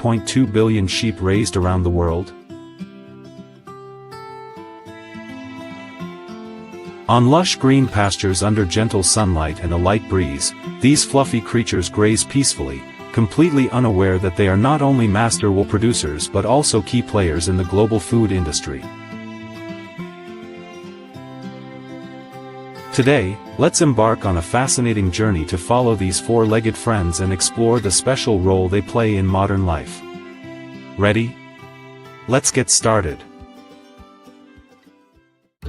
1.2 billion sheep raised around the world? On lush green pastures under gentle sunlight and a light breeze, these fluffy creatures graze peacefully, completely unaware that they are not only master wool producers but also key players in the global food industry. Today, let's embark on a fascinating journey to follow these four-legged friends and explore the special role they play in modern life. Ready? Let's get started.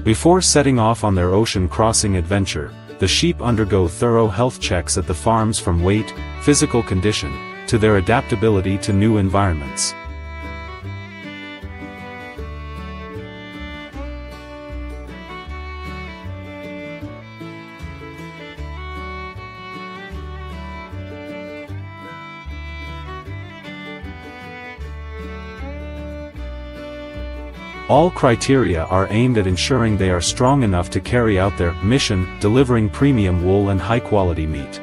Before setting off on their ocean-crossing adventure, the sheep undergo thorough health checks at the farms, from weight, physical condition, to their adaptability to new environments. All criteria are aimed at ensuring they are strong enough to carry out their mission, delivering premium wool and high-quality meat.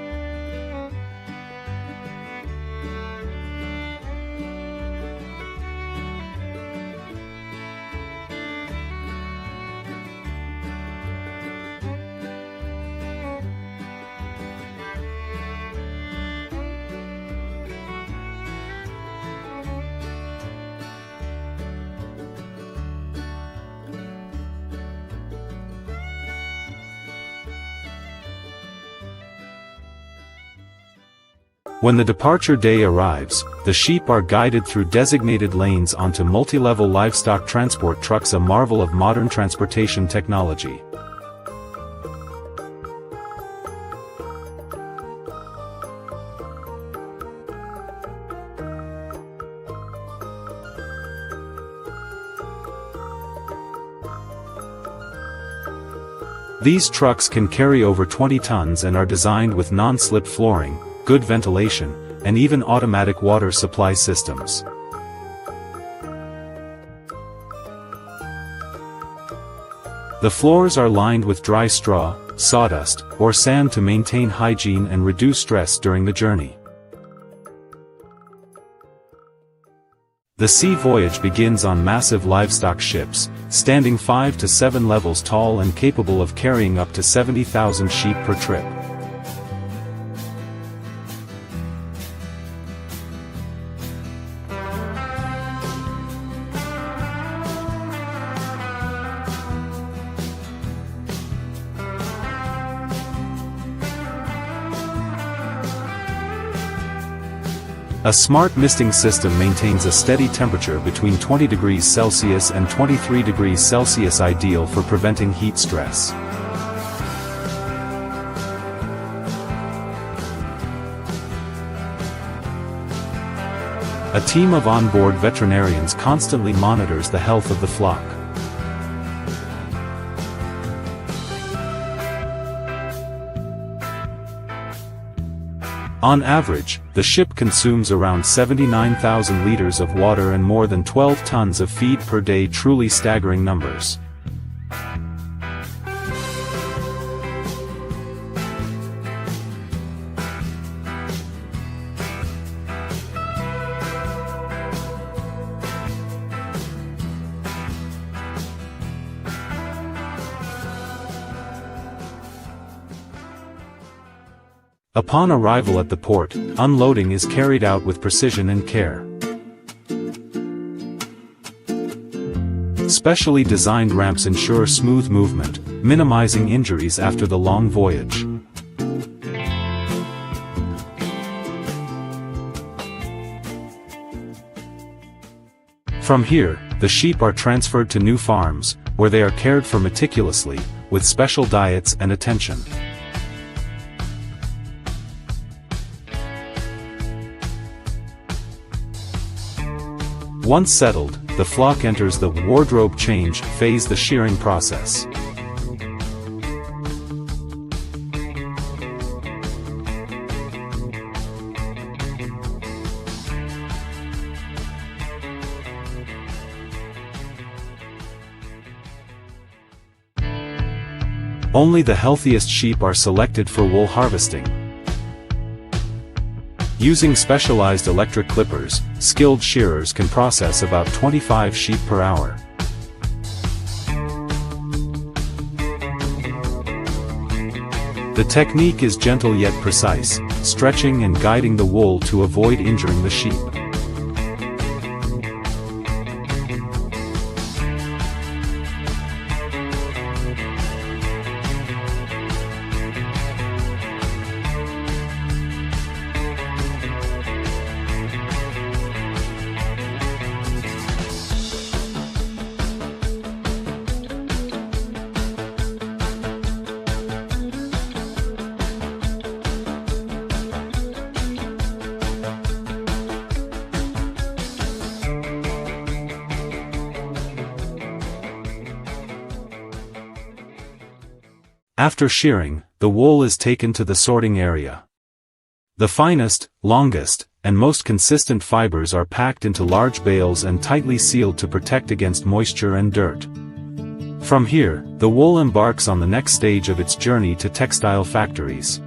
When the departure day arrives, the sheep are guided through designated lanes onto multi-level livestock transport trucks, a marvel of modern transportation technology. These trucks can carry over 20 tons and are designed with non-slip flooring, good ventilation, and even automatic water supply systems. The floors are lined with dry straw, sawdust, or sand to maintain hygiene and reduce stress during the journey. The sea voyage begins on massive livestock ships, standing 5 to 7 levels tall and capable of carrying up to 70,000 sheep per trip. A smart misting system maintains a steady temperature between 20 degrees Celsius and 23 degrees Celsius, ideal for preventing heat stress. A team of onboard veterinarians constantly monitors the health of the flock. On average, the ship consumes around 79,000 liters of water and more than 12 tons of feed per day, truly staggering numbers. Upon arrival at the port, unloading is carried out with precision and care. Specially designed ramps ensure smooth movement, minimizing injuries after the long voyage. From here, the sheep are transferred to new farms, where they are cared for meticulously, with special diets and attention. Once settled, the flock enters the wardrobe change phase, the shearing process. Only the healthiest sheep are selected for wool harvesting. Using specialized electric clippers, skilled shearers can process about 25 sheep per hour. The technique is gentle yet precise, stretching and guiding the wool to avoid injuring the sheep. After shearing, the wool is taken to the sorting area. The finest, longest, and most consistent fibers are packed into large bales and tightly sealed to protect against moisture and dirt. From here, the wool embarks on the next stage of its journey to textile factories.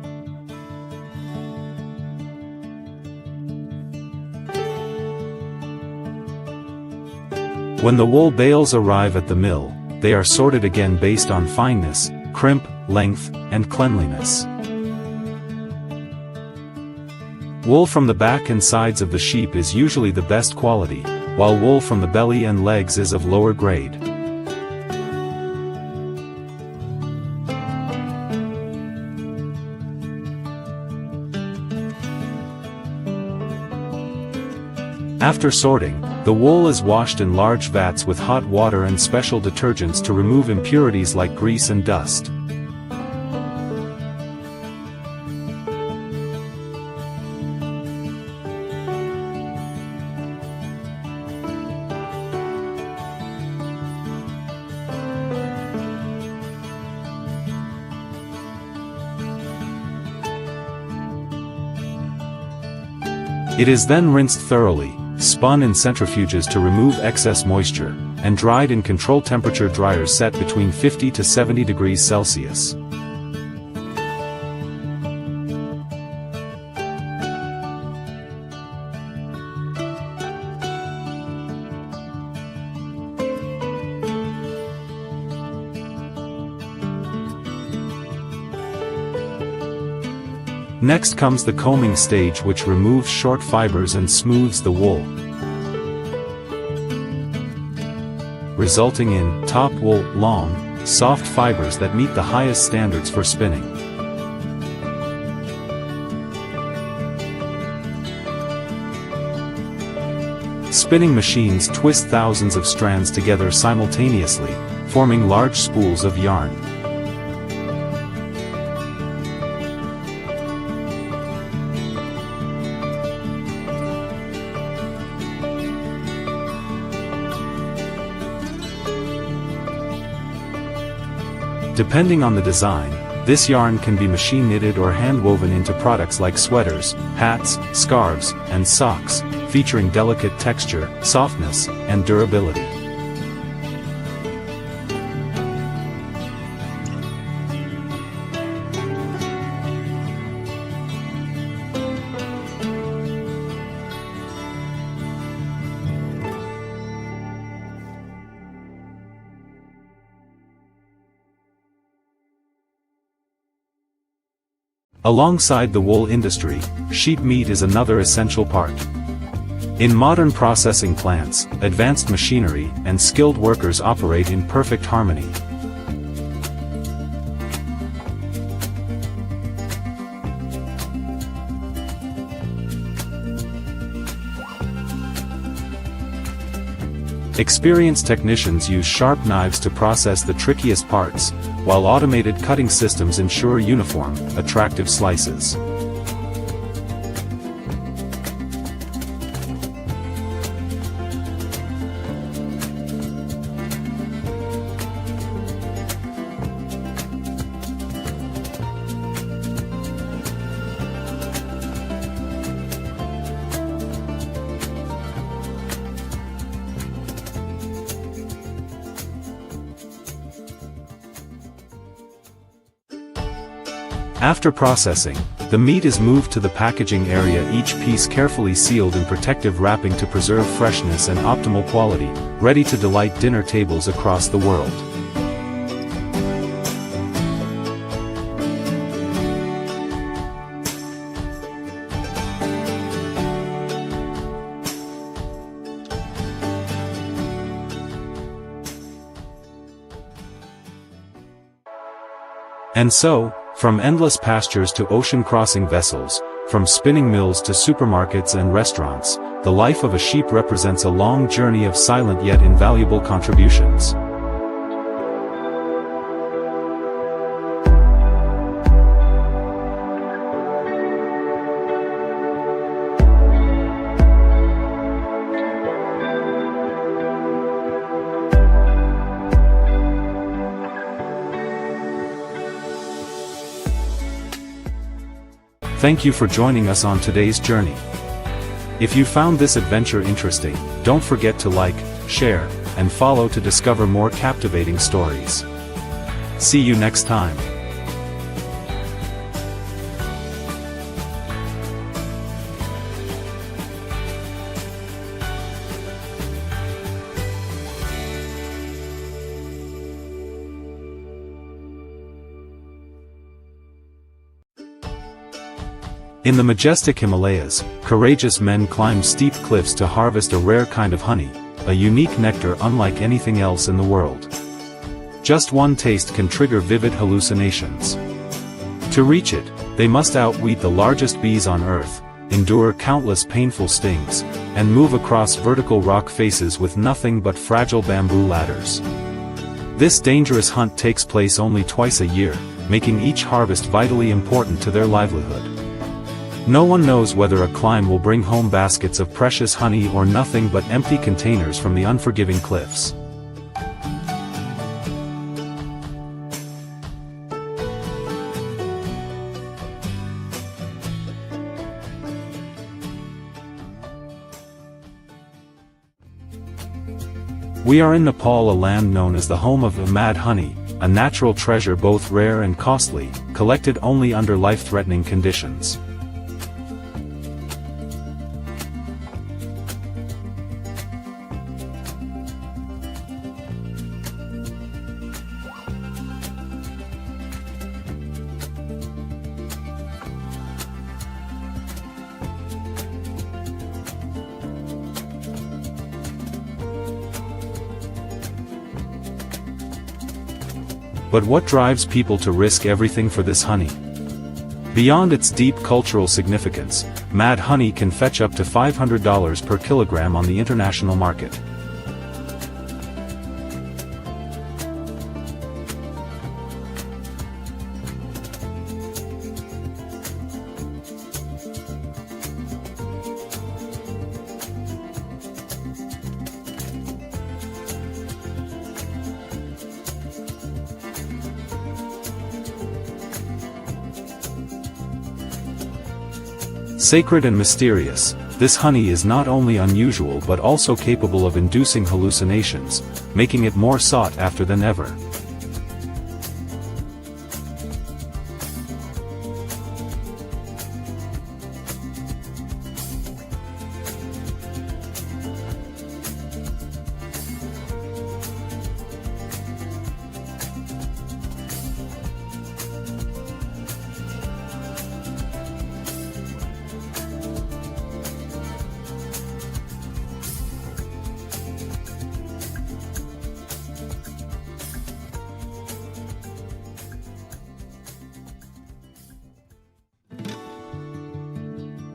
When the wool bales arrive at the mill, they are sorted again based on fineness, crimp, length, and cleanliness. Wool from the back and sides of the sheep is usually the best quality, while wool from the belly and legs is of lower grade. After sorting, the wool is washed in large vats with hot water and special detergents to remove impurities like grease and dust. It is then rinsed thoroughly, spun in centrifuges to remove excess moisture, and dried in controlled temperature dryers set between 50 to 70 degrees Celsius. Next comes the combing stage, which removes short fibers and smooths the wool, resulting in top wool, long, soft fibers that meet the highest standards for spinning. Spinning machines twist thousands of strands together simultaneously, forming large spools of yarn. Depending on the design, this yarn can be machine knitted or hand woven into products like sweaters, hats, scarves, and socks, featuring delicate texture, softness, and durability. Alongside the wool industry, sheep meat is another essential part. In modern processing plants, advanced machinery and skilled workers operate in perfect harmony. Experienced technicians use sharp knives to process the trickiest parts, while automated cutting systems ensure uniform, attractive slices. After processing, The meat is moved to the packaging area, each piece carefully sealed in protective wrapping to preserve freshness and optimal quality, ready to delight dinner tables across the world. And so, from endless pastures to ocean-crossing vessels, from spinning mills to supermarkets and restaurants, the life of a sheep represents a long journey of silent yet invaluable contributions. Thank you for joining us on today's journey. If you found this adventure interesting, don't forget to like, share, and follow to discover more captivating stories. See you next time. In the majestic Himalayas, courageous men climb steep cliffs to harvest a rare kind of honey, a unique nectar unlike anything else in the world. Just one taste can trigger vivid hallucinations. To reach it, they must outwit the largest bees on Earth, endure countless painful stings, and move across vertical rock faces with nothing but fragile bamboo ladders. This dangerous hunt takes place only twice a year, making each harvest vitally important to their livelihood. No one knows whether a climb will bring home baskets of precious honey or nothing but empty containers from the unforgiving cliffs. We are in Nepal, a land known as the home of mad honey, a natural treasure both rare and costly, collected only under life-threatening conditions. But what drives people to risk everything for this honey? Beyond its deep cultural significance, mad honey can fetch up to $500 per kilogram on the international market. Sacred and mysterious, this honey is not only unusual but also capable of inducing hallucinations, making it more sought after than ever.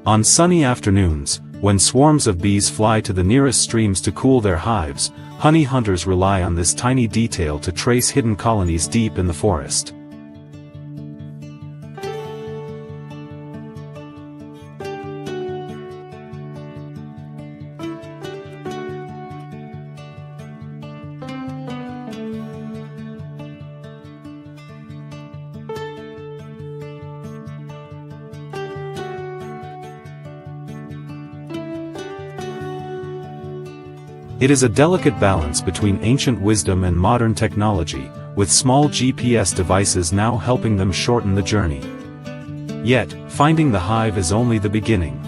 On sunny afternoons, when swarms of bees fly to the nearest streams to cool their hives, honey hunters rely on this tiny detail to trace hidden colonies deep in the forest. It is a delicate balance between ancient wisdom and modern technology, with small GPS devices now helping them shorten the journey. Yet, finding the hive is only the beginning.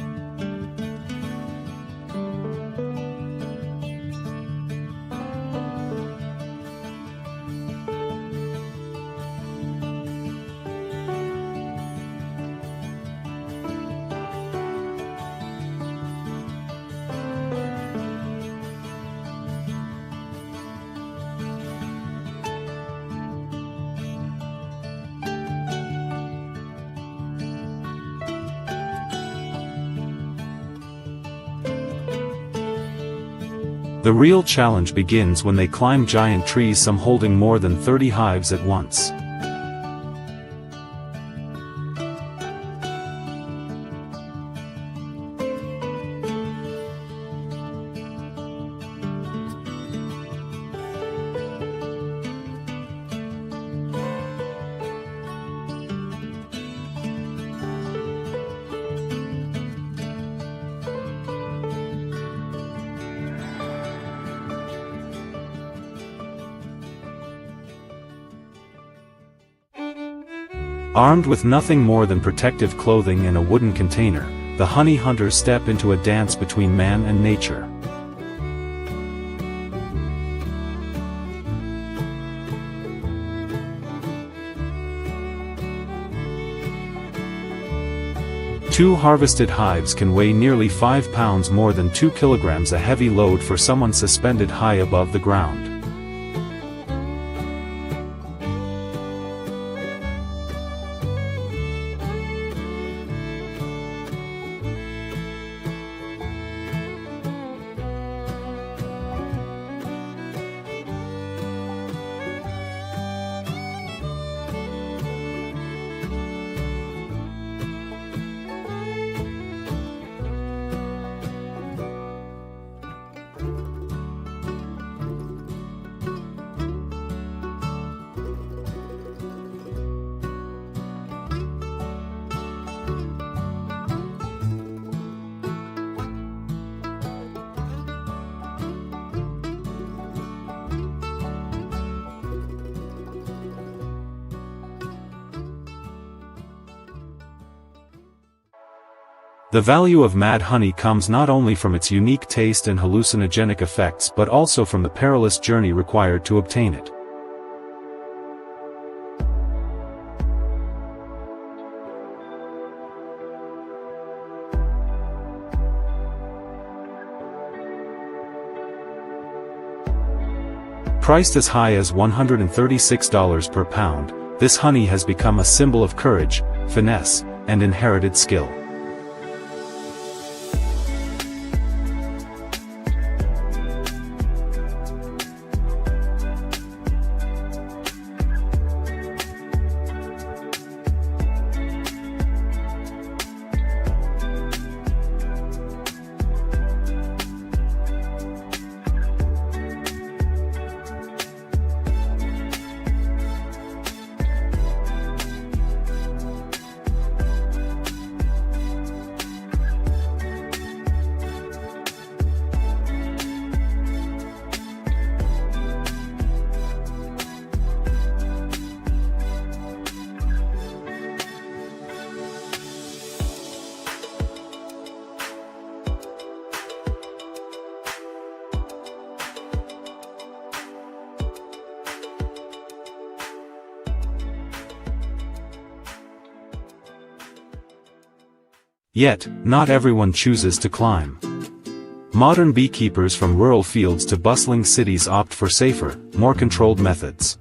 The real challenge begins when they climb giant trees, some holding more than 30 hives at once. Armed with nothing more than protective clothing and a wooden container, the honey hunters step into a dance between man and nature. Two harvested hives can weigh nearly 5 pounds, more than 2 kilograms, a heavy load for someone suspended high above the ground. The value of mad honey comes not only from its unique taste and hallucinogenic effects, but also from the perilous journey required to obtain it. Priced as high as $136 per pound, this honey has become a symbol of courage, finesse, and inherited skill. Yet, not everyone chooses to climb. Modern beekeepers from rural fields to bustling cities opt for safer, more controlled methods.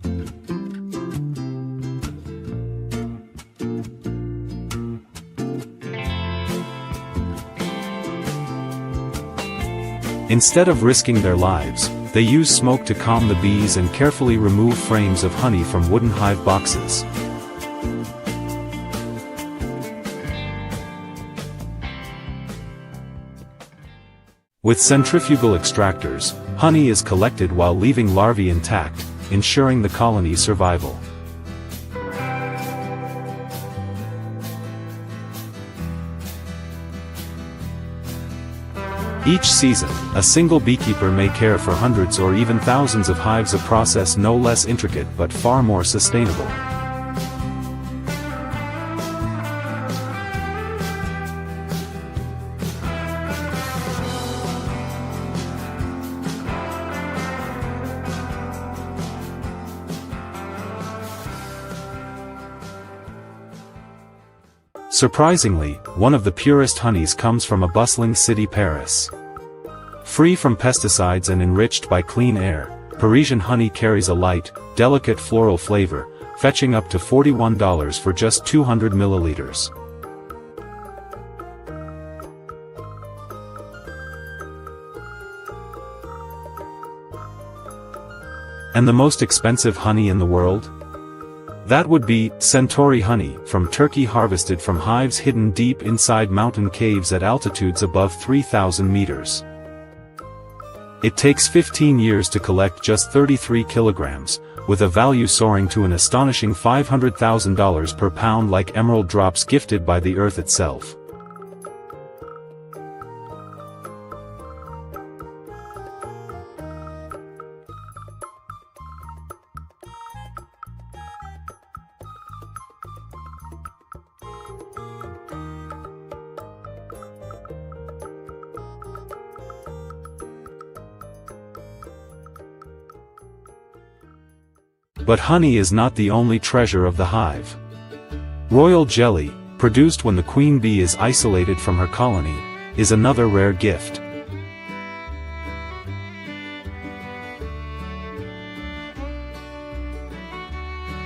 Instead of risking their lives, they use smoke to calm the bees and carefully remove frames of honey from wooden hive boxes. With centrifugal extractors, honey is collected while leaving larvae intact, ensuring the colony's survival. Each season, a single beekeeper may care for hundreds or even thousands of hives, a process no less intricate but far more sustainable. Surprisingly, one of the purest honeys comes from a bustling city, Paris. Free from pesticides and enriched by clean air, Parisian honey carries a light, delicate floral flavor, fetching up to $41 for just 200 milliliters. And the most expensive honey in the world? That would be Centauri honey, from Turkey, harvested from hives hidden deep inside mountain caves at altitudes above 3,000 meters. It takes 15 years to collect just 33 kilograms, with a value soaring to an astonishing $500,000 per pound, like emerald drops gifted by the earth itself. But honey is not the only treasure of the hive. Royal jelly, produced when the queen bee is isolated from her colony, is another rare gift.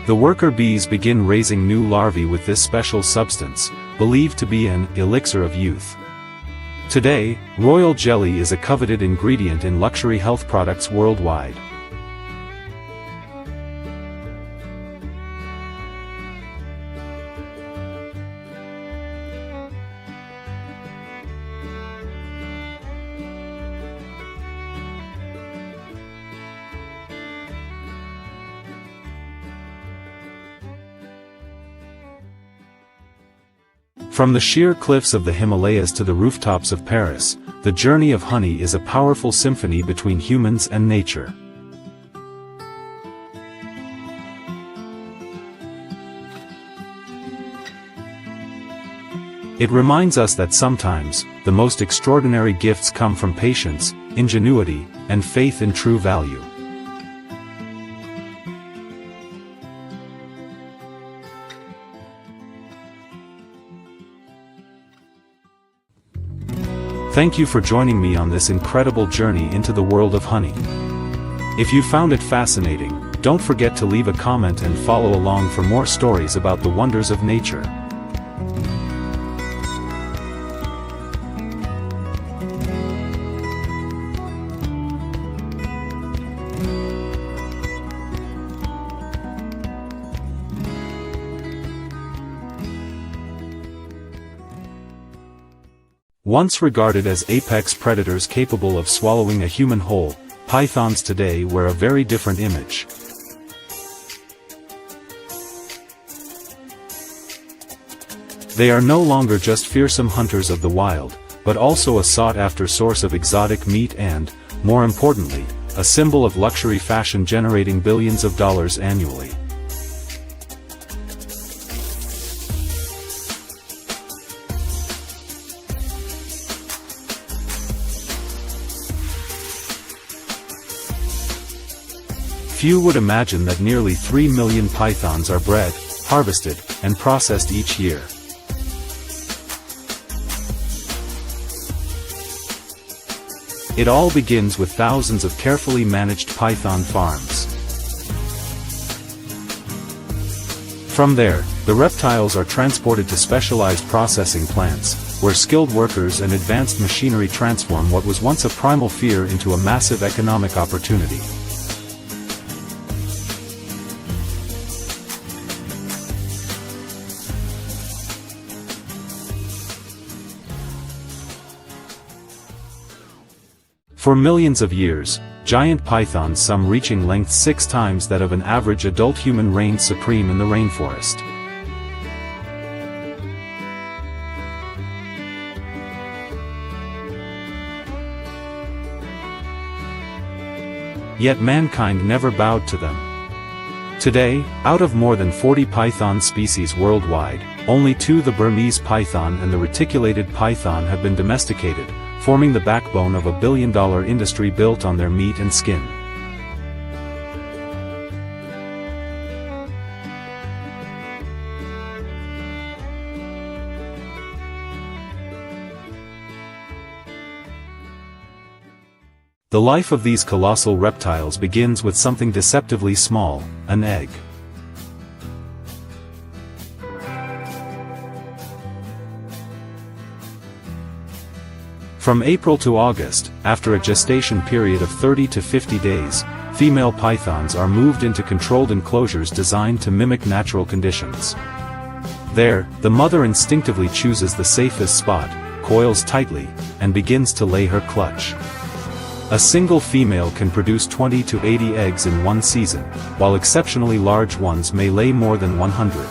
The worker bees begin raising new larvae with this special substance, believed to be an elixir of youth. Today, royal jelly is a coveted ingredient in luxury health products worldwide. From the sheer cliffs of the Himalayas to the rooftops of Paris, the journey of honey is a powerful symphony between humans and nature. It reminds us that sometimes, the most extraordinary gifts come from patience, ingenuity, and faith in true value. Thank you for joining me on this incredible journey into the world of honey. If you found it fascinating, don't forget to leave a comment and follow along for more stories about the wonders of nature. Once regarded as apex predators capable of swallowing a human whole, pythons today wear a very different image. They are no longer just fearsome hunters of the wild, but also a sought-after source of exotic meat and, more importantly, a symbol of luxury fashion generating billions of dollars annually. Few would imagine that nearly 3 million pythons are bred, harvested, and processed each year. It all begins with thousands of carefully managed python farms. From there, the reptiles are transported to specialized processing plants, where skilled workers and advanced machinery transform what was once a primal fear into a massive economic opportunity. For millions of years, giant pythons, some reaching lengths 6 times that of an average adult human, reigned supreme in the rainforest. Yet mankind never bowed to them. Today, out of more than 40 python species worldwide, only 2, the Burmese python and the reticulated python, have been domesticated, forming the backbone of a billion-dollar industry built on their meat and skin. The life of these colossal reptiles begins with something deceptively small, an egg. From April to August, after a gestation period of 30 to 50 days, female pythons are moved into controlled enclosures designed to mimic natural conditions. There, the mother instinctively chooses the safest spot, coils tightly, and begins to lay her clutch. A single female can produce 20 to 80 eggs in one season, while exceptionally large ones may lay more than 100.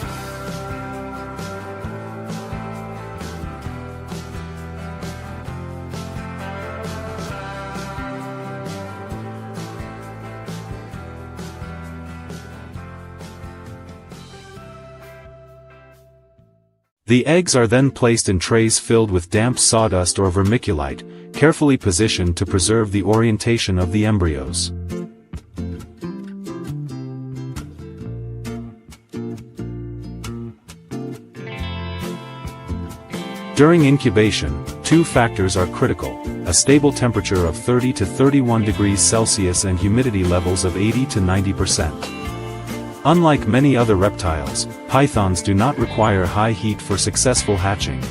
The eggs are then placed in trays filled with damp sawdust or vermiculite, carefully positioned to preserve the orientation of the embryos. During incubation, two factors are critical: a stable temperature of 30 to 31 degrees Celsius and humidity levels of 80 to 90%. Unlike many other reptiles, pythons do not require high heat for successful hatching.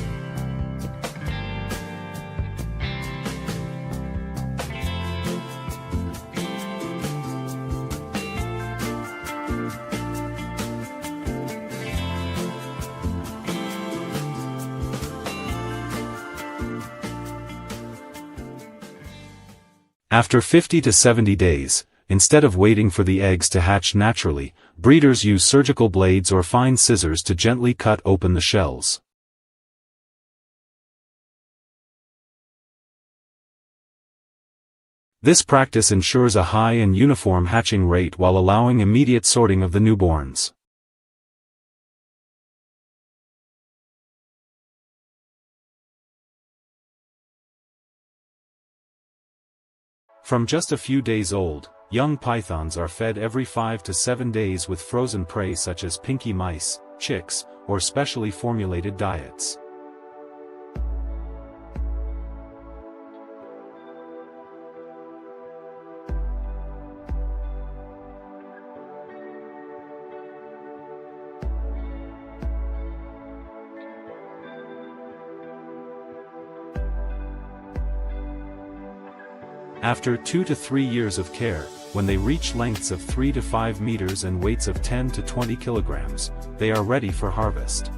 After 50 to 70 days, instead of waiting for the eggs to hatch naturally, breeders use surgical blades or fine scissors to gently cut open the shells. This practice ensures a high and uniform hatching rate while allowing immediate sorting of the newborns. From just a few days old, young pythons are fed every 5 to 7 days with frozen prey such as pinky mice, chicks, or specially formulated diets. After 2 to 3 years of care, when they reach lengths of 3 to 5 meters and weights of 10 to 20 kilograms, they are ready for harvest.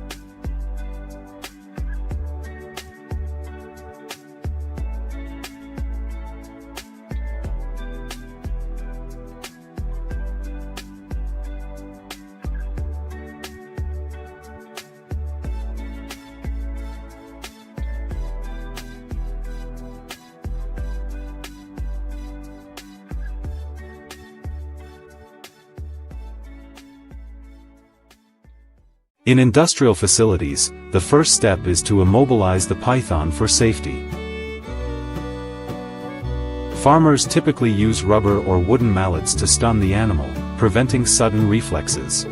In industrial facilities, the first step is to immobilize the python for safety. Farmers typically use rubber or wooden mallets to stun the animal, preventing sudden reflexes.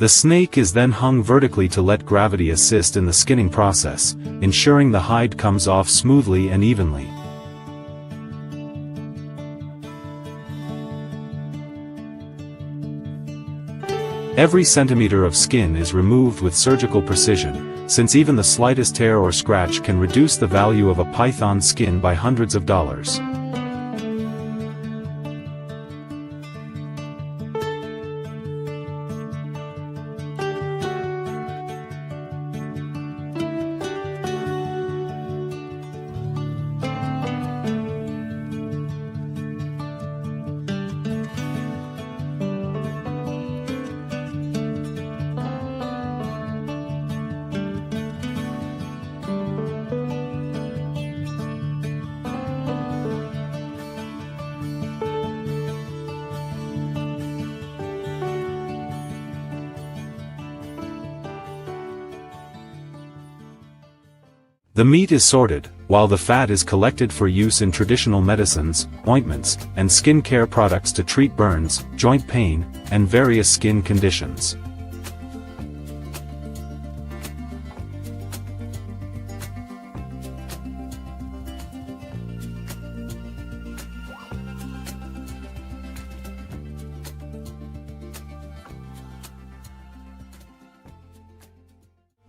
The snake is then hung vertically to let gravity assist in the skinning process, ensuring the hide comes off smoothly and evenly. Every centimeter of skin is removed with surgical precision, since even the slightest tear or scratch can reduce the value of a python's skin by hundreds of dollars. The meat is sorted, while the fat is collected for use in traditional medicines, ointments, and skin care products to treat burns, joint pain, and various skin conditions.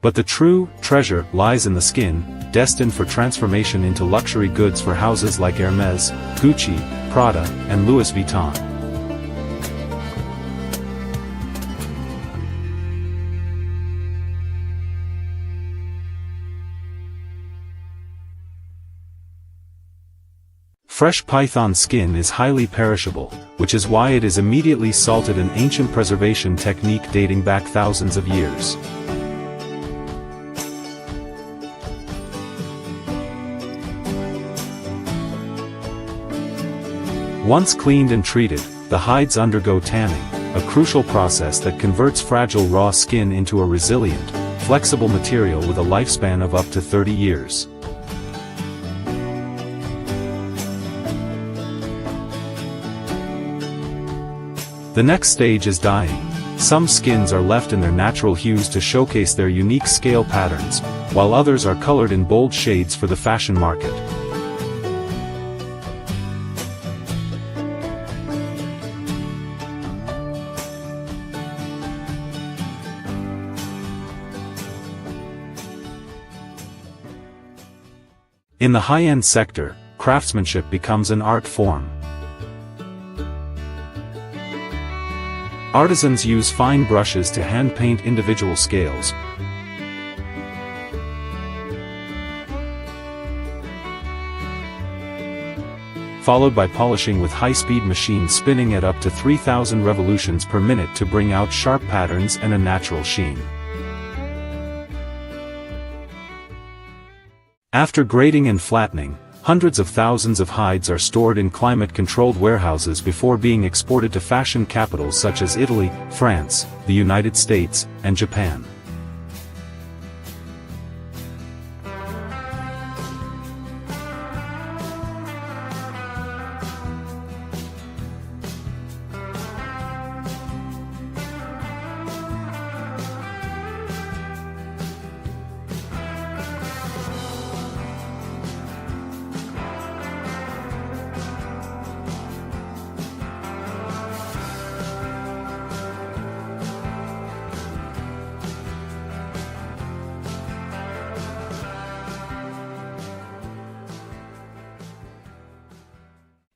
But the true treasure lies in the skin, destined for transformation into luxury goods for houses like Hermes, Gucci, Prada, and Louis Vuitton. Fresh python skin is highly perishable, which is why it is immediately salted, an ancient preservation technique dating back thousands of years. Once cleaned and treated, the hides undergo tanning, a crucial process that converts fragile raw skin into a resilient, flexible material with a lifespan of up to 30 years. The next stage is dyeing. Some skins are left in their natural hues to showcase their unique scale patterns, while others are colored in bold shades for the fashion market. In the high-end sector, craftsmanship becomes an art form. Artisans use fine brushes to hand-paint individual scales, followed by polishing with high-speed machines spinning at up to 3,000 revolutions per minute to bring out sharp patterns and a natural sheen. After grading and flattening, hundreds of thousands of hides are stored in climate-controlled warehouses before being exported to fashion capitals such as Italy, France, the United States, and Japan.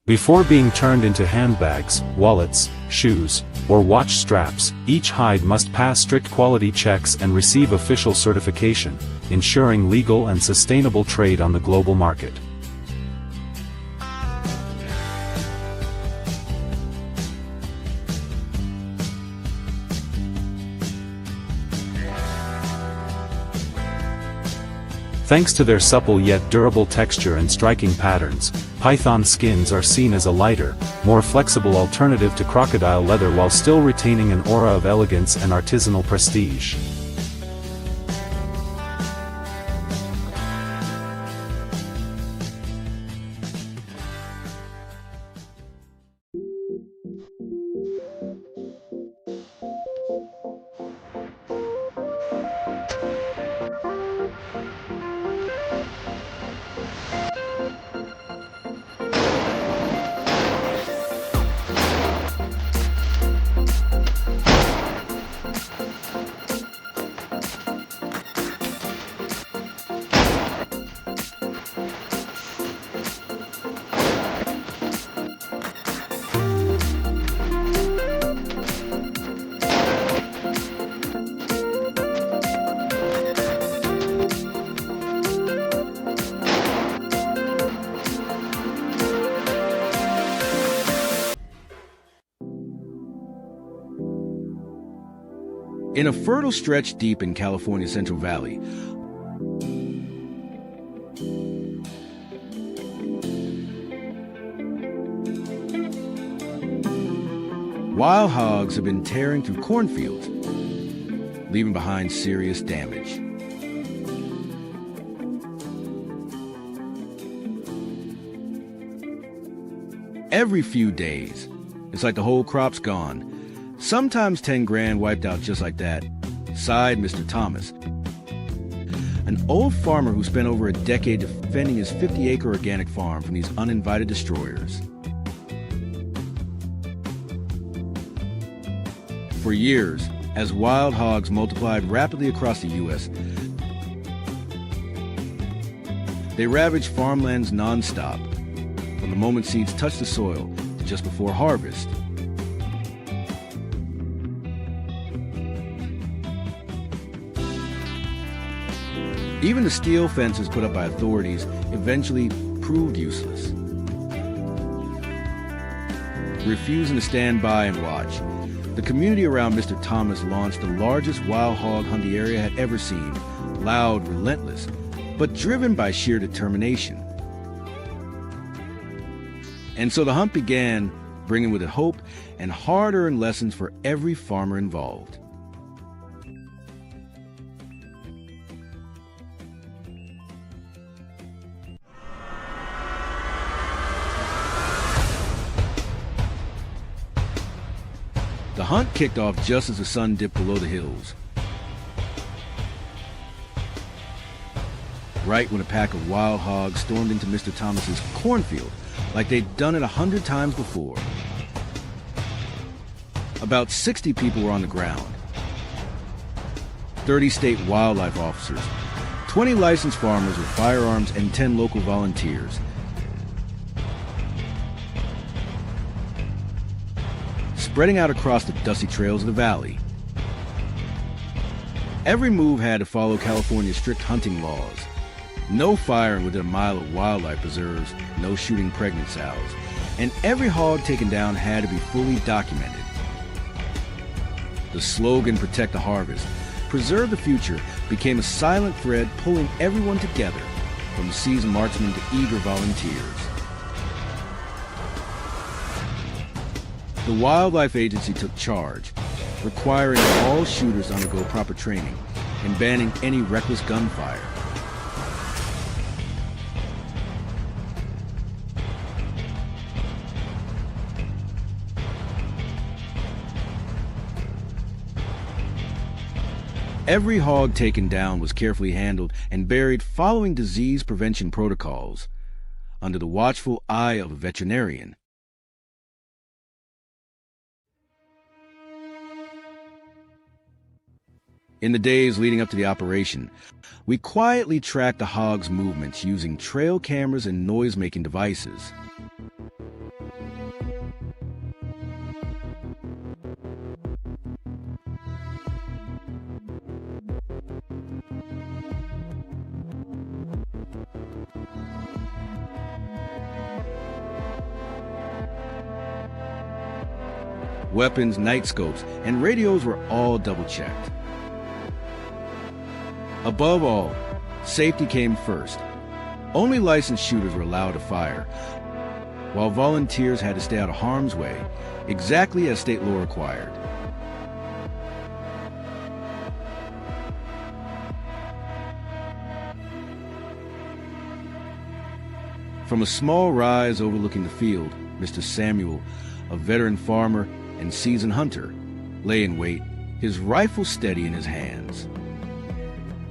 Before being turned into handbags, wallets, shoes, or watch straps, each hide must pass strict quality checks and receive official certification, ensuring legal and sustainable trade on the global market. Thanks to their supple yet durable texture and striking patterns, python skins are seen as a lighter, more flexible alternative to crocodile leather while still retaining an aura of elegance and artisanal prestige. In a fertile stretch deep in California's Central Valley, wild hogs have been tearing through cornfields, leaving behind serious damage. every few days. It's like the whole crop's gone. Sometimes 10 grand wiped out just like that, sighed Mr. Thomas, an old farmer who spent over a decade defending his 50-acre organic farm from these uninvited destroyers. For years, as wild hogs multiplied rapidly across the U.S., they ravaged farmlands non-stop, from the moment seeds touch the soil to just before harvest. Even the steel fences put up by authorities eventually proved useless. Refusing to stand by and watch, the community around Mr. Thomas launched the largest wild hog hunt the area had ever seen, loud, relentless, but driven by sheer determination. And so the hunt began, bringing with it hope and hard-earned lessons for every farmer involved. The hunt kicked off just as the sun dipped below the hills. Right when a pack of wild hogs stormed into Mr. Thomas's cornfield like they'd done it 100 times before. About 60 people were on the ground. 30 state wildlife officers, 20 licensed farmers with firearms, and 10 local volunteers. Spreading out across the dusty trails of the valley. Every move had to follow California's strict hunting laws. No firing within a mile of wildlife preserves, no shooting pregnant sows, and every hog taken down had to be fully documented. The slogan, "Protect the Harvest, Preserve the Future," became a silent thread pulling everyone together, from seasoned marksmen to eager volunteers. The Wildlife Agency took charge, requiring all shooters to undergo proper training and banning any reckless gunfire. Every hog taken down was carefully handled and buried following disease prevention protocols, under the watchful eye of a veterinarian. In the days leading up to the operation, we quietly tracked the hog's movements using trail cameras and noise-making devices. Weapons, night scopes, and radios were all double-checked. Above all, safety came first. Only licensed shooters were allowed to fire, while volunteers had to stay out of harm's way, exactly as state law required. From a small rise overlooking the field, Mr. Samuel, a veteran farmer and seasoned hunter, lay in wait, his rifle steady in his hands.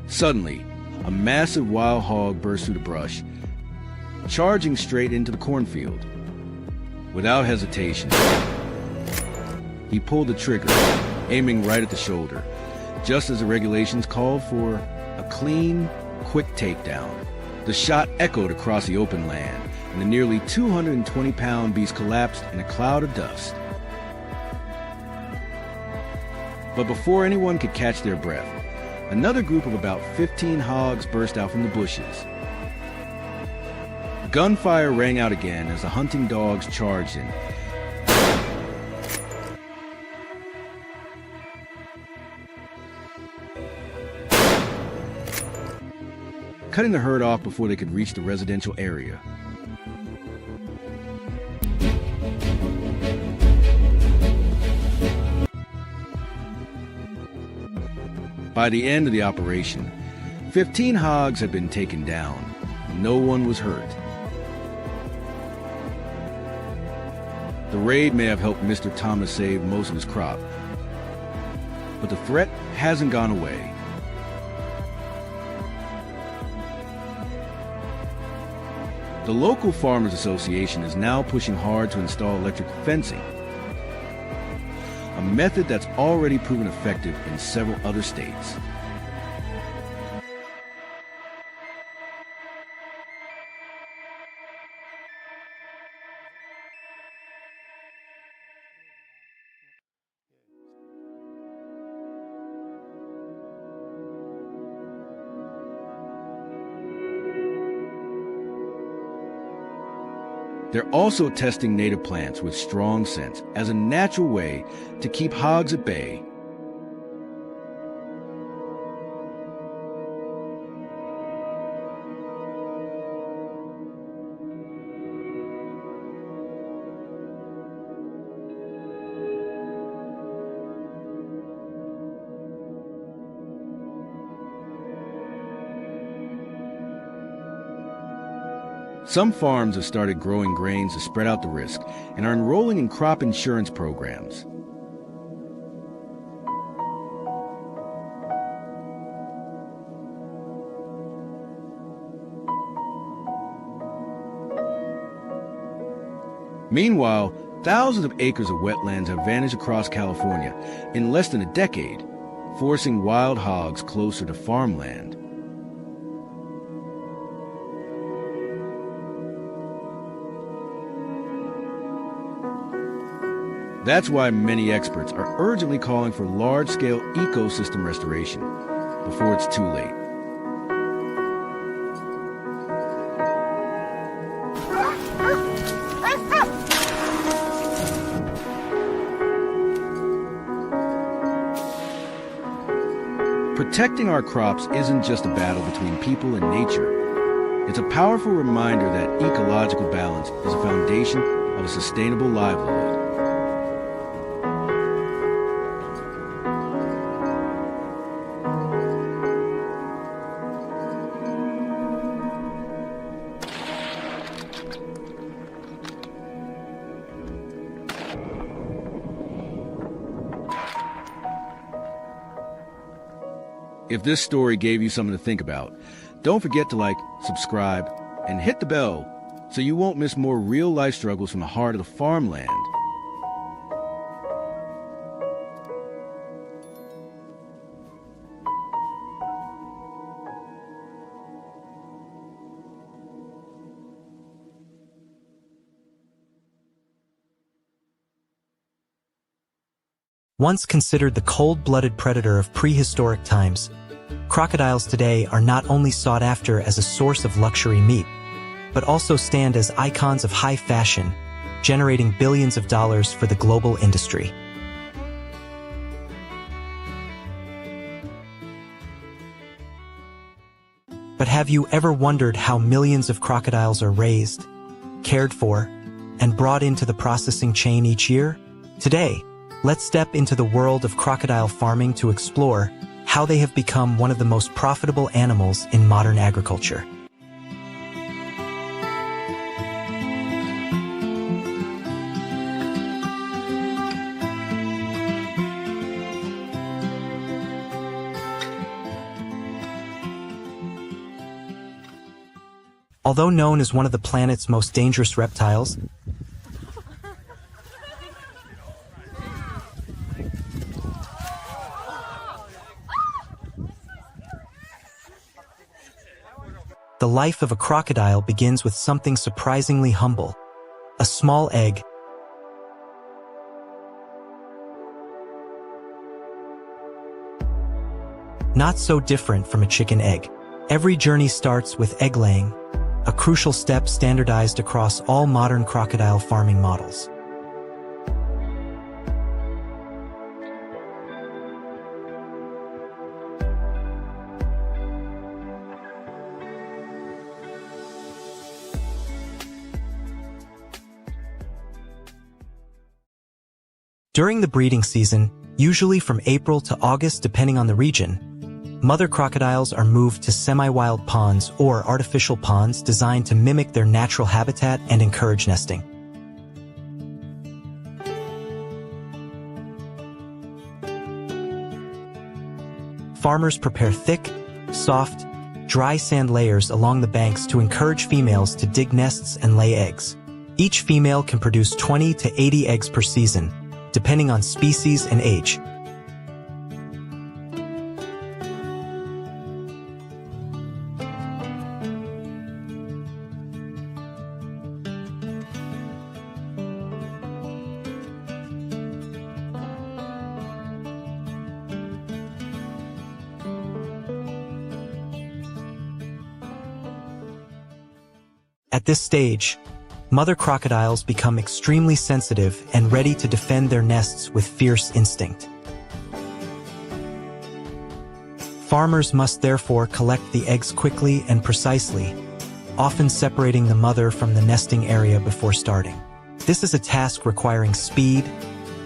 Suddenly, a massive wild hog burst through the brush, charging straight into the cornfield. Without hesitation, he pulled the trigger, aiming right at the shoulder, just as the regulations called for a clean, quick takedown. The shot echoed across the open land, and the nearly 220-pound beast collapsed in a cloud of dust. But before anyone could catch their breath, another group of about 15 hogs burst out from the bushes. Gunfire rang out again as the hunting dogs charged in. Cutting the herd off before they could reach the residential area. By the end of the operation, 15 hogs had been taken down. No one was hurt. The raid may have helped Mr. Thomas save most of his crop, but the threat hasn't gone away. The local Farmers Association is now pushing hard to install electric fencing, a method that's already proven effective in several other states. They're also testing native plants with strong scents as a natural way to keep hogs at bay. Some farms have started growing grains to spread out the risk and are enrolling in crop insurance programs. Meanwhile, thousands of acres of wetlands have vanished across California in less than a decade, forcing wild hogs closer to farmland. That's why many experts are urgently calling for large-scale ecosystem restoration before it's too late. Protecting our crops isn't just a battle between people and nature. It's a powerful reminder that ecological balance is a foundation of a sustainable livelihood. If this story gave you something to think about, don't forget to like, subscribe, and hit the bell so you won't miss more real-life struggles from the heart of the farmland. Once considered the cold-blooded predator of prehistoric times, crocodiles today are not only sought after as a source of luxury meat, but also stand as icons of high fashion, generating billions of dollars for the global industry. But have you ever wondered how millions of crocodiles are raised, cared for, and brought into the processing chain each year? Today, let's step into the world of crocodile farming to explore how they have become one of the most profitable animals in modern agriculture. Although known as one of the planet's most dangerous reptiles, the life of a crocodile begins with something surprisingly humble: a small egg. Not so different from a chicken egg. Every journey starts with egg laying, a crucial step standardized across all modern crocodile farming models. During the breeding season, usually from April to August depending on the region, mother crocodiles are moved to semi-wild ponds or artificial ponds designed to mimic their natural habitat and encourage nesting. Farmers prepare thick, soft, dry sand layers along the banks to encourage females to dig nests and lay eggs. Each female can produce 20 to 80 eggs per season, depending on species and age. At this stage, mother crocodiles become extremely sensitive and ready to defend their nests with fierce instinct. Farmers must therefore collect the eggs quickly and precisely, often separating the mother from the nesting area before starting. This is a task requiring speed,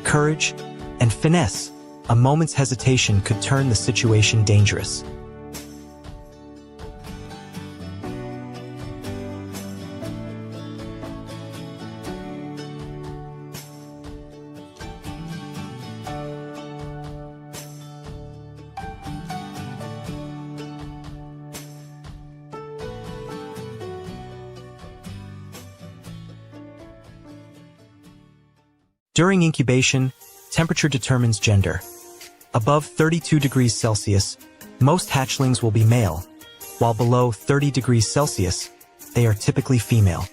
courage, and finesse. A moment's hesitation could turn the situation dangerous. During incubation, temperature determines gender. Above 32 degrees Celsius, most hatchlings will be male, while below 30 degrees Celsius, they are typically female.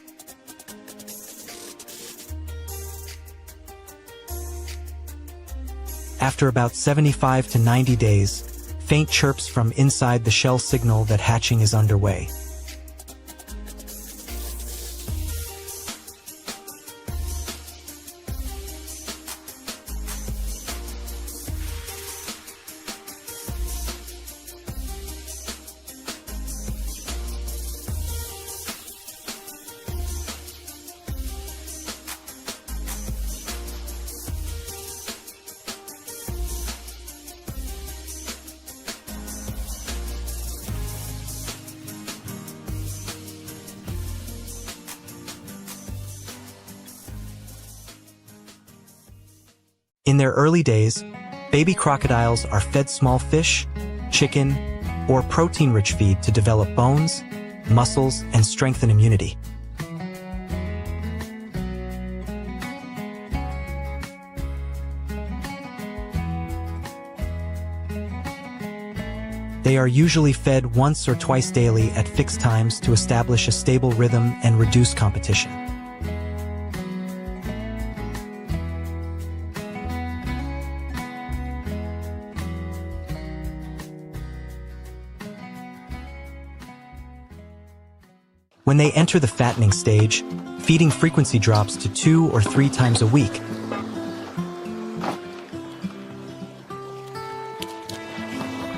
After about 75 to 90 days, faint chirps from inside the shell signal that hatching is underway. In their early days, baby crocodiles are fed small fish, chicken, or protein-rich feed to develop bones, muscles, and strengthen immunity. They are usually fed once or twice daily at fixed times to establish a stable rhythm and reduce competition. When they enter the fattening stage, feeding frequency drops to 2 or 3 times a week.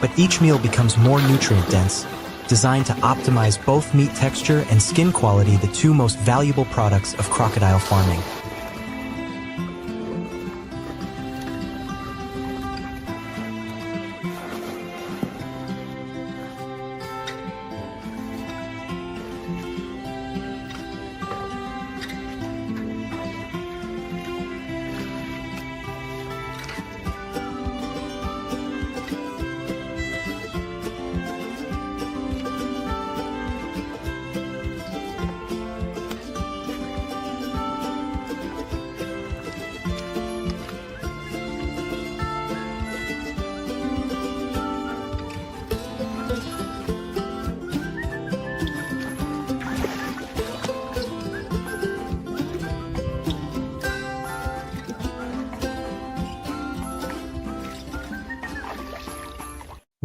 But each meal becomes more nutrient-dense, designed to optimize both meat texture and skin quality, the two most valuable products of crocodile farming.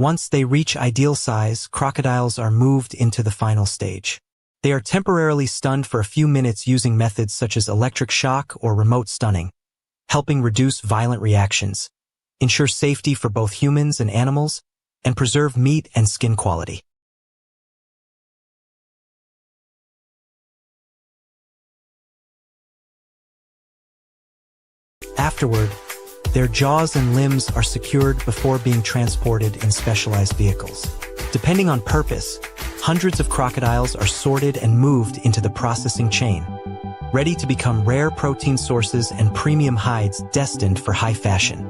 Once they reach ideal size, crocodiles are moved into the final stage. They are temporarily stunned for a few minutes using methods such as electric shock or remote stunning, helping reduce violent reactions, ensure safety for both humans and animals, and preserve meat and skin quality. Afterward, their jaws and limbs are secured before being transported in specialized vehicles. Depending on purpose, hundreds of crocodiles are sorted and moved into the processing chain, ready to become rare protein sources and premium hides destined for high fashion.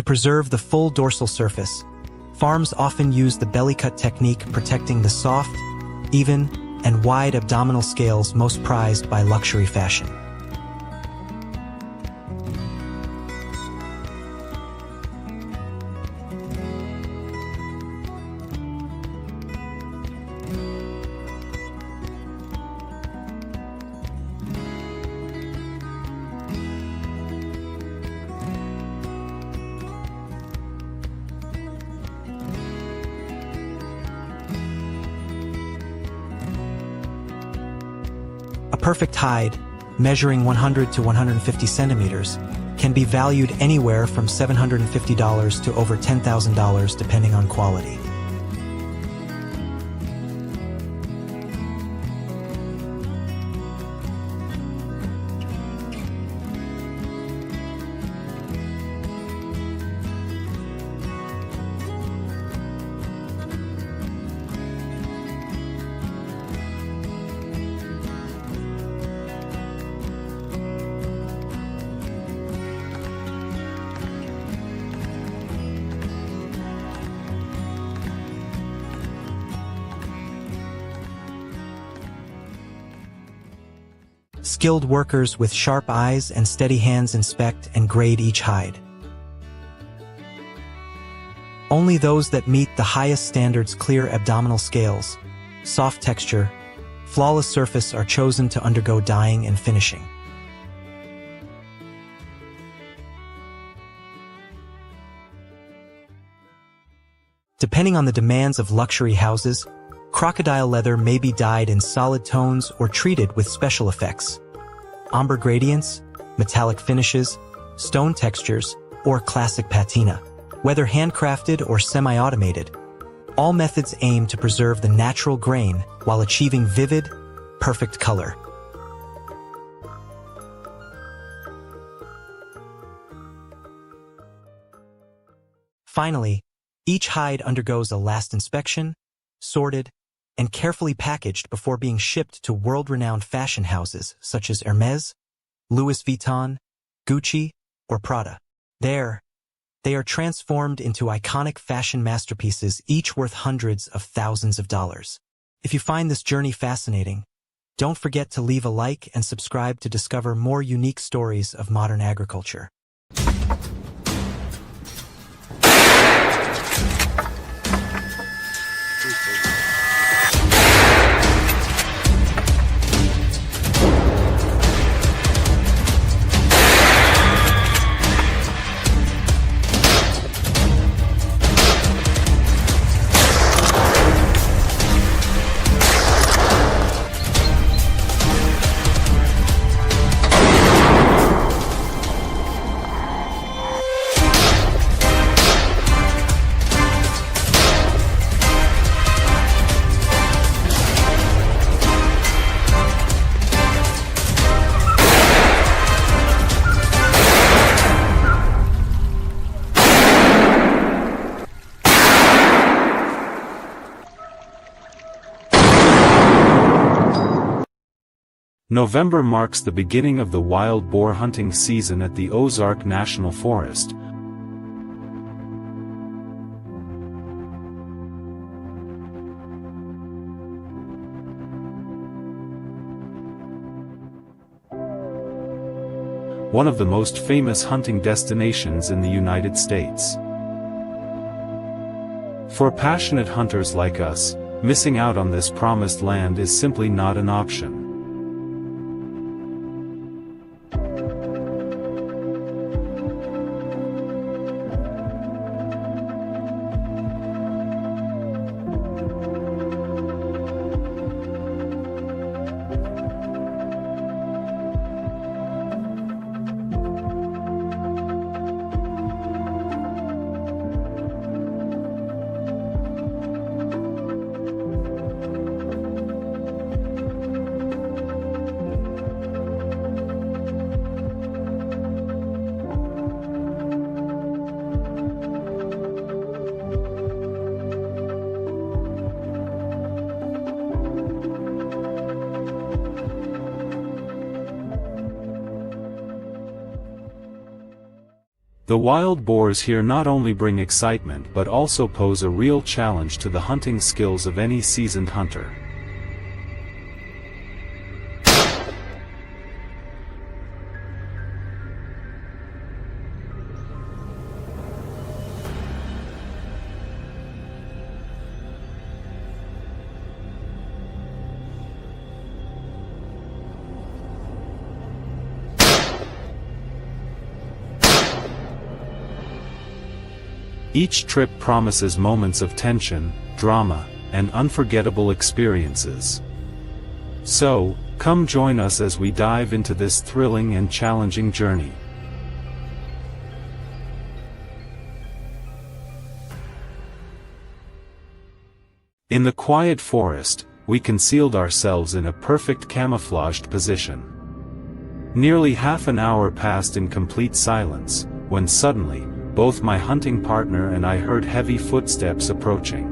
To preserve the full dorsal surface, farms often use the belly cut technique, protecting the soft, even, and wide abdominal scales most prized by luxury fashion. A perfect hide, measuring 100 to 150 centimeters, can be valued anywhere from $750 to over $10,000 depending on quality. Skilled workers with sharp eyes and steady hands inspect and grade each hide. Only those that meet the highest standards, clear abdominal scales, soft texture, flawless surface, are chosen to undergo dyeing and finishing. Depending on the demands of luxury houses, crocodile leather may be dyed in solid tones or treated with special effects. Amber gradients, metallic finishes, stone textures, or classic patina. Whether handcrafted or semi-automated, all methods aim to preserve the natural grain while achieving vivid, perfect color. Finally, each hide undergoes a last inspection, sorted, and carefully packaged before being shipped to world-renowned fashion houses such as Hermes, Louis Vuitton, Gucci, or Prada. There, they are transformed into iconic fashion masterpieces, each worth hundreds of thousands of dollars. If you find this journey fascinating, don't forget to leave a like and subscribe to discover more unique stories of modern agriculture. November marks the beginning of the wild boar hunting season at the Ozark National Forest. One of the most famous hunting destinations in the United States. For passionate hunters like us, missing out on this promised land is simply not an option. The wild boars here not only bring excitement but also pose a real challenge to the hunting skills of any seasoned hunter. Each trip promises moments of tension, drama, and unforgettable experiences. So, come join us as we dive into this thrilling and challenging journey. In the quiet forest, we concealed ourselves in a perfect camouflaged position. Nearly half an hour passed in complete silence, when suddenly, both my hunting partner and I heard heavy footsteps approaching.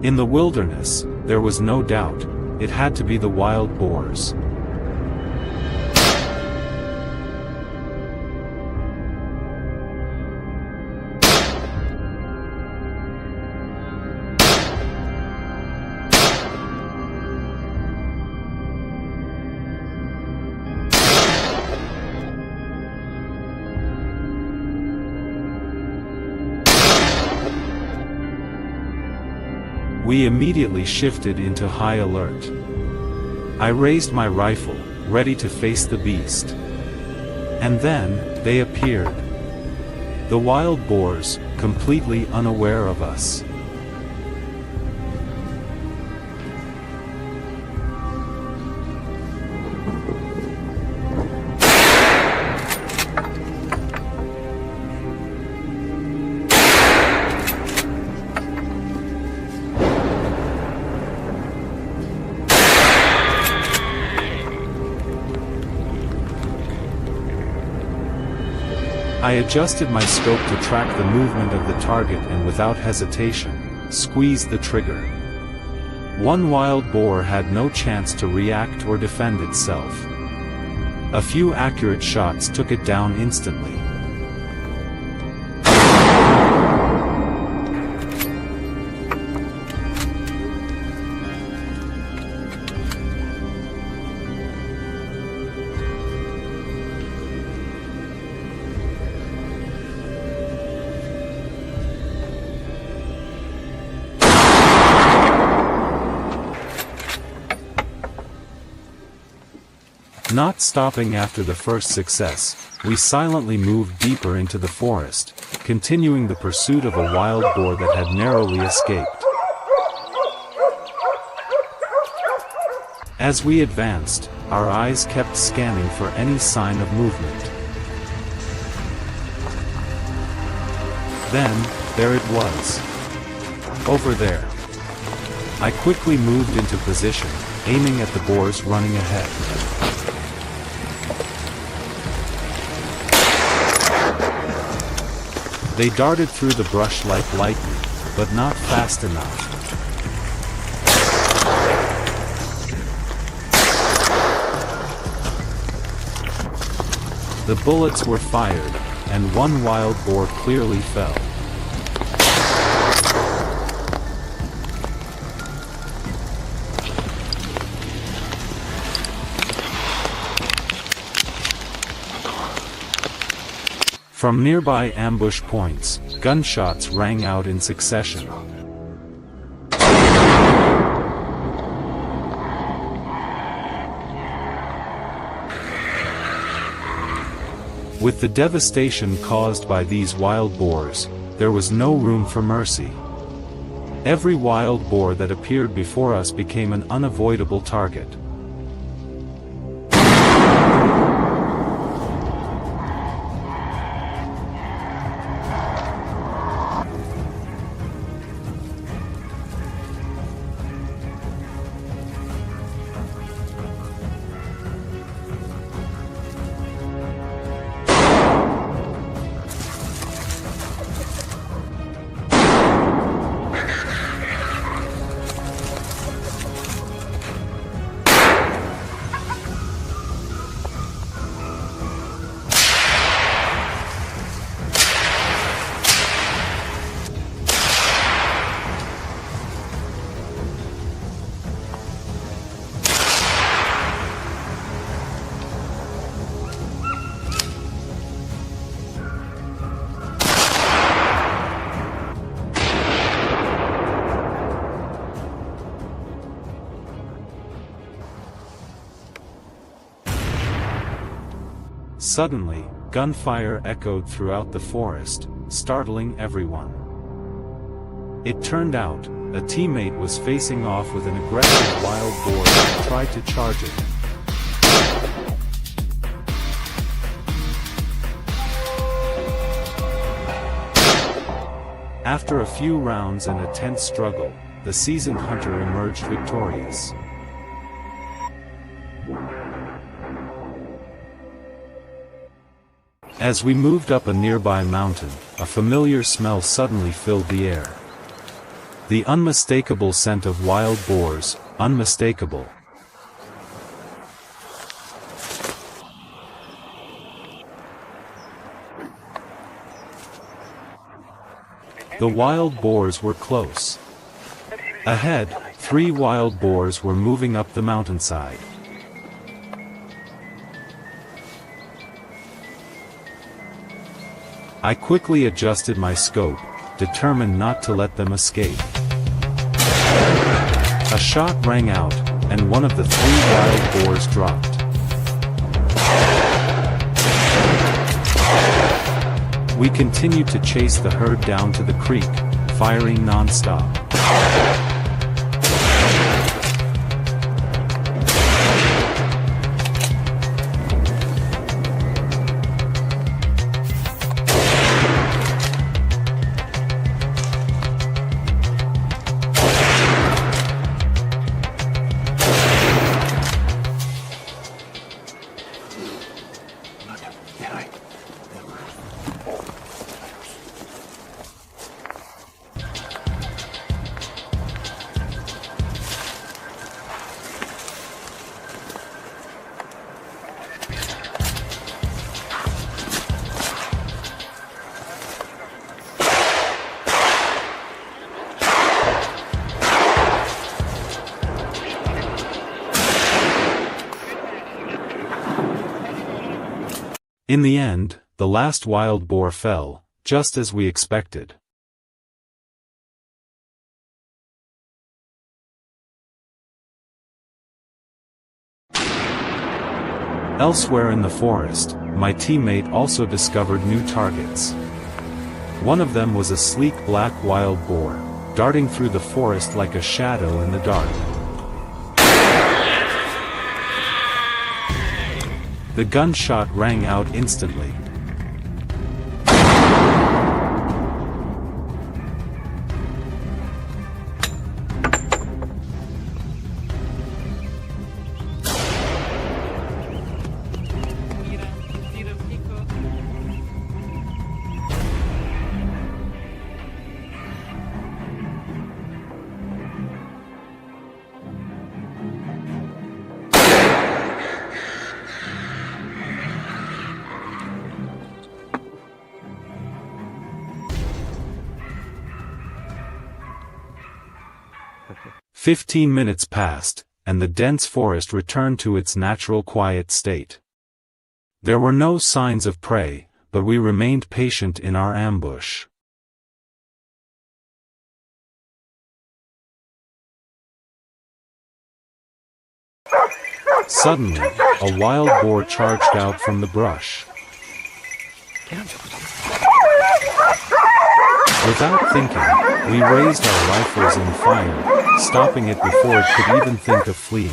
In the wilderness, there was no doubt, it had to be the wild boars. We immediately shifted into high alert. I raised my rifle, ready to face the beast. And then, they appeared. The wild boars, completely unaware of us. I adjusted my scope to track the movement of the target and without hesitation, squeezed the trigger. One wild boar had no chance to react or defend itself. A few accurate shots took it down instantly. Not stopping after the first success, we silently moved deeper into the forest, continuing the pursuit of a wild boar that had narrowly escaped. As we advanced, our eyes kept scanning for any sign of movement. Then, there it was. Over there. I quickly moved into position, aiming at the boars running ahead. They darted through the brush like lightning, but not fast enough. The bullets were fired, and one wild boar clearly fell. From nearby ambush points, gunshots rang out in succession. With the devastation caused by these wild boars, there was no room for mercy. Every wild boar that appeared before us became an unavoidable target. Suddenly, gunfire echoed throughout the forest, startling everyone. It turned out, a teammate was facing off with an aggressive wild boar that tried to charge it. After a few rounds and a tense struggle, the seasoned hunter emerged victorious. As we moved up a nearby mountain, a familiar smell suddenly filled the air. The unmistakable scent of wild boars, unmistakable. The wild boars were close. Ahead, 3 wild boars were moving up the mountainside. I quickly adjusted my scope, determined not to let them escape. A shot rang out, and one of the 3 wild boars dropped. We continued to chase the herd down to the creek, firing non-stop. In the end, the last wild boar fell, just as we expected. Elsewhere in the forest, my teammate also discovered new targets. One of them was a sleek black wild boar, darting through the forest like a shadow in the dark. The gunshot rang out instantly. "15 minutes passed, and the dense forest returned to its natural quiet state. There were no signs of prey, but we remained patient in our ambush. Suddenly, a wild boar charged out from the brush. Without thinking, we raised our rifles and fired, stopping it before it could even think of fleeing.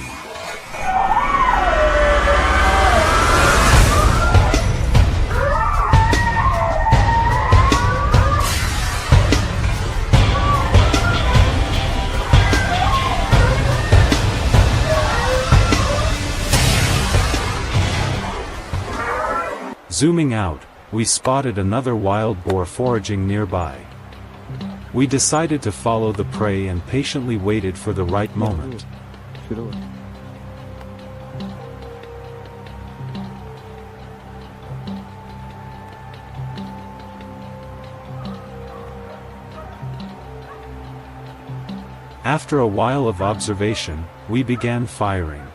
Zooming out, we spotted another wild boar foraging nearby. We decided to follow the prey and patiently waited for the right moment. After a while of observation, we began firing.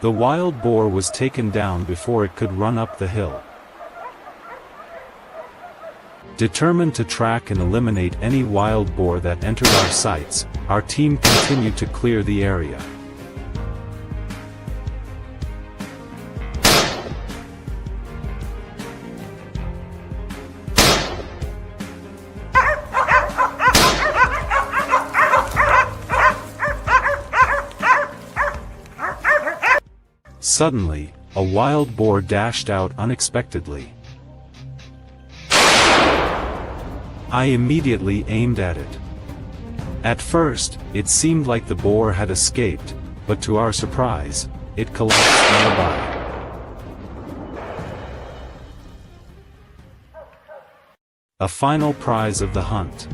The wild boar was taken down before it could run up the hill. Determined to track and eliminate any wild boar that entered our sights, our team continued to clear the area. Suddenly, a wild boar dashed out unexpectedly. I immediately aimed at it. At first, it seemed like the boar had escaped, but to our surprise, it collapsed nearby. A final prize of the hunt.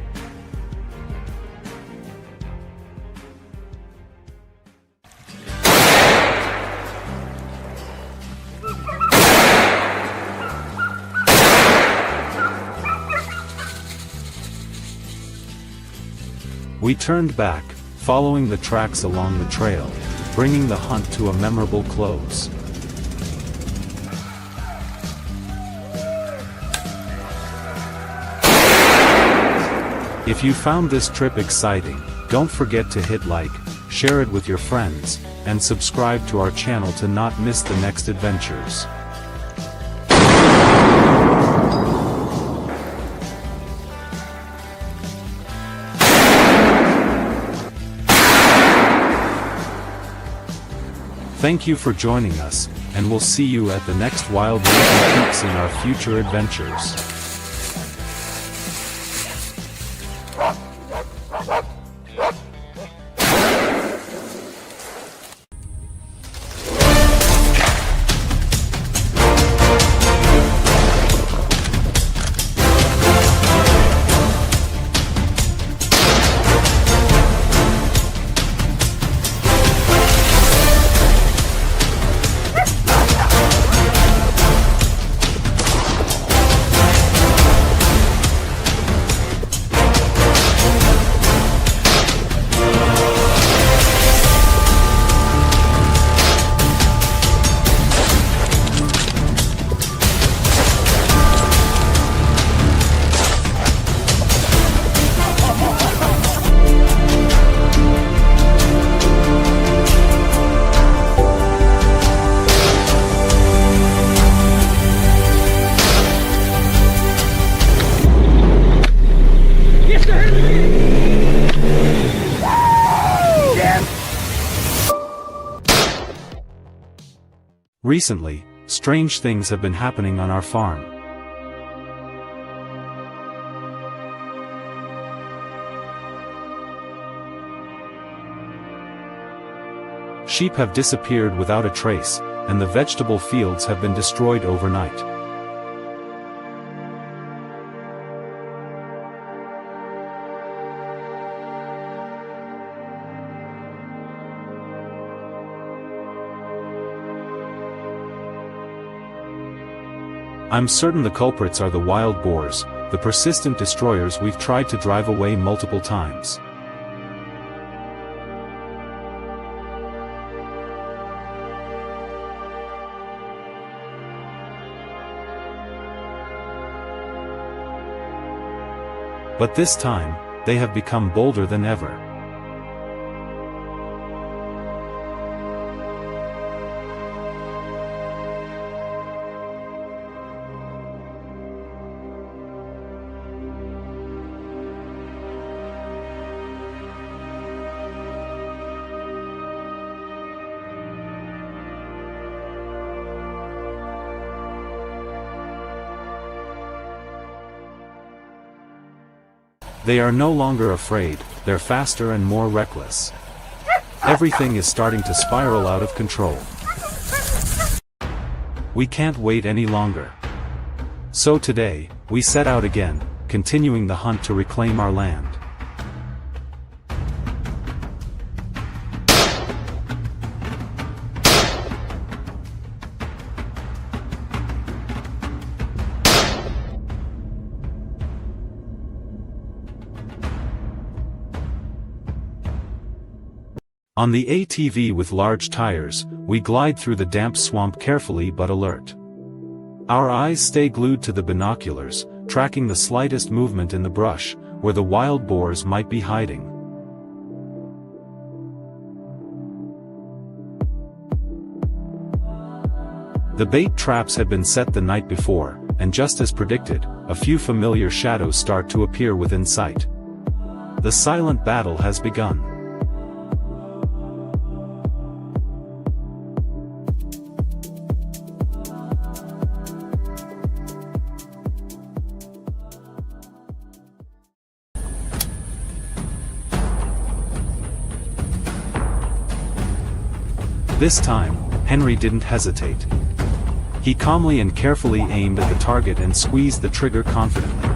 We turned back, following the tracks along the trail, bringing the hunt to a memorable close. If you found this trip exciting, don't forget to hit like, share it with your friends, and subscribe to our channel to not miss the next adventures. Thank you for joining us, and we'll see you at the next Wild Mountain Peaks in our future adventures. Recently, strange things have been happening on our farm. Sheep have disappeared without a trace, and the vegetable fields have been destroyed overnight. I'm certain the culprits are the wild boars, the persistent destroyers we've tried to drive away multiple times. But this time, they have become bolder than ever. They are no longer afraid, they're faster and more reckless. Everything is starting to spiral out of control. We can't wait any longer. So today, we set out again, continuing the hunt to reclaim our land. On the ATV with large tires, we glide through the damp swamp carefully but alert. Our eyes stay glued to the binoculars, tracking the slightest movement in the brush, where the wild boars might be hiding. The bait traps had been set the night before, and just as predicted, a few familiar shadows start to appear within sight. The silent battle has begun. This time, Henry didn't hesitate. He calmly and carefully aimed at the target and squeezed the trigger confidently.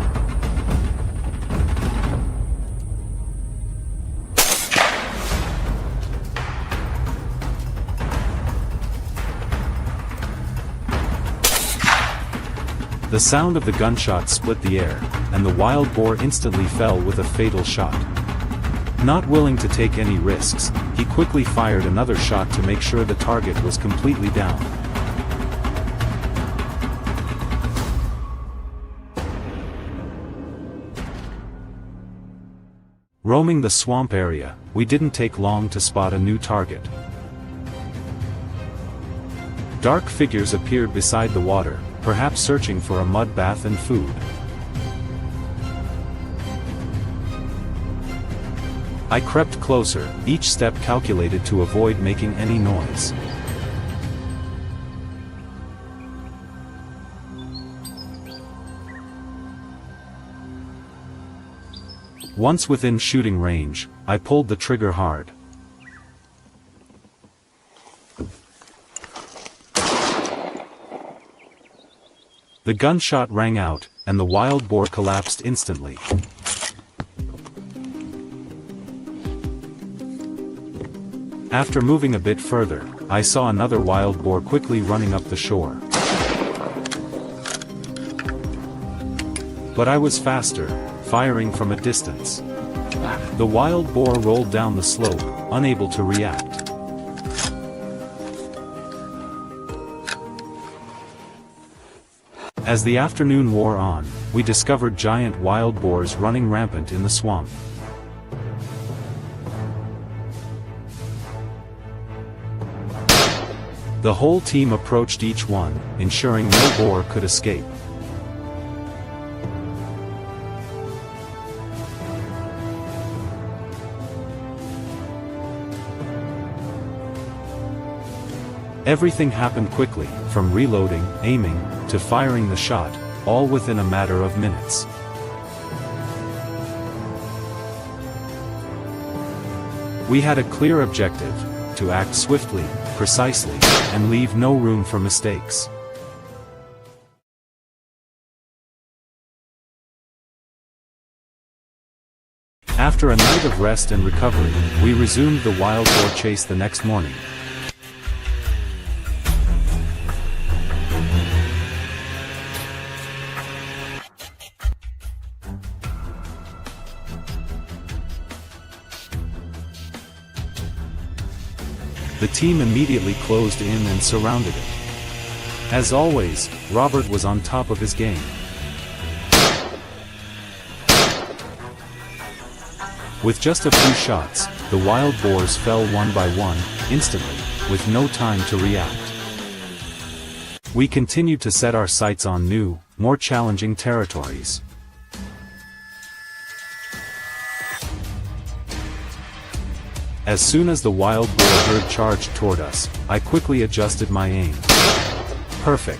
The sound of the gunshot split the air, and the wild boar instantly fell with a fatal shot. Not willing to take any risks, he quickly fired another shot to make sure the target was completely down. Roaming the swamp area, we didn't take long to spot a new target. Dark figures appeared beside the water, perhaps searching for a mud bath and food. I crept closer, each step calculated to avoid making any noise. Once within shooting range, I pulled the trigger hard. The gunshot rang out, and the wild boar collapsed instantly. After moving a bit further, I saw another wild boar quickly running up the shore. But I was faster, firing from a distance. The wild boar rolled down the slope, unable to react. As the afternoon wore on, we discovered giant wild boars running rampant in the swamp. The whole team approached each one, ensuring no boar could escape. Everything happened quickly, from reloading, aiming, to firing the shot, all within a matter of minutes. We had a clear objective: to act swiftly, precisely, and leave no room for mistakes. After a night of rest and recovery, we resumed the wild boar chase the next morning. The team immediately closed in and surrounded it. As always, Robert was on top of his game. With just a few shots, the wild boars fell one by one, instantly, with no time to react. We continued to set our sights on new, more challenging territories. As soon as the wild boar herd charged toward us, I quickly adjusted my aim. Perfect.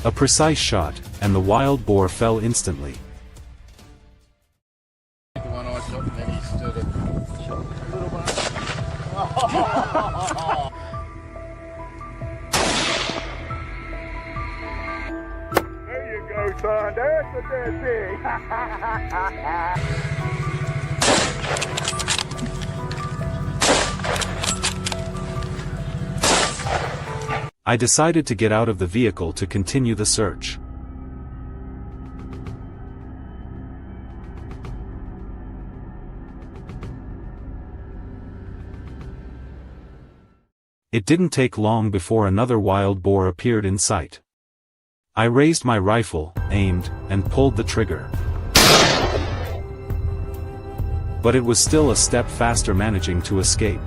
A precise shot, and the wild boar fell instantly. Son, there's the dead pig. I decided to get out of the vehicle to continue the search. It didn't take long before another wild boar appeared in sight. I raised my rifle, aimed, and pulled the trigger. But it was still a step faster, managing to escape.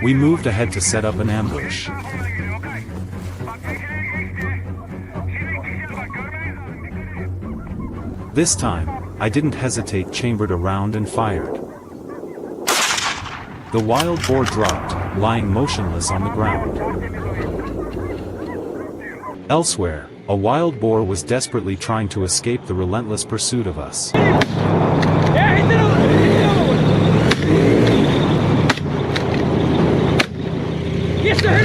We moved ahead to set up an ambush. This time, I didn't hesitate, chambered a round and fired. The wild boar dropped, lying motionless on the ground. Elsewhere, a wild boar was desperately trying to escape the relentless pursuit of us. Yes, sir!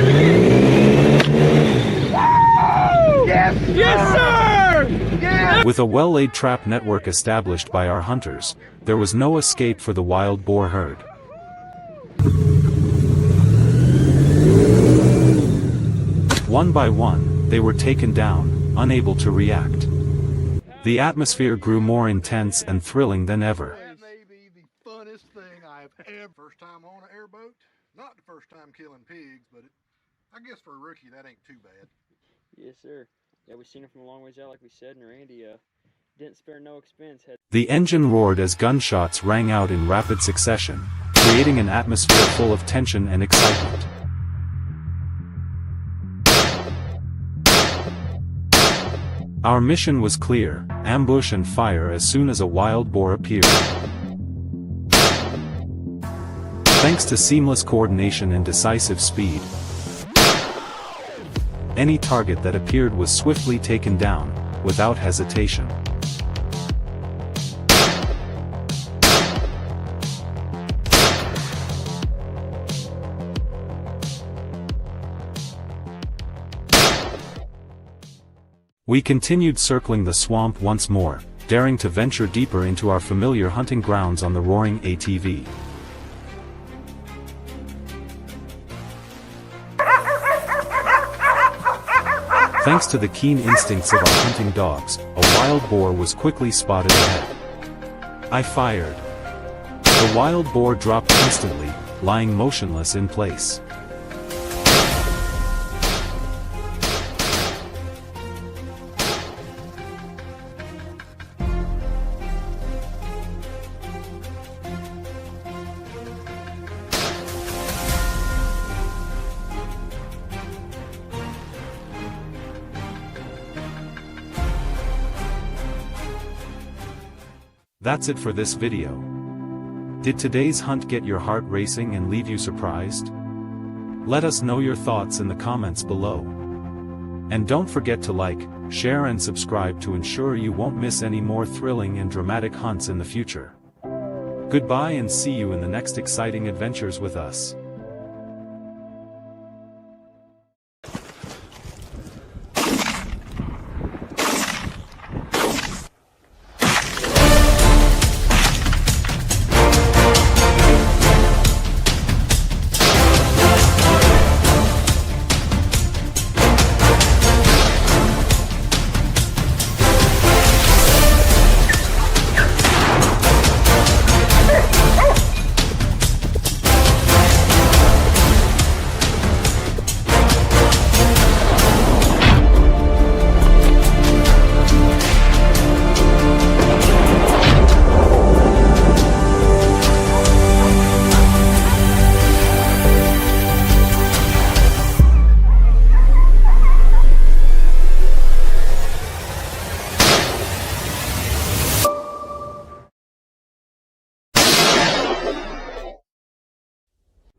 Yes! Yes, sir! Yes! With a well-laid trap network established by our hunters, there was no escape for the wild boar herd. One by one, they were taken down, unable to react. The atmosphere grew more intense and thrilling than ever. That may be the funnest thing I've ever. First time on an airboat. Not the first time killing pigs, but I guess for a rookie that ain't too bad. Yes, sir. Yeah, we seen him from a long ways out, like we said, and Randy didn't spare no expense. The engine roared as gunshots rang out in rapid succession, creating an atmosphere full of tension and excitement. Our mission was clear: ambush and fire as soon as a wild boar appeared. Thanks to seamless coordination and decisive speed, any target that appeared was swiftly taken down, without hesitation. We continued circling the swamp once more, daring to venture deeper into our familiar hunting grounds on the roaring ATV. Thanks to the keen instincts of our hunting dogs, a wild boar was quickly spotted ahead. I fired. The wild boar dropped instantly, lying motionless in place. That's it for this video. Did today's hunt get your heart racing and leave you surprised? Let us know your thoughts in the comments below. And don't forget to like, share and subscribe to ensure you won't miss any more thrilling and dramatic hunts in the future. Goodbye and see you in the next exciting adventures with us.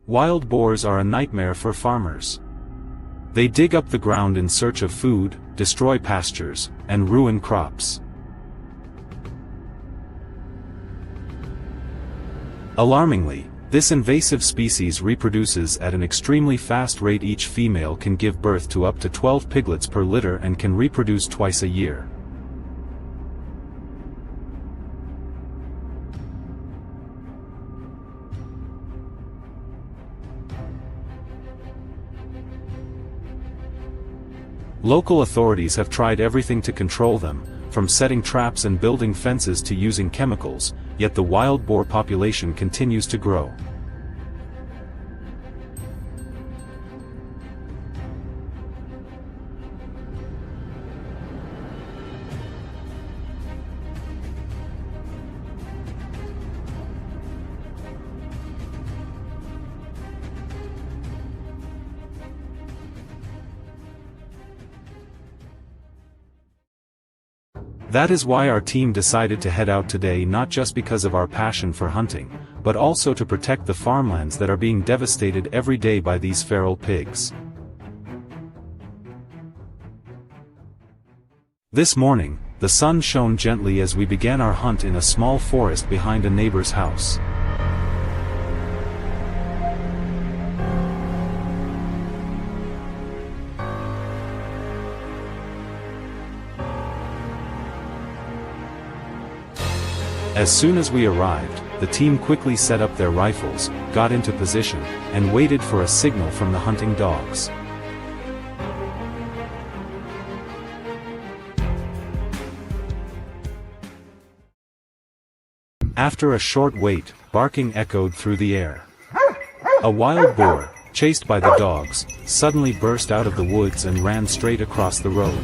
Wild boars are a nightmare for farmers. They dig up the ground in search of food, destroy pastures, and ruin crops. Alarmingly, this invasive species reproduces at an extremely fast rate. Each female can give birth to up to 12 piglets per litter and can reproduce twice a year. Local authorities have tried everything to control them, from setting traps and building fences to using chemicals, yet the wild boar population continues to grow. That is why our team decided to head out today, not just because of our passion for hunting, but also to protect the farmlands that are being devastated every day by these feral pigs. This morning, the sun shone gently as we began our hunt in a small forest behind a neighbor's house. As soon as we arrived, the team quickly set up their rifles, got into position, and waited for a signal from the hunting dogs. After a short wait, barking echoed through the air. A wild boar, chased by the dogs, suddenly burst out of the woods and ran straight across the road.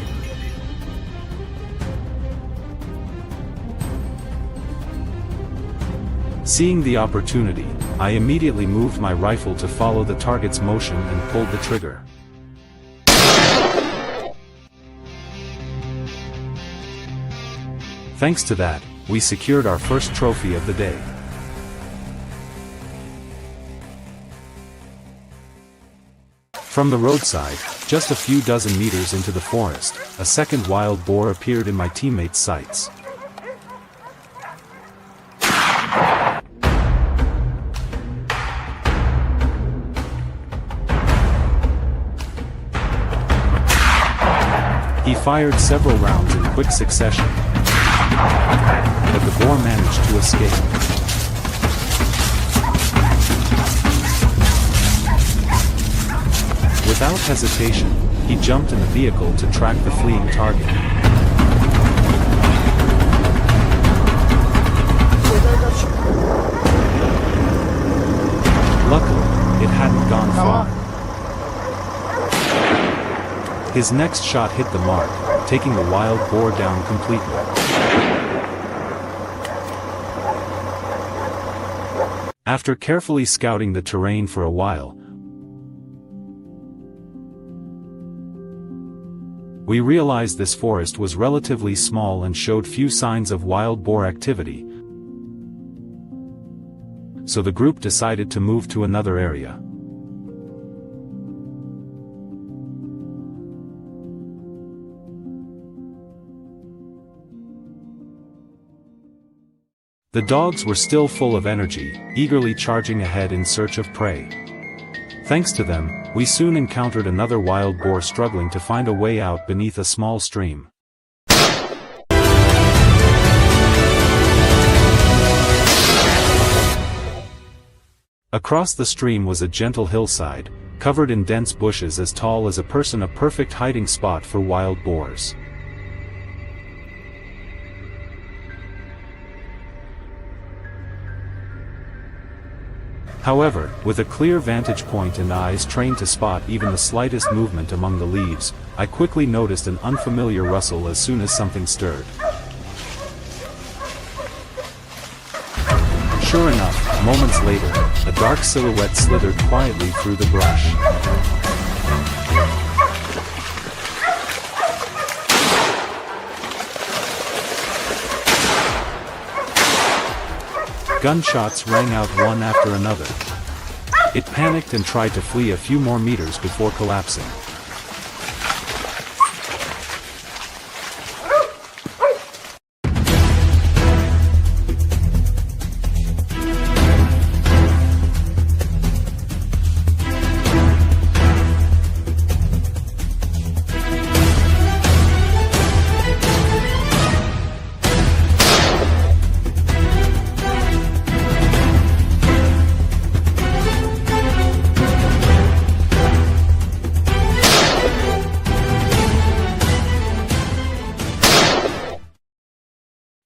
Seeing the opportunity, I immediately moved my rifle to follow the target's motion and pulled the trigger. Thanks to that, we secured our first trophy of the day. From the roadside, just a few dozen meters into the forest, a second wild boar appeared in my teammates' sights. He fired several rounds in quick succession, but the boar managed to escape. Without hesitation, he jumped in the vehicle to track the fleeing target. Luckily, it hadn't gone far. His next shot hit the mark, taking the wild boar down completely. After carefully scouting the terrain for a while, we realized this forest was relatively small and showed few signs of wild boar activity, so the group decided to move to another area. The dogs were still full of energy, eagerly charging ahead in search of prey. Thanks to them, we soon encountered another wild boar struggling to find a way out beneath a small stream. Across the stream was a gentle hillside, covered in dense bushes as tall as a person, a perfect hiding spot for wild boars. However, with a clear vantage point and eyes trained to spot even the slightest movement among the leaves, I quickly noticed an unfamiliar rustle as soon as something stirred. Sure enough, moments later, a dark silhouette slithered quietly through the brush. Gunshots rang out one after another. It panicked and tried to flee a few more meters before collapsing.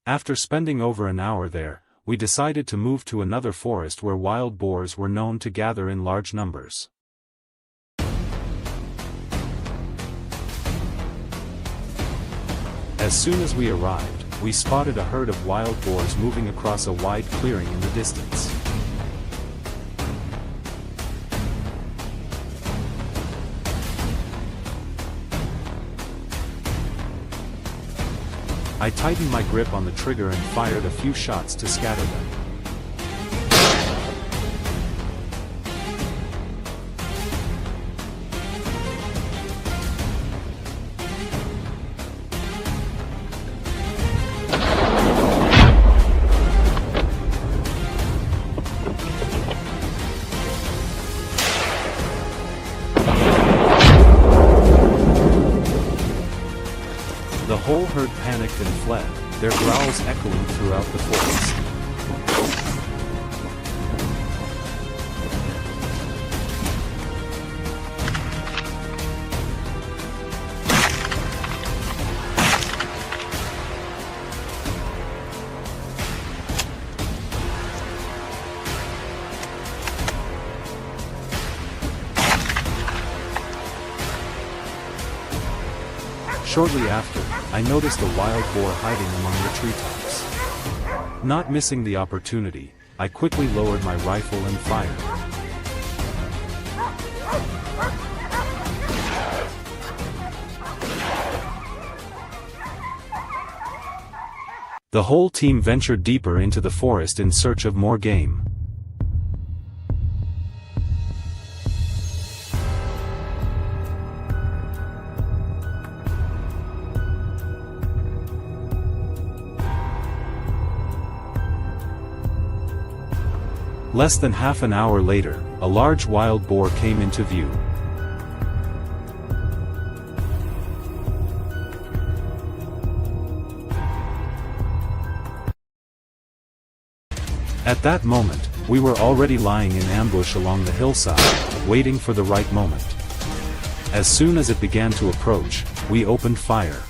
After spending over an hour there, we decided to move to another forest where wild boars were known to gather in large numbers. As soon as we arrived, we spotted a herd of wild boars moving across a wide clearing in the distance. I tightened my grip on the trigger and fired a few shots to scatter them. The whole herd panicked and fled, their growls echoing throughout the forest. Shortly after, I noticed a wild boar hiding among the treetops. Not missing the opportunity, I quickly lowered my rifle and fired. The whole team ventured deeper into the forest in search of more game. Less than half an hour later, a large wild boar came into view. At that moment, we were already lying in ambush along the hillside, waiting for the right moment. As soon as it began to approach, we opened fire.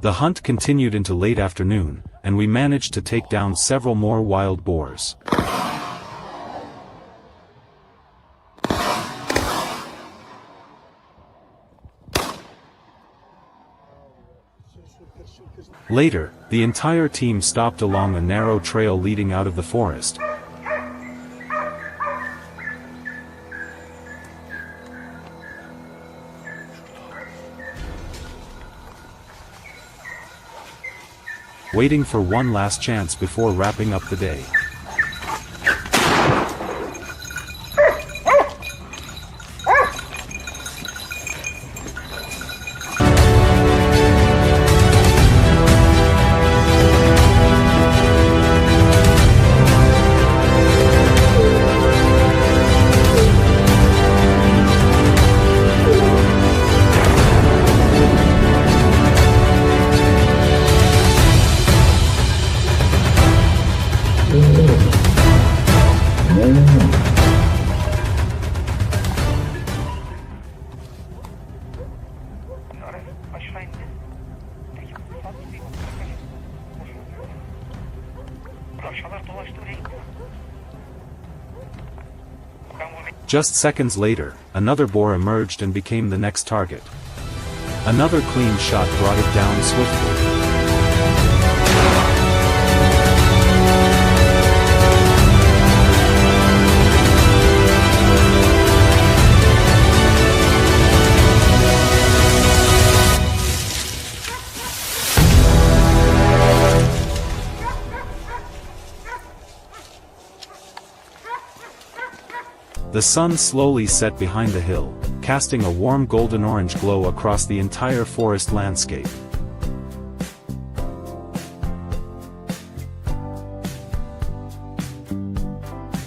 The hunt continued into late afternoon, and we managed to take down several more wild boars. Later, the entire team stopped along a narrow trail leading out of the forest. Waiting for one last chance before wrapping up the day. Just seconds later, another boar emerged and became the next target. Another clean shot brought it down swiftly. The sun slowly set behind the hill, casting a warm golden-orange glow across the entire forest landscape.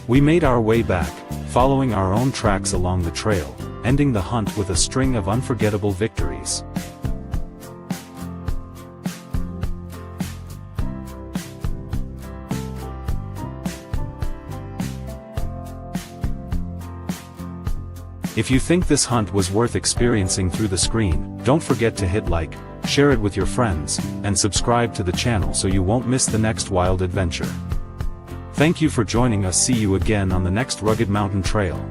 We made our way back, following our own tracks along the trail, ending the hunt with a string of unforgettable victories. If you think this hunt was worth experiencing through the screen, don't forget to hit like, share it with your friends, and subscribe to the channel so you won't miss the next wild adventure. Thank you for joining us. See you again on the next rugged mountain trail.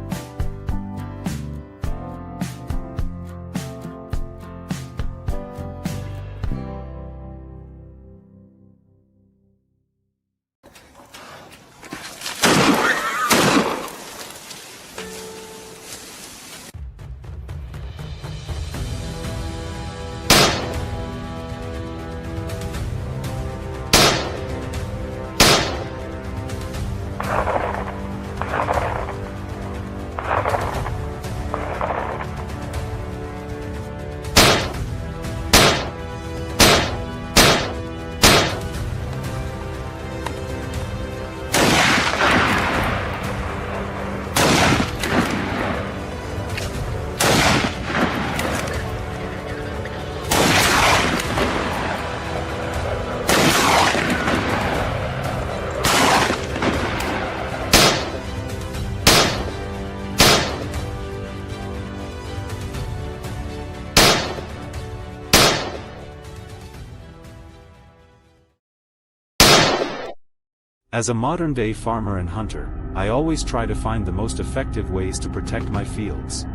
As a modern-day farmer and hunter, I always try to find the most effective ways to protect my fields.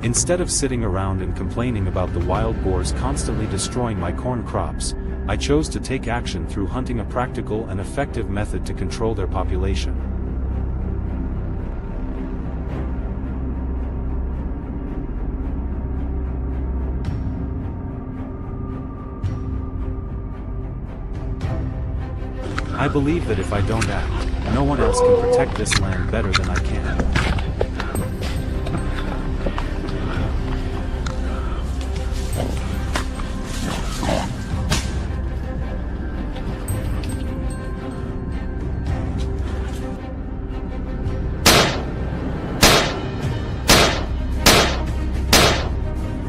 Instead of sitting around and complaining about the wild boars constantly destroying my corn crops, I chose to take action through hunting, a practical and effective method to control their population. I believe that if I don't act, no one else can protect this land better than I can.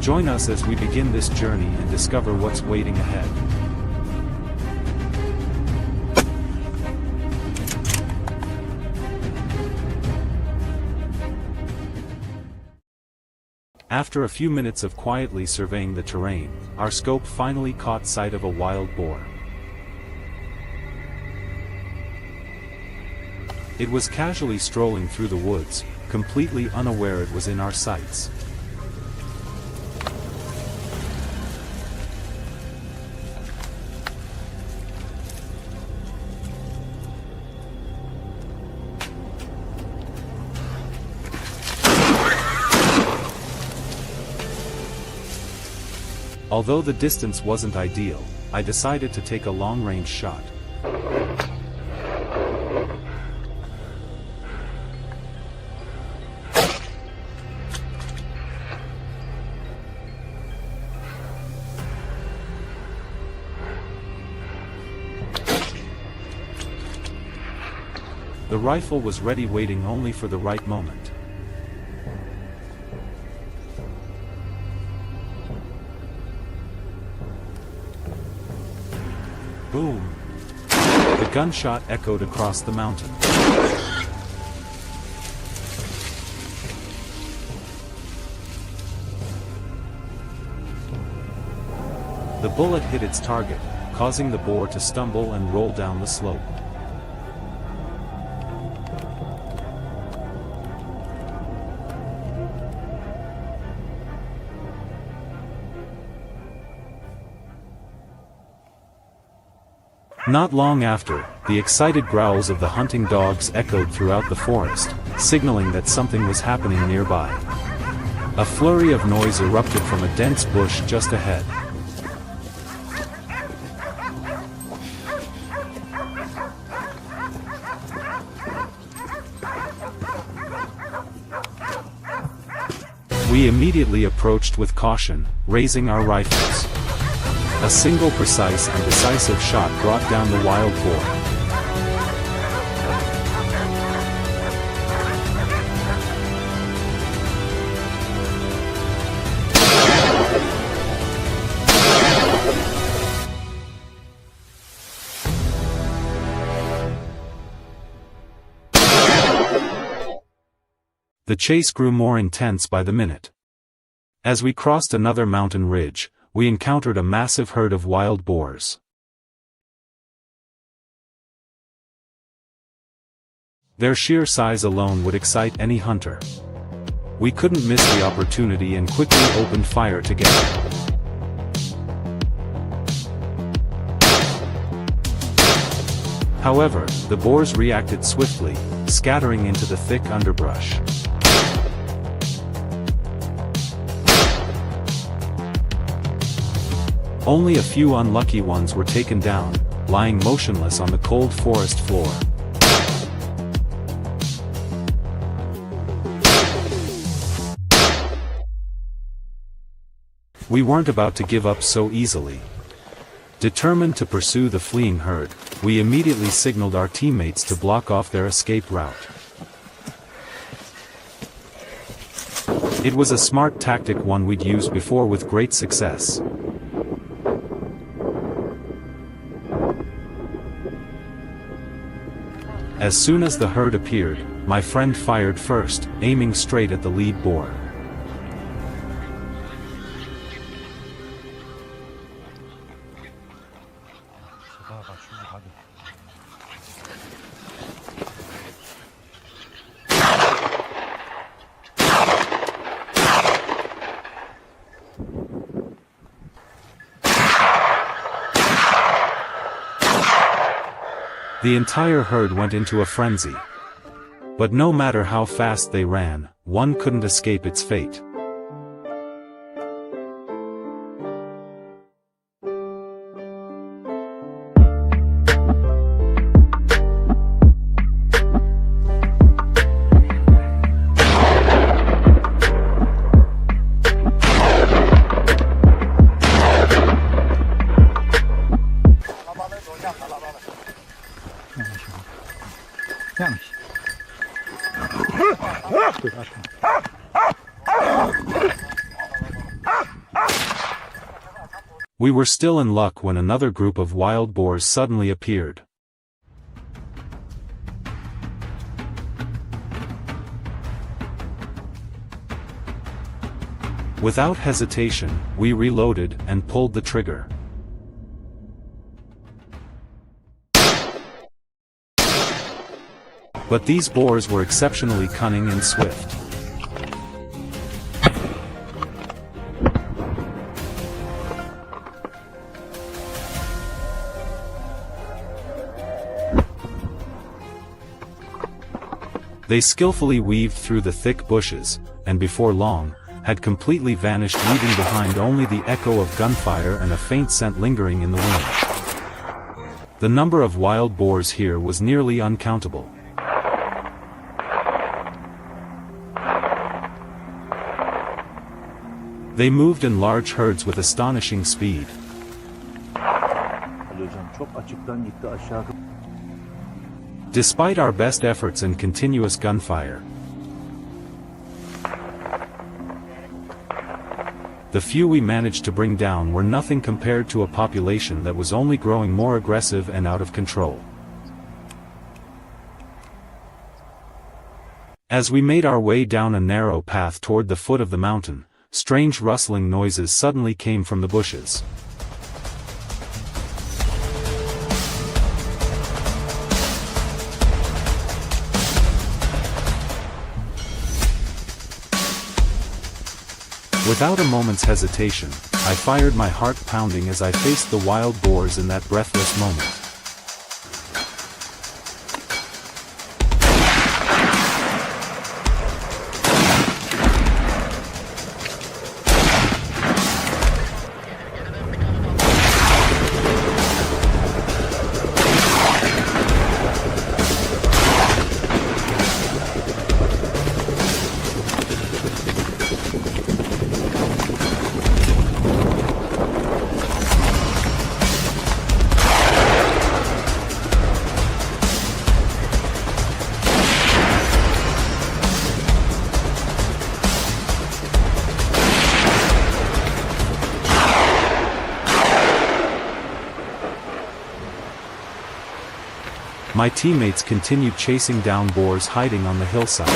Join us as we begin this journey and discover what's waiting ahead. After a few minutes of quietly surveying the terrain, our scope finally caught sight of a wild boar. It was casually strolling through the woods, completely unaware it was in our sights. Although the distance wasn't ideal, I decided to take a long-range shot. The rifle was ready, waiting only for the right moment. Boom! The gunshot echoed across the mountain. The bullet hit its target, causing the boar to stumble and roll down the slope. Not long after, the excited growls of the hunting dogs echoed throughout the forest, signaling that something was happening nearby. A flurry of noise erupted from a dense bush just ahead. We immediately approached with caution, raising our rifles. A single precise and decisive shot brought down the wild boar. The chase grew more intense by the minute. As we crossed another mountain ridge, we encountered a massive herd of wild boars. Their sheer size alone would excite any hunter. We couldn't miss the opportunity and quickly opened fire together. However, the boars reacted swiftly, scattering into the thick underbrush. Only a few unlucky ones were taken down, lying motionless on the cold forest floor. We weren't about to give up so easily. Determined to pursue the fleeing herd, we immediately signaled our teammates to block off their escape route. It was a smart tactic, one we'd used before with great success. As soon as the herd appeared, my friend fired first, aiming straight at the lead boar. The entire herd went into a frenzy. But no matter how fast they ran, one couldn't escape its fate. We were still in luck when another group of wild boars suddenly appeared. Without hesitation, we reloaded and pulled the trigger. But these boars were exceptionally cunning and swift. They skillfully weaved through the thick bushes, and before long, had completely vanished, leaving behind only the echo of gunfire and a faint scent lingering in the wind. The number of wild boars here was nearly uncountable. They moved in large herds with astonishing speed. Despite our best efforts and continuous gunfire, the few we managed to bring down were nothing compared to a population that was only growing more aggressive and out of control. As we made our way down a narrow path toward the foot of the mountain, strange rustling noises suddenly came from the bushes. Without a moment's hesitation, I fired, my heart pounding as I faced the wild boars in that breathless moment. My teammates continued chasing down boars hiding on the hillside.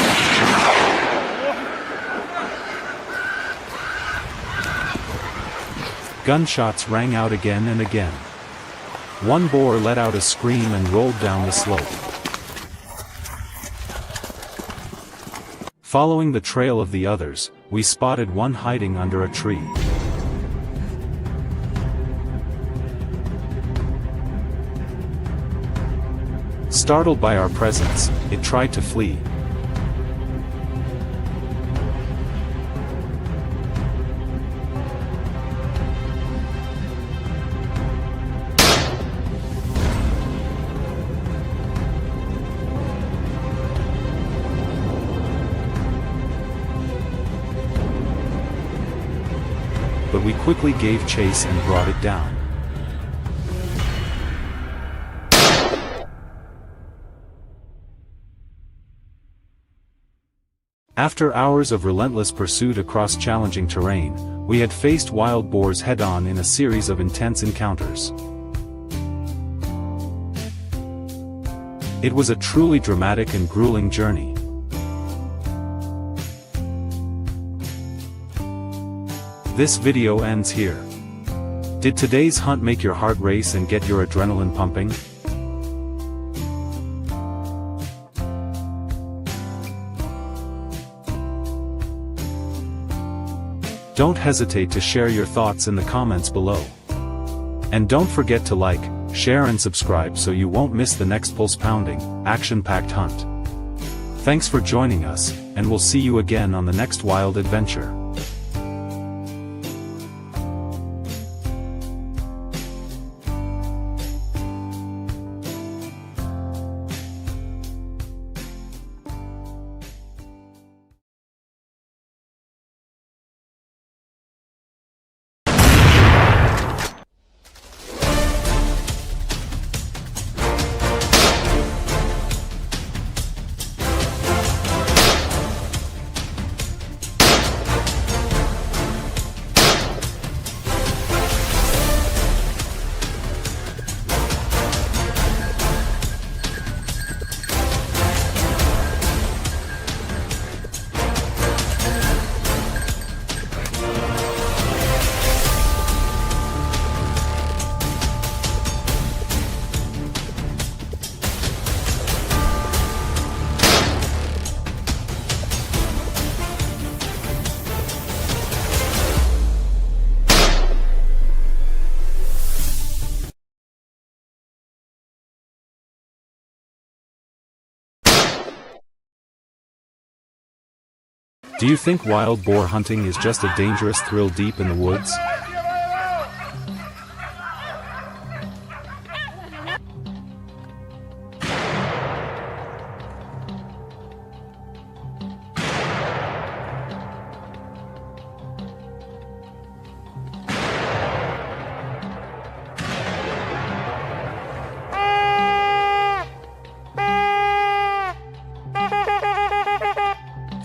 Gunshots rang out again and again. One boar let out a scream and rolled down the slope. Following the trail of the others, we spotted one hiding under a tree. Startled by our presence, it tried to flee. But we quickly gave chase and brought it down. After hours of relentless pursuit across challenging terrain, we had faced wild boars head-on in a series of intense encounters. It was a truly dramatic and grueling journey. This video ends here. Did today's hunt make your heart race and get your adrenaline pumping? Don't hesitate to share your thoughts in the comments below. And don't forget to like, share and subscribe so you won't miss the next pulse-pounding, action-packed hunt. Thanks for joining us, and we'll see you again on the next wild adventure. Do you think wild boar hunting is just a dangerous thrill deep in the woods?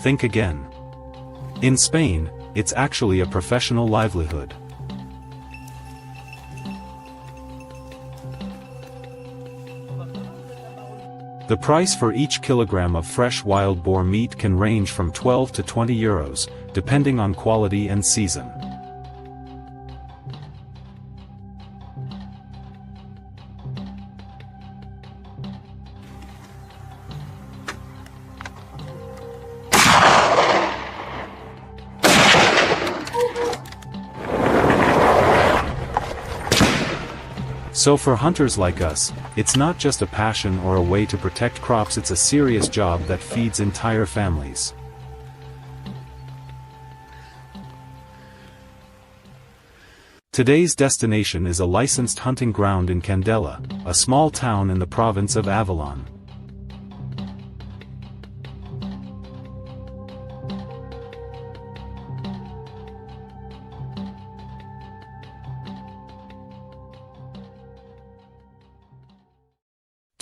Think again. In Spain, it's actually a professional livelihood. The price for each kilogram of fresh wild boar meat can range from 12 to 20 euros, depending on quality and season. So for hunters like us, it's not just a passion or a way to protect crops, it's a serious job that feeds entire families. Today's destination is a licensed hunting ground in Candela, a small town in the province of Avallon.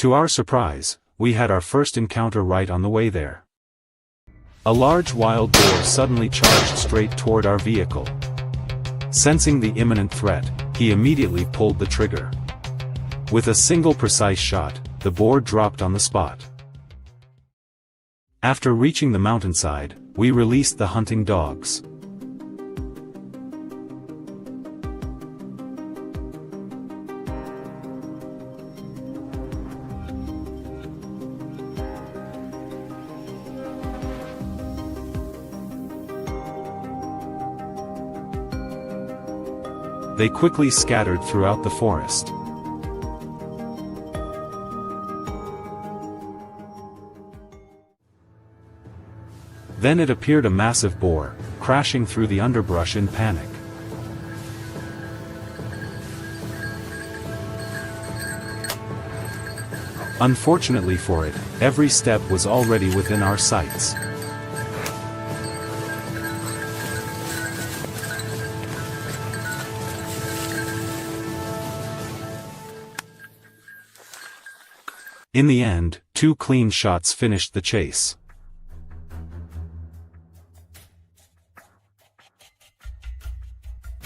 To our surprise, we had our first encounter right on the way there. A large wild boar suddenly charged straight toward our vehicle. Sensing the imminent threat, he immediately pulled the trigger. With a single precise shot, the boar dropped on the spot. After reaching the mountainside, we released the hunting dogs. they quickly scattered throughout the forest. Then it appeared a massive boar, crashing through the underbrush in panic. Unfortunately for it, every step was already within our sights. In the end, 2 clean shots finished the chase.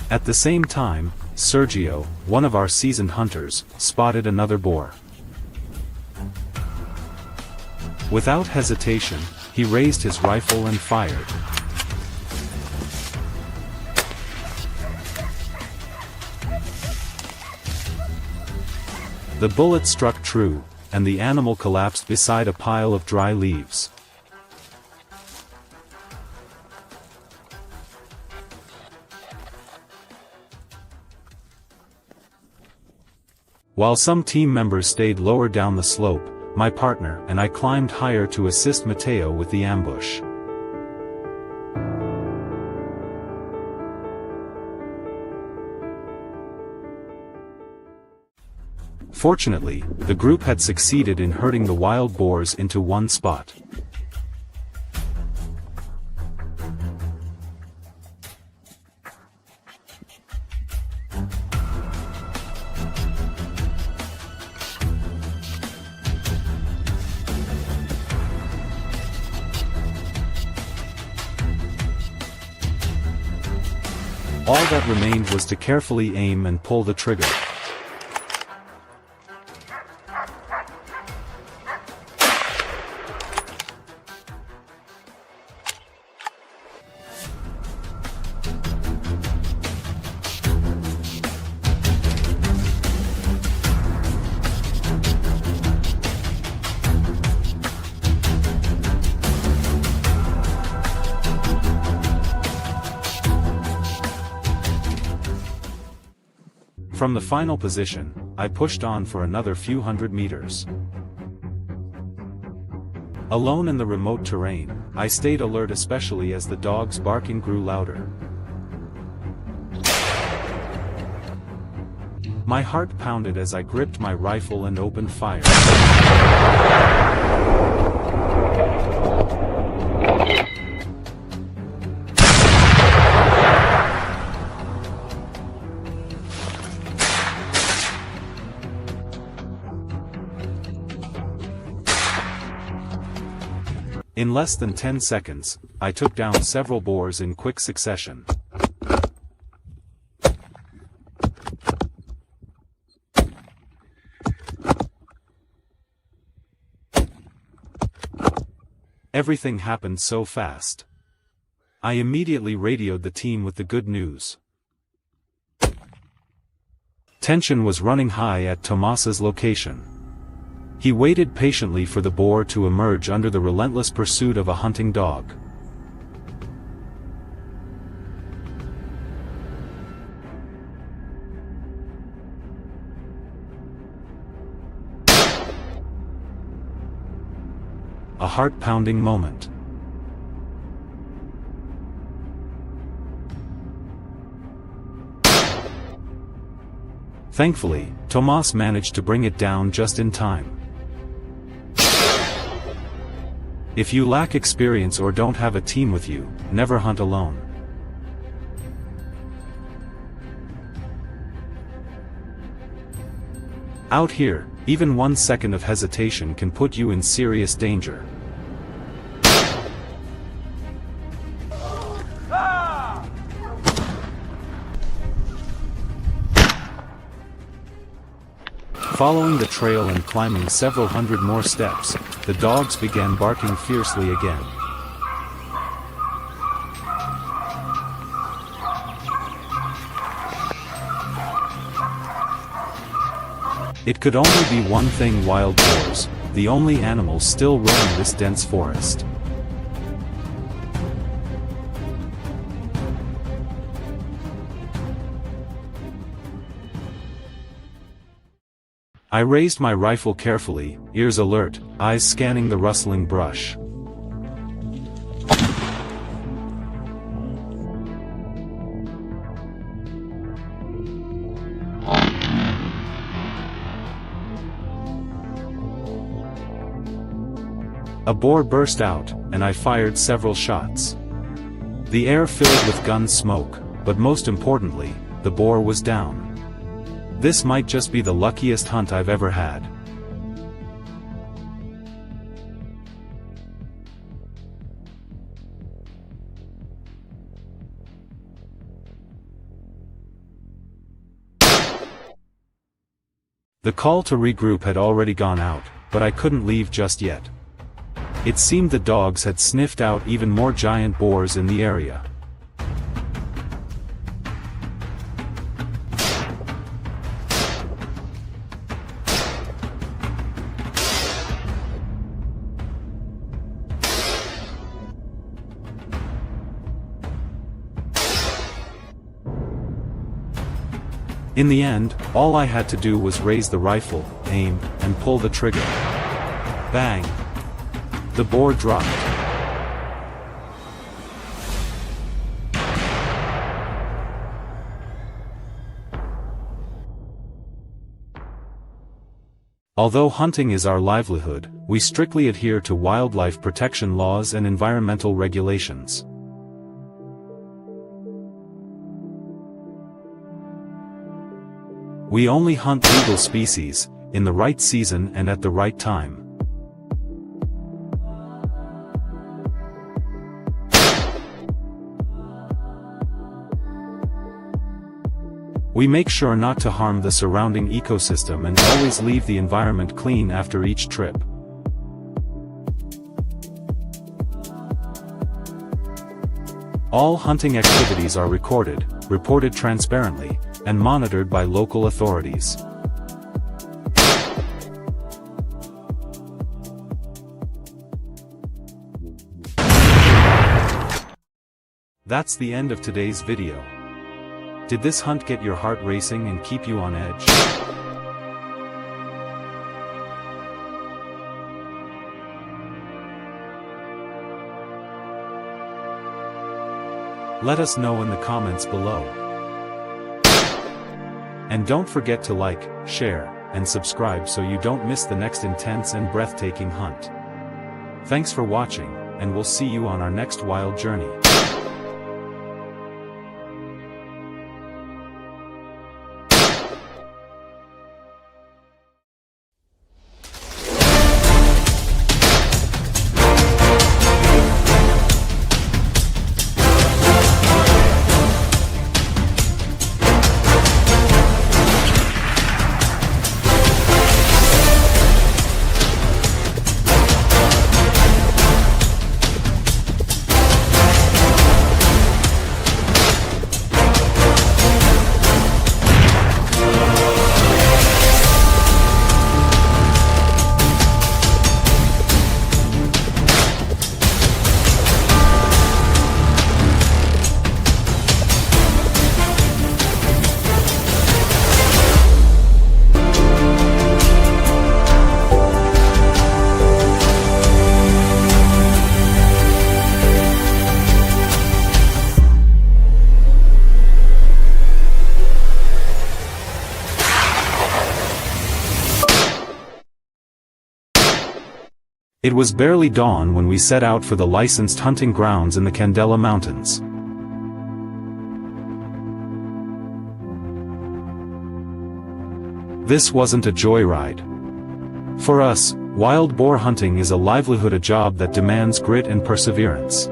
At the same time, Sergio, one of our seasoned hunters, spotted another boar. Without hesitation, he raised his rifle and fired. The bullet struck true, and the animal collapsed beside a pile of dry leaves. While some team members stayed lower down the slope, my partner and I climbed higher to assist Mateo with the ambush. Fortunately, the group had succeeded in herding the wild boars into one spot. All that remained was to carefully aim and pull the trigger. From the final position, I pushed on for another few hundred meters. Alone in the remote terrain, I stayed alert, especially as the dog's barking grew louder. My heart pounded as I gripped my rifle and opened fire. In less than 10 seconds, I took down several boars in quick succession. Everything happened so fast. I immediately radioed the team with the good news. Tension was running high at Tomas's location. He waited patiently for the boar to emerge under the relentless pursuit of a hunting dog. A heart-pounding moment. Thankfully, Tomas managed to bring it down just in time. If you lack experience or don't have a team with you, never hunt alone. Out here, even 1 second of hesitation can put you in serious danger. Following the trail and climbing several hundred more steps, the dogs began barking fiercely again. It could only be one thing: wild boars, the only animals still roaming this dense forest. I raised my rifle carefully, ears alert, eyes scanning the rustling brush. A boar burst out, and I fired several shots. The air filled with gun smoke, but most importantly, the boar was down. This might just be the luckiest hunt I've ever had. The call to regroup had already gone out, but I couldn't leave just yet. It seemed the dogs had sniffed out even more giant boars in the area. In the end, all I had to do was raise the rifle, aim, and pull the trigger. Bang! The boar dropped. Although hunting is our livelihood, we strictly adhere to wildlife protection laws and environmental regulations. We only hunt legal species, in the right season and at the right time. We make sure not to harm the surrounding ecosystem and always leave the environment clean after each trip. All hunting activities are recorded, reported transparently, and monitored by local authorities. That's the end of today's video. Did this hunt get your heart racing and keep you on edge? Let us know in the comments below. And don't forget to like, share, and subscribe so you don't miss the next intense and breathtaking hunt. Thanks for watching, and we'll see you on our next wild journey. It was barely dawn when we set out for the licensed hunting grounds in the Candela Mountains. This wasn't a joyride. For us, wild boar hunting is a livelihood, a job that demands grit and perseverance.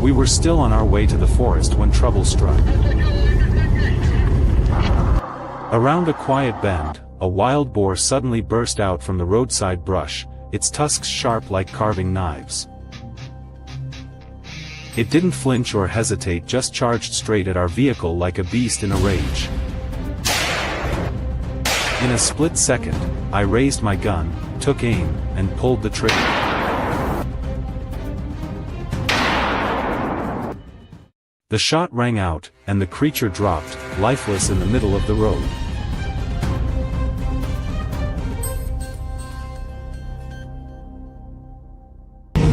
We were still on our way to the forest when trouble struck. Around a quiet bend, a wild boar suddenly burst out from the roadside brush, its tusks sharp like carving knives. It didn't flinch or hesitate, just charged straight at our vehicle like a beast in a rage. In a split second, I raised my gun, took aim, and pulled the trigger. The shot rang out, and the creature dropped, lifeless in the middle of the road.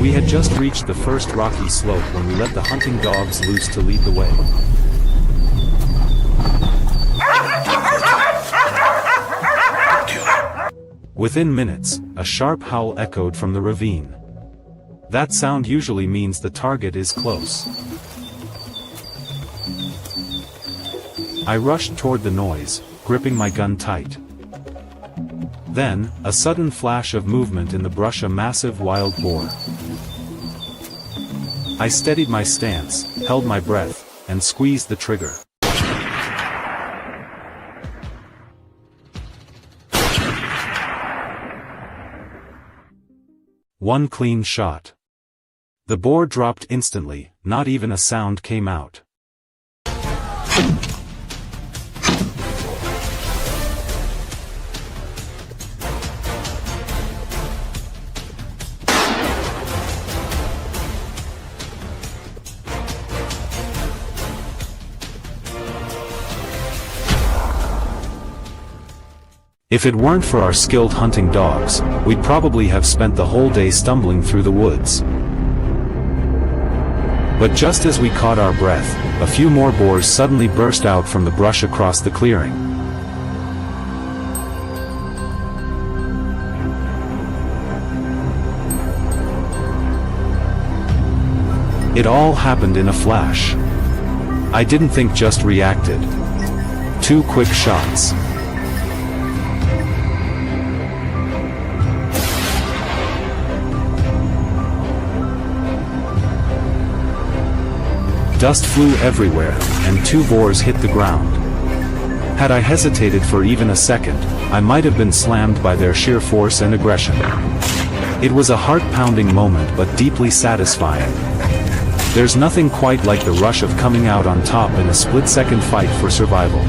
We had just reached the first rocky slope when we let the hunting dogs loose to lead the way. Within minutes, a sharp howl echoed from the ravine. That sound usually means the target is close. I rushed toward the noise, gripping my gun tight. Then, a sudden flash of movement in the brush, a massive wild boar. I steadied my stance, held my breath, and squeezed the trigger. One clean shot. The boar dropped instantly, not even a sound came out. If it weren't for our skilled hunting dogs, we'd probably have spent the whole day stumbling through the woods. But just as we caught our breath, a few more boars suddenly burst out from the brush across the clearing. It all happened in a flash. I didn't think, just reacted. 2 quick shots. Dust flew everywhere, and 2 boars hit the ground. Had I hesitated for even a second, I might have been slammed by their sheer force and aggression. It was a heart-pounding moment, but deeply satisfying. There's nothing quite like the rush of coming out on top in a split-second fight for survival.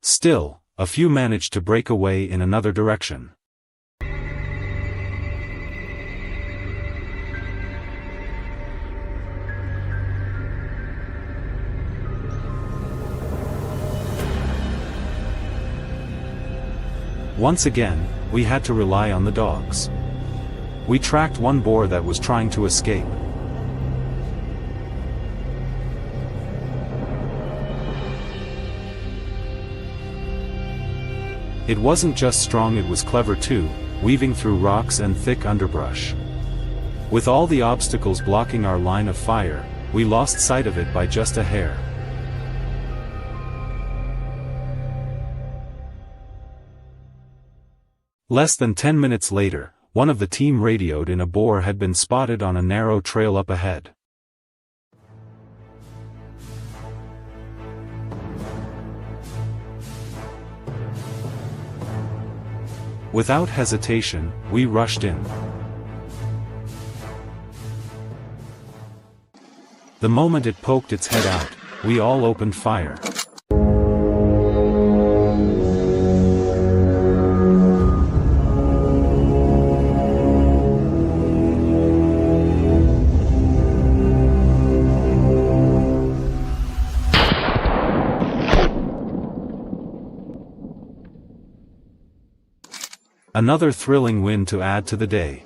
Still, a few managed to break away in another direction. Once again, we had to rely on the dogs. We tracked one boar that was trying to escape. It wasn't just strong, it was clever too, weaving through rocks and thick underbrush. With all the obstacles blocking our line of fire, we lost sight of it by just a hair. Less than 10 minutes later, one of the team radioed in a boar had been spotted on a narrow trail up ahead. Without hesitation, we rushed in. The moment it poked its head out, we all opened fire. Another thrilling win to add to the day.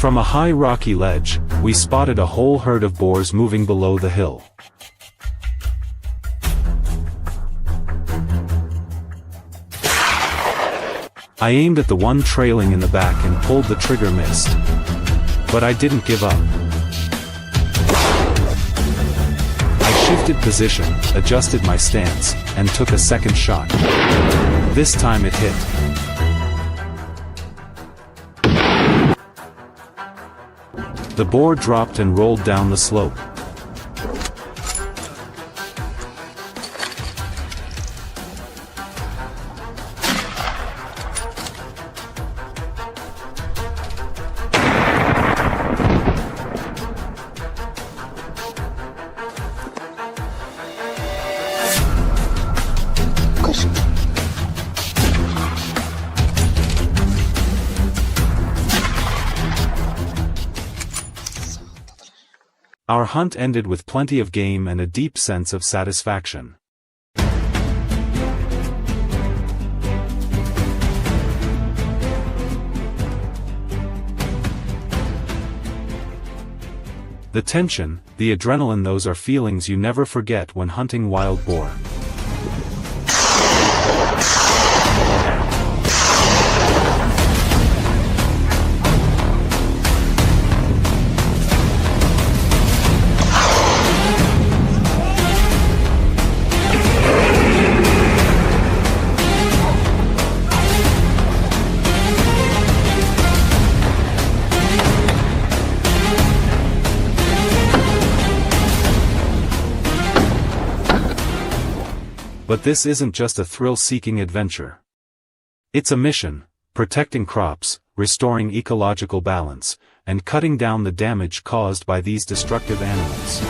From a high rocky ledge, we spotted a whole herd of boars moving below the hill. I aimed at the one trailing in the back and pulled the trigger, missed. But I didn't give up. I shifted position, adjusted my stance, and took a second shot. This time it hit. The boar dropped and rolled down the slope. Our hunt ended with plenty of game and a deep sense of satisfaction. The tension, the adrenaline, those are feelings you never forget when hunting wild boar. But this isn't just a thrill-seeking adventure. It's a mission: protecting crops, restoring ecological balance, and cutting down the damage caused by these destructive animals.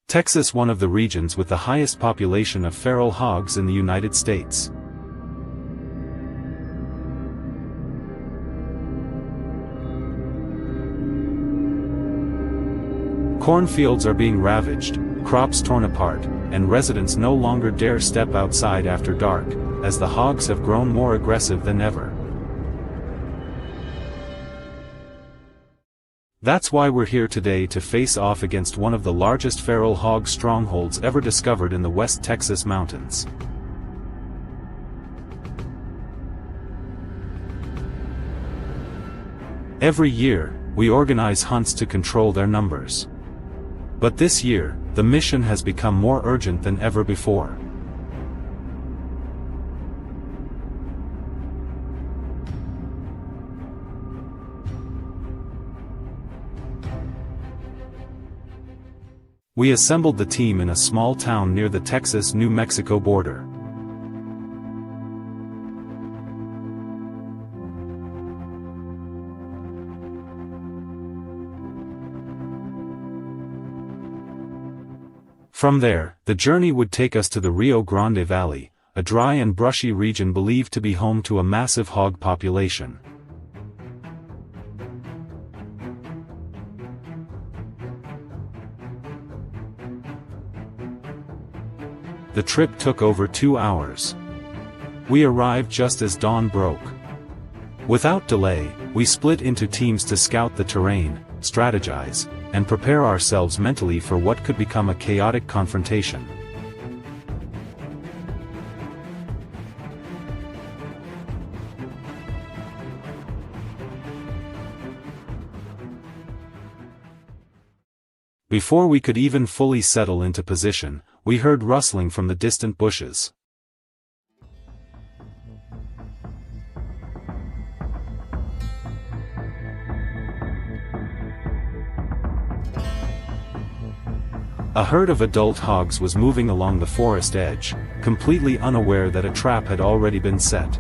Texas, one of the regions with the highest population of feral hogs in the United States. Cornfields are being ravaged, crops torn apart, and residents no longer dare step outside after dark, as the hogs have grown more aggressive than ever. That's why we're here today to face off against one of the largest feral hog strongholds ever discovered in the West Texas mountains. Every year, we organize hunts to control their numbers. But this year, the mission has become more urgent than ever before. We assembled the team in a small town near the Texas-New Mexico border. From there, the journey would take us to the Rio Grande Valley, a dry and brushy region believed to be home to a massive hog population. The trip took over 2 hours. We arrived just as dawn broke. Without delay, we split into teams to scout the terrain, strategize, and prepare ourselves mentally for what could become a chaotic confrontation. Before we could even fully settle into position, we heard rustling from the distant bushes. A herd of adult hogs was moving along the forest edge, completely unaware that a trap had already been set.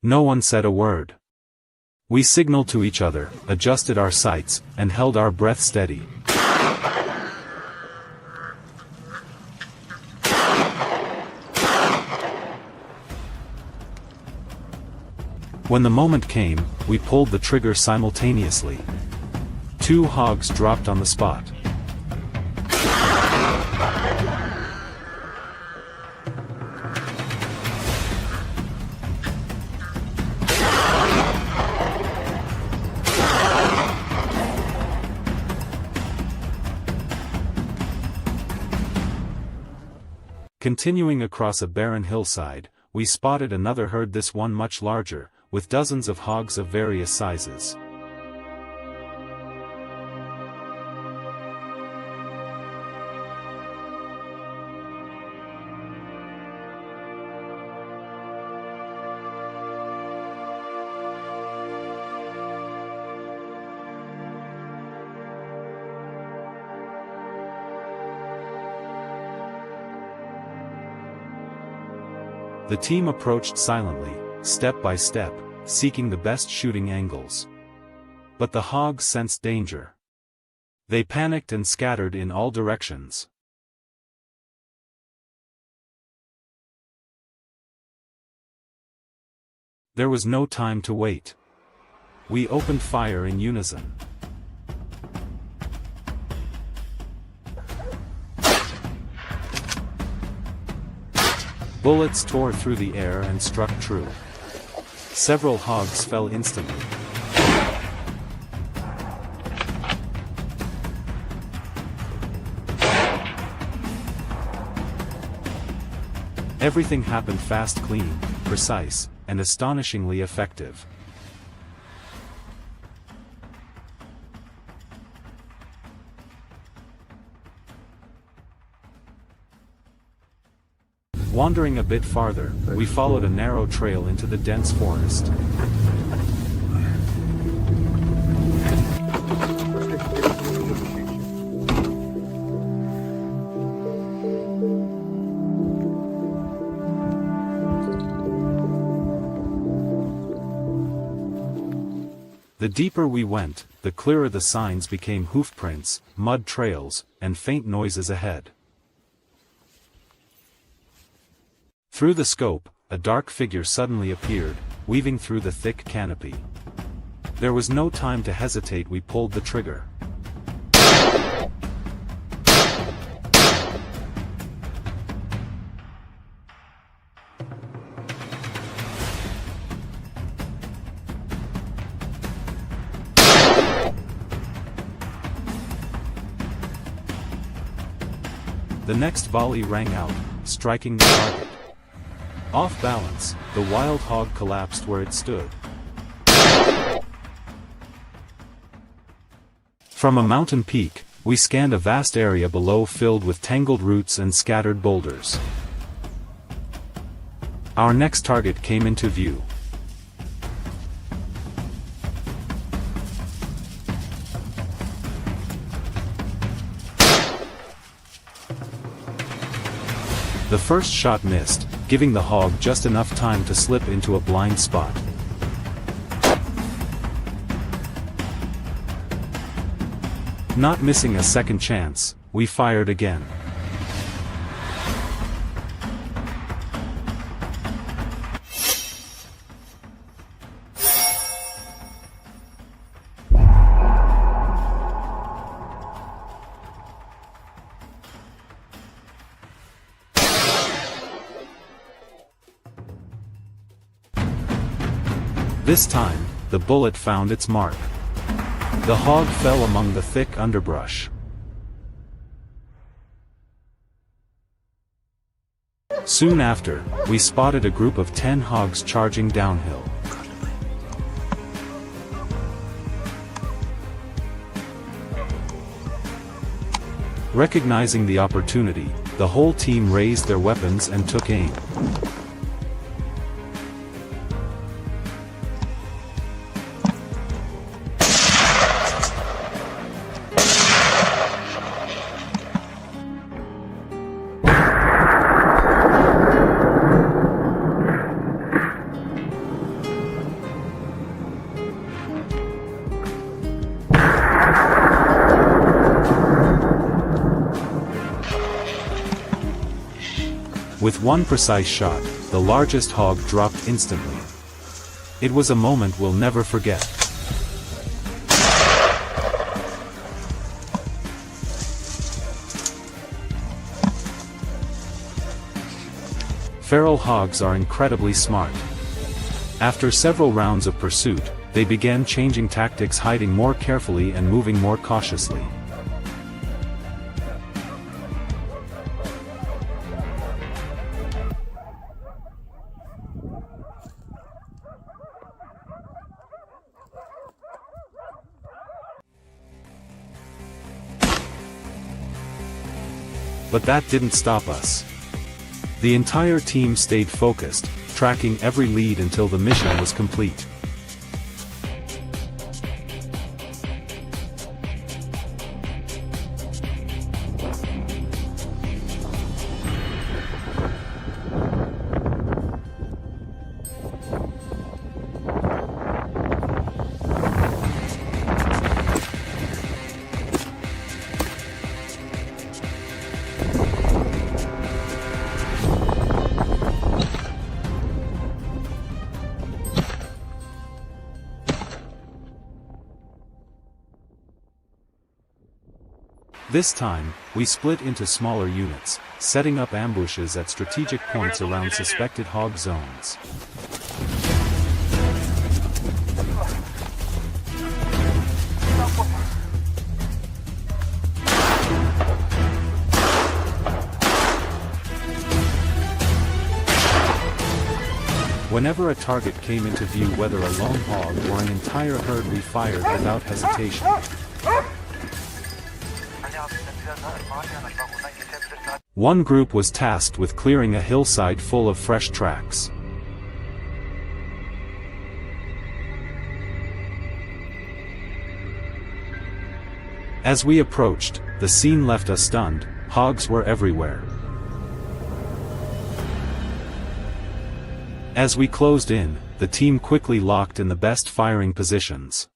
No one said a word. We signaled to each other, adjusted our sights, and held our breath steady. When the moment came, we pulled the trigger simultaneously. 2 hogs dropped on the spot. Continuing across a barren hillside, we spotted another herd, this one much larger, with dozens of hogs of various sizes. The team approached silently, step by step, seeking the best shooting angles. But the hogs sensed danger. They panicked and scattered in all directions. There was no time to wait. We opened fire in unison. Bullets tore through the air and struck true. Several hogs fell instantly. Everything happened fast, clean, precise, and astonishingly effective. Wandering a bit farther, we followed a narrow trail into the dense forest. The deeper we went, the clearer the signs became: hoof prints, mud trails, and faint noises ahead. Through the scope, a dark figure suddenly appeared, weaving through the thick canopy. There was no time to hesitate, we pulled the trigger. The next volley rang out, striking the target. Off balance, the wild hog collapsed where it stood. From a mountain peak, we scanned a vast area below filled with tangled roots and scattered boulders. Our next target came into view. The first shot missed, giving the hog just enough time to slip into a blind spot. Not missing a second chance, we fired again. This time, the bullet found its mark. The hog fell among the thick underbrush. Soon after, we spotted a group of 10 hogs charging downhill. Recognizing the opportunity, the whole team raised their weapons and took aim. With one precise shot, the largest hog dropped instantly. It was a moment we'll never forget. Feral hogs are incredibly smart. After several rounds of pursuit, they began changing tactics, hiding more carefully and moving more cautiously. But that didn't stop us. The entire team stayed focused, tracking every lead until the mission was complete. This time, we split into smaller units, setting up ambushes at strategic points around suspected hog zones. Whenever a target came into view, whether a lone hog or an entire herd, we fired without hesitation. One group was tasked with clearing a hillside full of fresh tracks. As we approached, the scene left us stunned. Hogs were everywhere. As we closed in, the team quickly locked in the best firing positions.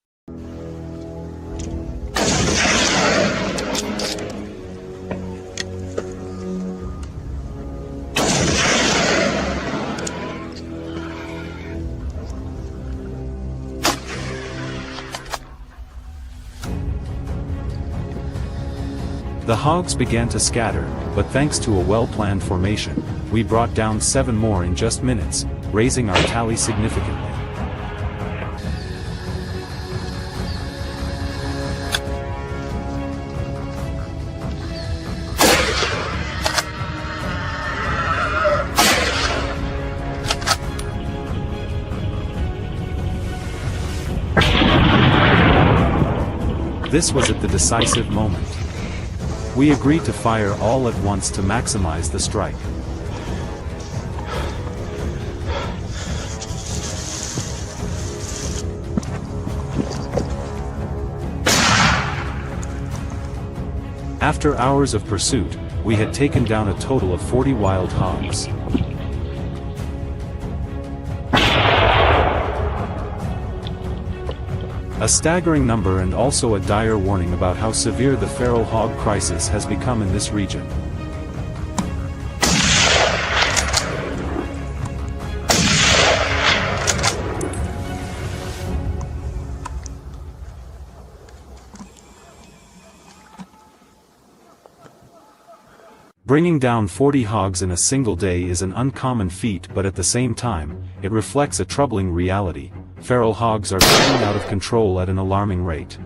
The hogs began to scatter, but thanks to a well-planned formation, we brought down 7 more in just minutes, raising our tally significantly. This was at the decisive moment. We agreed to fire all at once to maximize the strike. After hours of pursuit, we had taken down a total of 40 wild hogs. A staggering number, and also a dire warning about how severe the feral hog crisis has become in this region. Bringing down 40 hogs in a single day is an uncommon feat, but at the same time, it reflects a troubling reality. feral hogs are getting out of control at an alarming rate.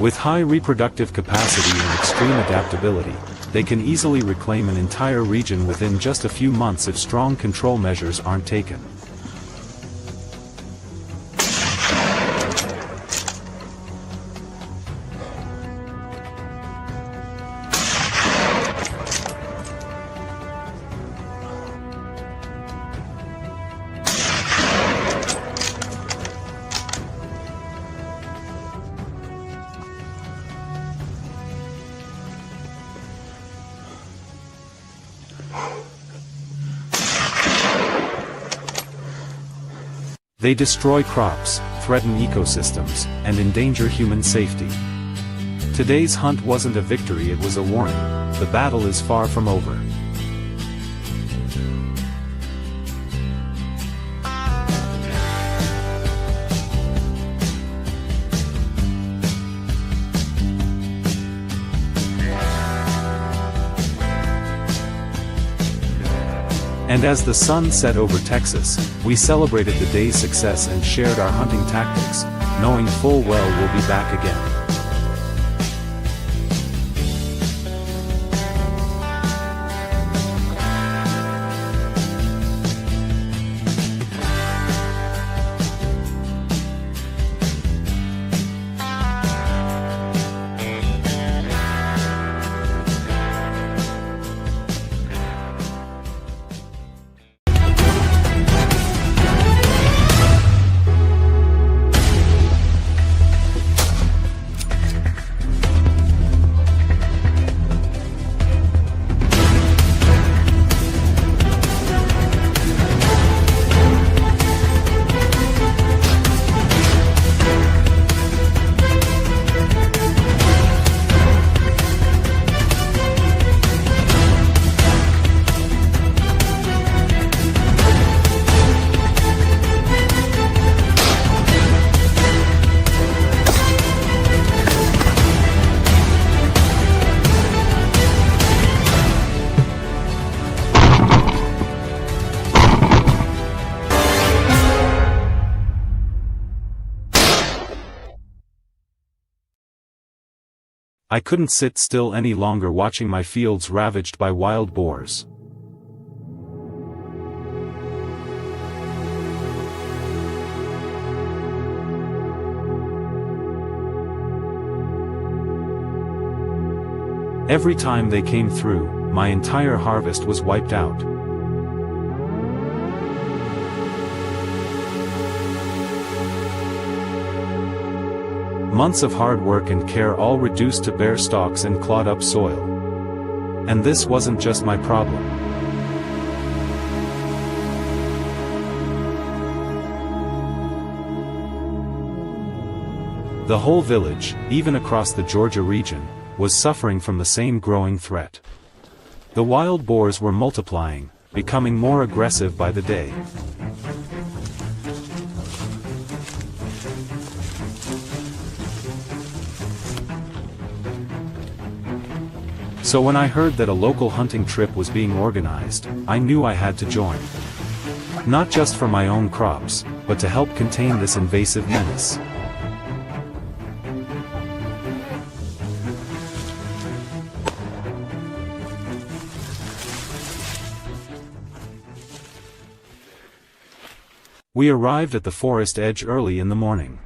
With high reproductive capacity and extreme adaptability, they can easily reclaim an entire region within just a few months if strong control measures aren't taken. They destroy crops, threaten ecosystems, and endanger human safety. Today's hunt wasn't a victory, it was a warning. The battle is far from over. And as the sun set over Texas, we celebrated the day's success and shared our hunting tactics, knowing full well we'll be back again. I couldn't sit still any longer watching my fields ravaged by wild boars. Every time they came through, my entire harvest was wiped out. Months of hard work and care all reduced to bare stalks and clawed up soil. And this wasn't just my problem. The whole village, even across the Georgia region, was suffering from the same growing threat. The wild boars were multiplying, becoming more aggressive by the day. So when I heard that a local hunting trip was being organized, I knew I had to join. Not just for my own crops, but to help contain this invasive menace. We arrived at the forest edge early in the morning.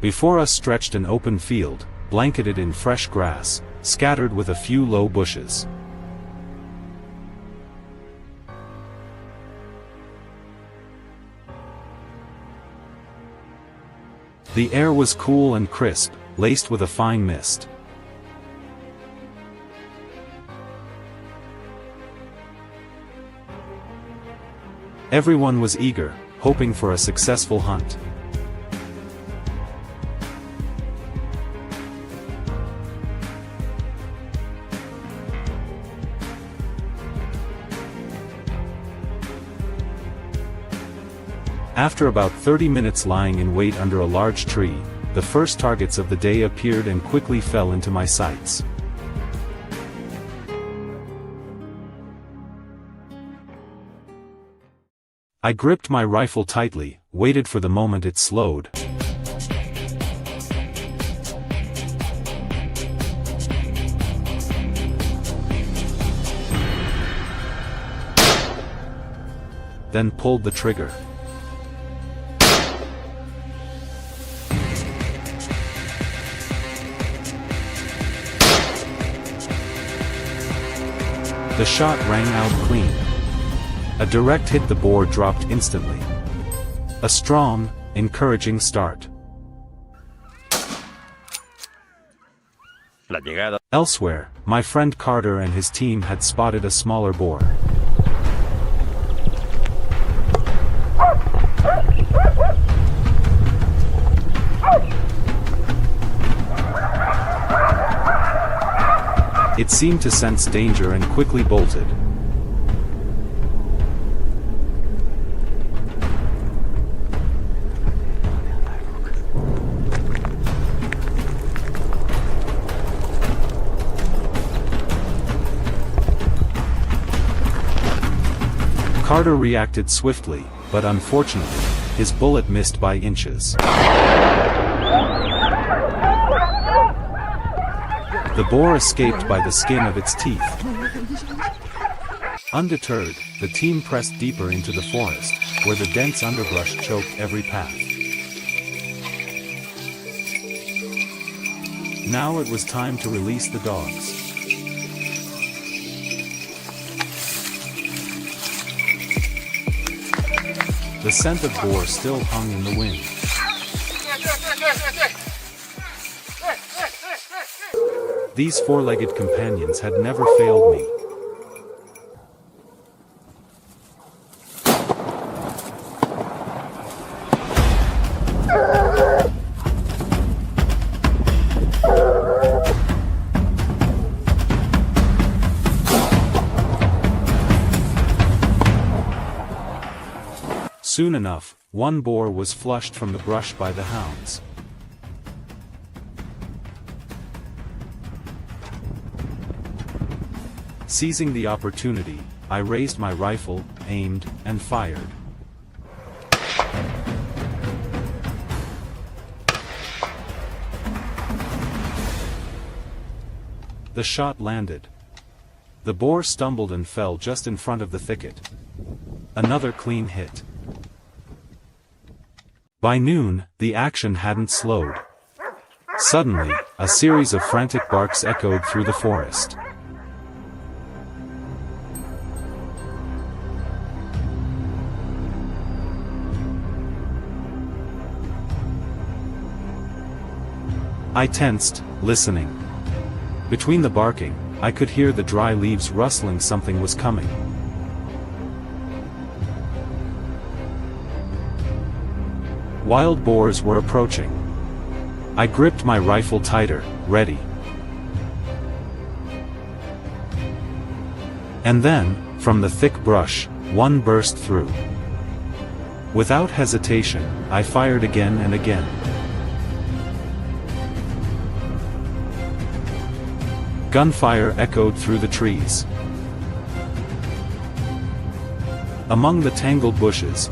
Before us stretched an open field, blanketed in fresh grass, scattered with a few low bushes. The air was cool and crisp, laced with a fine mist. Everyone was eager, hoping for a successful hunt. After about 30 minutes lying in wait under a large tree, the first targets of the day appeared and quickly fell into my sights. I gripped my rifle tightly, waited for the moment it slowed. Then pulled the trigger. The shot rang out clean. A direct hit, the boar dropped instantly. A strong, encouraging start. Elsewhere, my friend Carter and his team had spotted a smaller boar. It seemed to sense danger and quickly bolted. Carter reacted swiftly, but unfortunately, his bullet missed by inches. The boar escaped by the skin of its teeth. Undeterred, the team pressed deeper into the forest, where the dense underbrush choked every path. Now it was time to release the dogs. The scent of boar still hung in the wind. These four-legged companions had never failed me. Soon enough, one boar was flushed from the brush by the hounds. Seizing the opportunity, I raised my rifle, aimed, and fired. The shot landed. The boar stumbled and fell just in front of the thicket. Another clean hit. By noon, the action hadn't slowed. Suddenly, a series of frantic barks echoed through the forest. I tensed, listening. Between the barking, I could hear the dry leaves rustling. Something was coming. Wild boars were approaching. I gripped my rifle tighter, ready. And then, from the thick brush, one burst through. Without hesitation, I fired again and again. Gunfire echoed through the trees. Among the tangled bushes,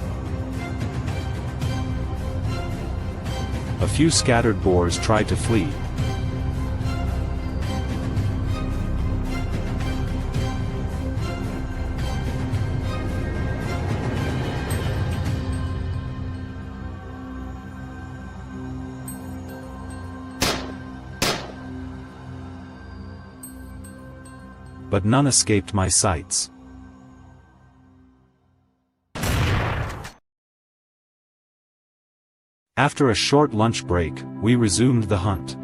a few scattered boars tried to flee. But none escaped my sights. After a short lunch break, we resumed the hunt.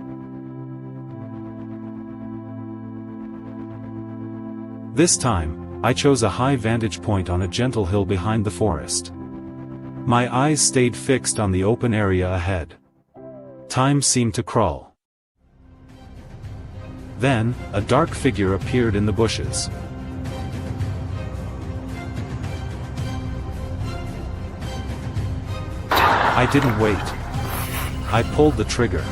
This time, I chose a high vantage point on a gentle hill behind the forest. My eyes stayed fixed on the open area ahead. Time seemed to crawl. Then, a dark figure appeared in the bushes. I didn't wait. I pulled the trigger.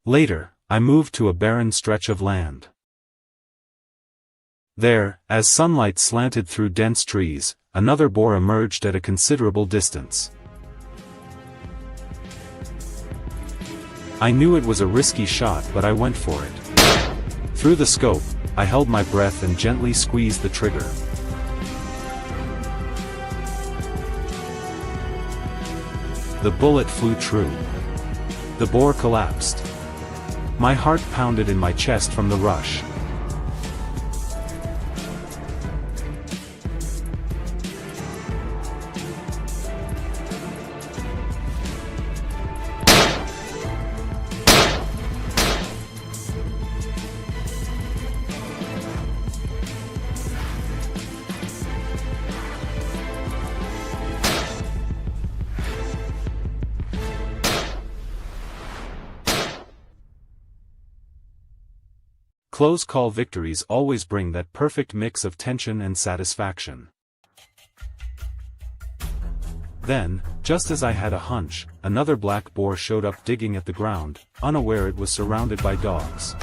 Later, I moved to a barren stretch of land. There, as sunlight slanted through dense trees, another boar emerged at a considerable distance. I knew it was a risky shot, but I went for it. Through the scope, I held my breath and gently squeezed the trigger. The bullet flew true. The boar collapsed. My heart pounded in my chest from the rush. Close call victories always bring that perfect mix of tension and satisfaction. Then, just as I had a hunch, another black boar showed up digging at the ground, unaware it was surrounded by dogs.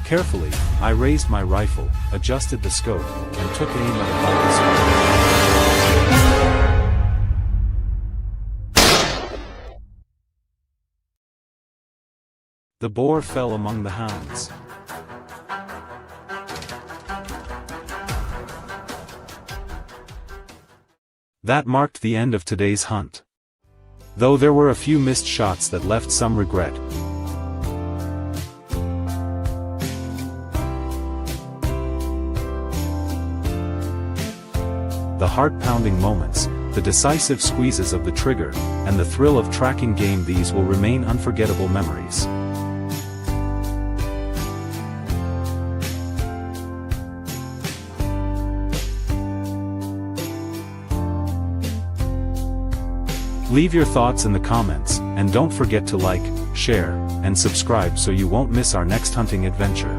Carefully, I raised my rifle, adjusted the scope, and took aim at the The boar fell among the hounds. That marked the end of today's hunt. Though there were a few missed shots that left some regret. The heart-pounding moments, the decisive squeezes of the trigger, and the thrill of tracking game, these will remain unforgettable memories. Leave your thoughts in the comments, and don't forget to like, share, and subscribe so you won't miss our next hunting adventure.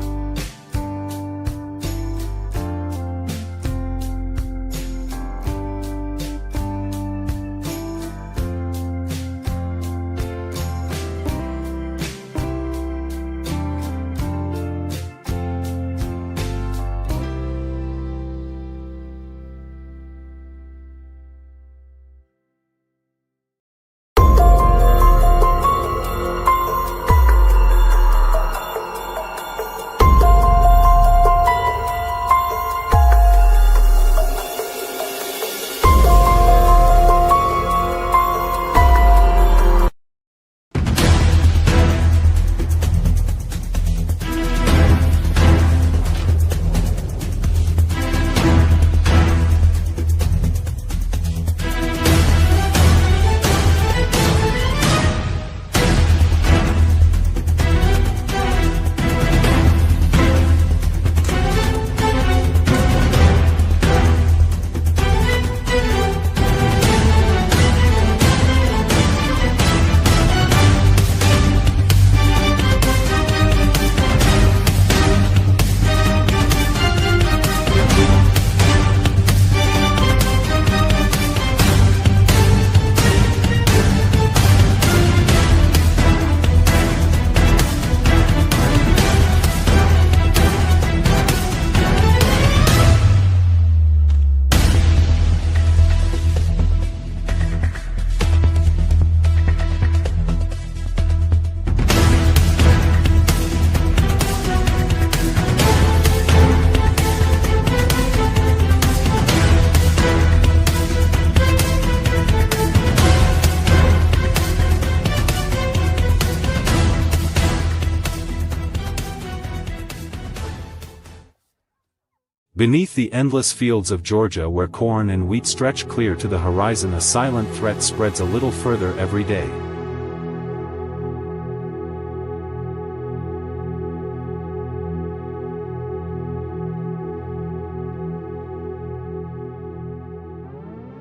Beneath the endless fields of Georgia where corn and wheat stretch clear to the horizon, a silent threat spreads a little further every day.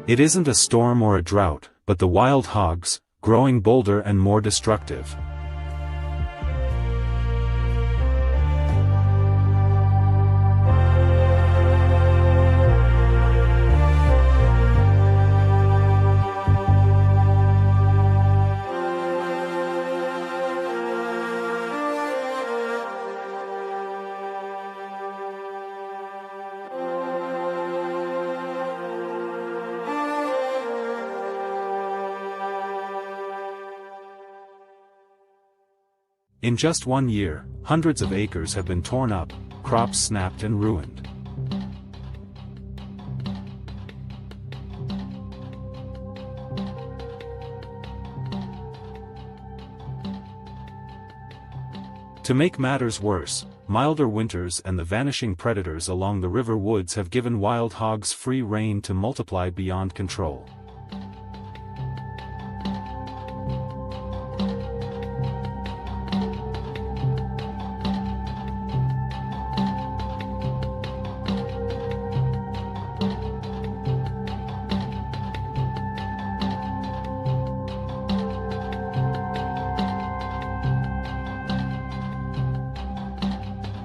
It isn't a storm or a drought, but the wild hogs, growing bolder and more destructive. In just 1 year, hundreds of acres have been torn up, crops snapped and ruined. To make matters worse, milder winters and the vanishing predators along the river woods have given wild hogs free rein to multiply beyond control.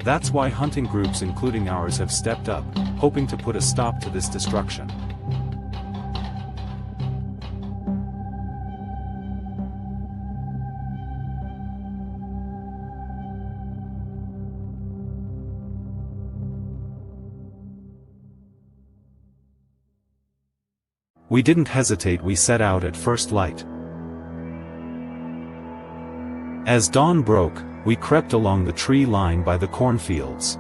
That's why hunting groups including ours have stepped up, hoping to put a stop to this destruction. We didn't hesitate, we set out at first light. As dawn broke, we crept along the tree line by the cornfields.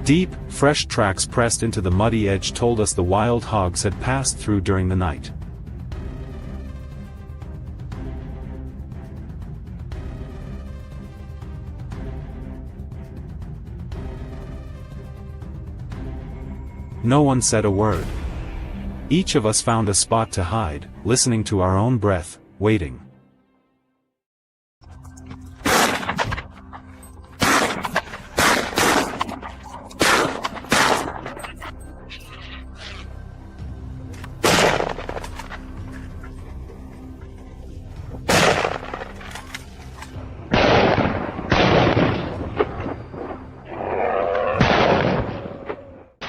Deep, fresh tracks pressed into the muddy edge told us the wild hogs had passed through during the night. No one said a word. Each of us found a spot to hide, listening to our own breath, waiting.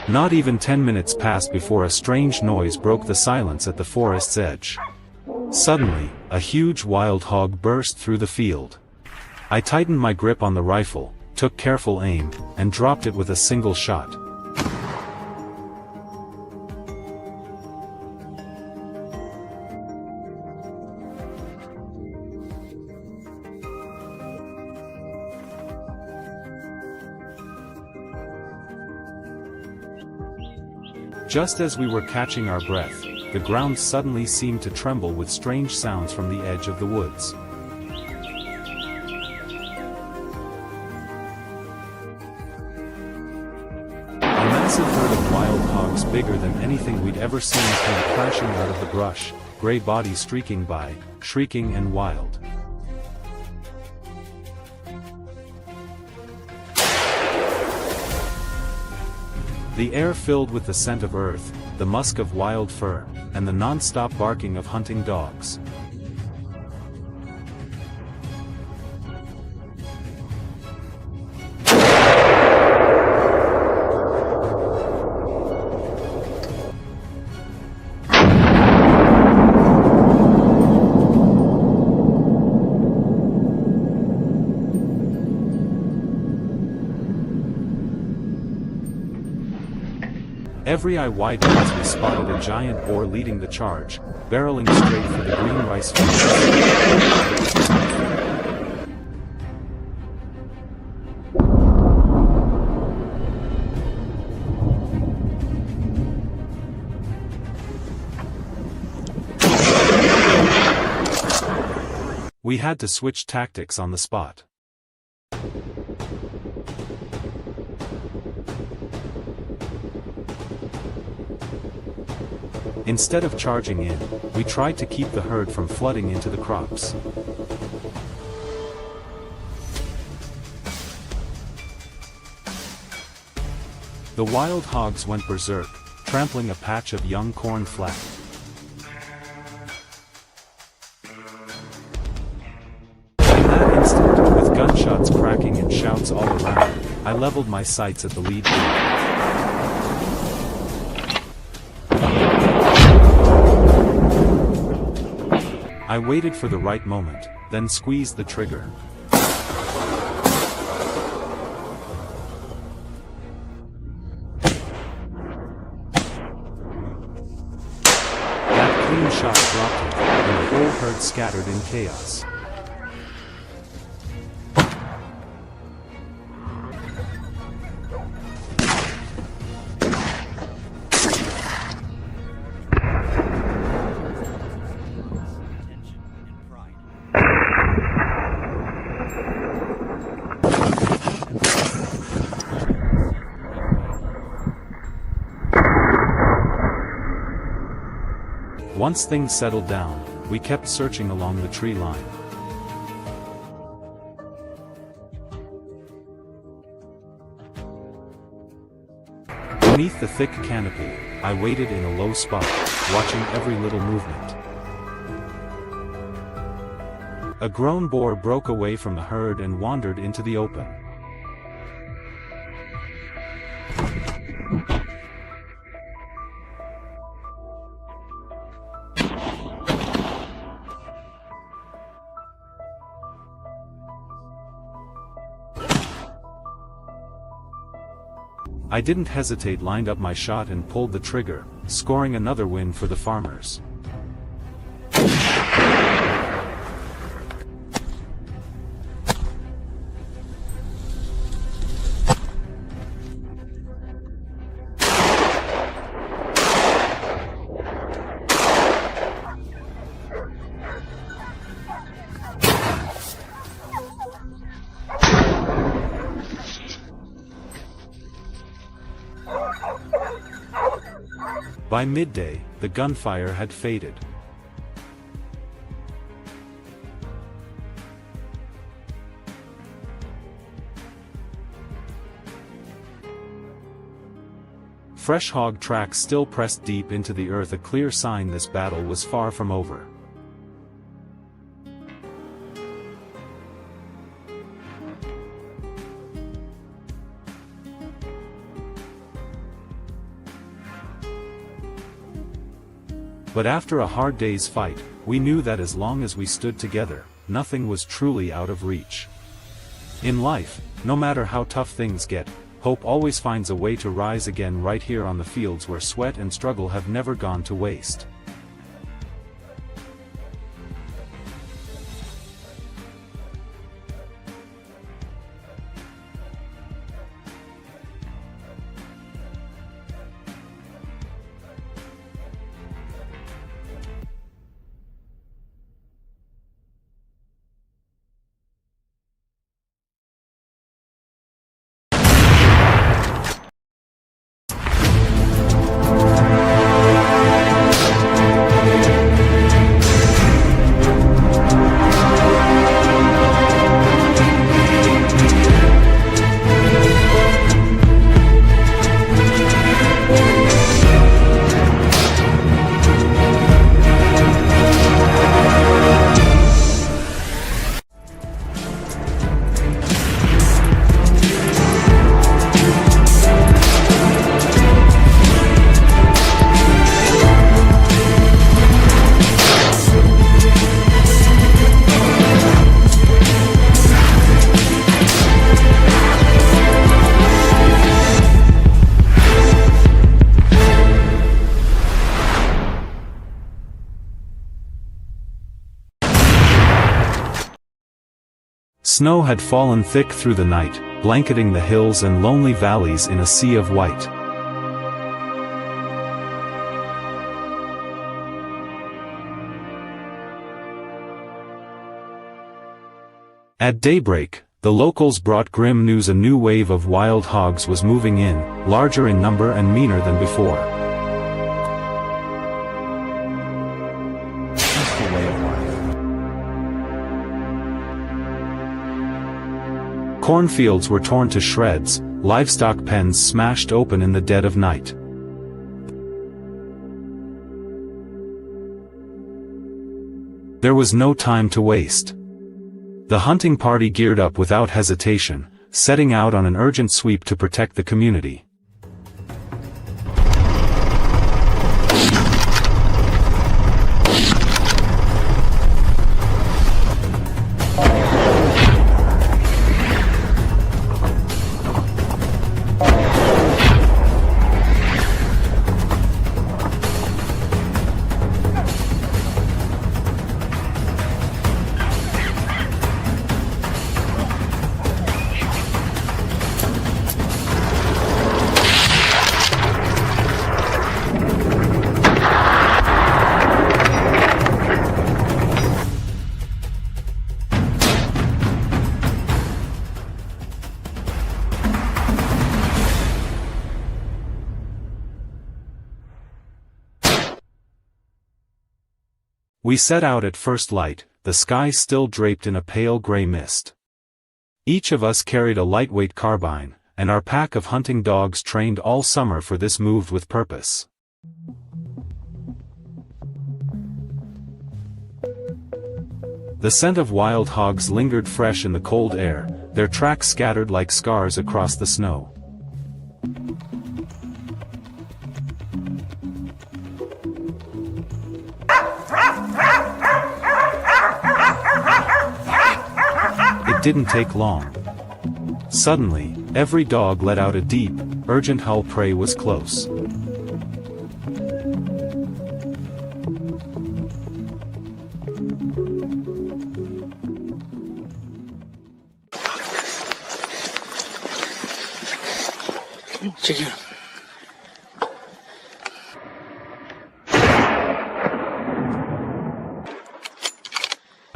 Not even 10 minutes passed before a strange noise broke the silence at the forest's edge. Suddenly, a huge wild hog burst through the field. I tightened my grip on the rifle, took careful aim, and dropped it with a single shot. Just as we were catching our breath, the ground suddenly seemed to tremble with strange sounds from the edge of the woods. A massive herd of wild hogs bigger than anything we'd ever seen came crashing out of the brush, gray bodies streaking by, shrieking and wild. The air filled with the scent of earth, the musk of wild fur, and the non-stop barking of hunting dogs. Every eye widened as we spotted a giant boar leading the charge, barreling straight for the green rice fields. We had to switch tactics on the spot. Instead of charging in, we tried to keep the herd from flooding into the crops. The wild hogs went berserk, trampling a patch of young corn flat. In that instant, with gunshots cracking and shouts all around, I leveled my sights at the lead group. I waited for the right moment, then squeezed the trigger. That clean shot dropped him, and the whole herd scattered in chaos. Once things settled down, we kept searching along the tree line. Beneath the thick canopy, I waited in a low spot, watching every little movement. A grown boar broke away from the herd and wandered into the open. I didn't hesitate, lined up my shot and pulled the trigger, scoring another win for the farmers. By midday, the gunfire had faded. Fresh hog tracks still pressed deep into the earth, a clear sign this battle was far from over. But after a hard day's fight, we knew that as long as we stood together, nothing was truly out of reach. In life, no matter how tough things get, hope always finds a way to rise again, right here on the fields where sweat and struggle have never gone to waste. Snow had fallen thick through the night, blanketing the hills and lonely valleys in a sea of white. At daybreak, the locals brought grim news: a new wave of wild hogs was moving in, larger in number and meaner than before. Peaceful way of life. Cornfields were torn to shreds, livestock pens smashed open in the dead of night. There was no time to waste. The hunting party geared up without hesitation, setting out on an urgent sweep to protect the community. We set out at first light, the sky still draped in a pale gray mist. Each of us carried a lightweight carbine, and our pack of hunting dogs trained all summer for this moved with purpose. The scent of wild hogs lingered fresh in the cold air, their tracks scattered like scars across the snow. It didn't take long. Suddenly, every dog let out a deep, urgent howl. Prey was close.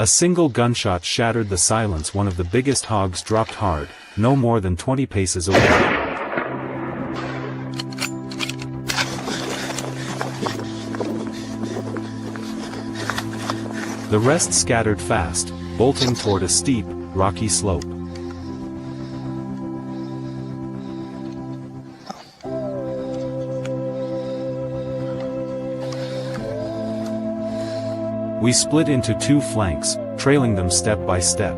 A single gunshot shattered the silence. One of the biggest hogs dropped hard, no more than 20 paces away. The rest scattered fast, bolting toward a steep, rocky slope. We split into two flanks, trailing them step by step.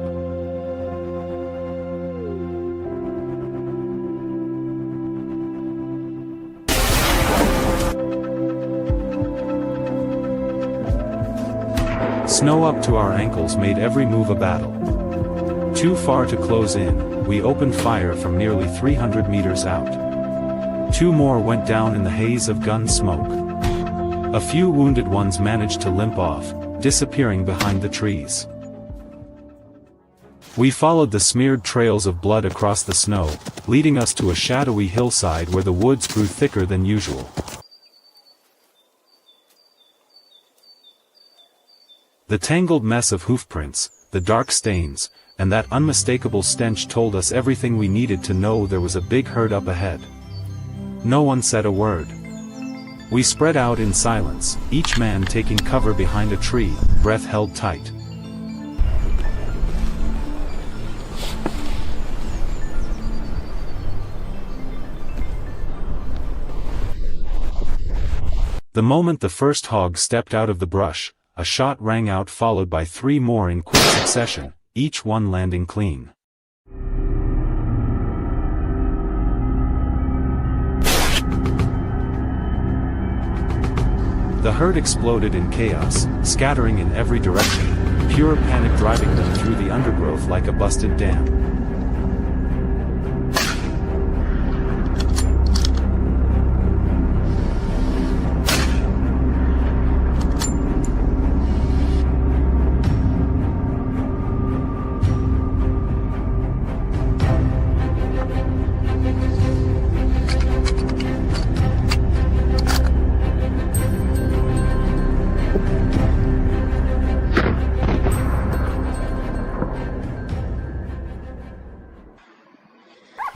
Snow up to our ankles made every move a battle. Too far to close in, we opened fire from nearly 300 meters out. Two more went down in the haze of gun smoke. A few wounded ones managed to limp off, disappearing behind the trees. We followed the smeared trails of blood across the snow, leading us to a shadowy hillside where the woods grew thicker than usual. The tangled mess of hoofprints, the dark stains, and that unmistakable stench told us everything we needed to know. There was a big herd up ahead. No one said a word. We spread out in silence, each man taking cover behind a tree, breath held tight. The moment the first hog stepped out of the brush, a shot rang out, followed by three more in quick succession, each one landing clean. The herd exploded in chaos, scattering in every direction, pure panic driving them through the undergrowth like a busted dam.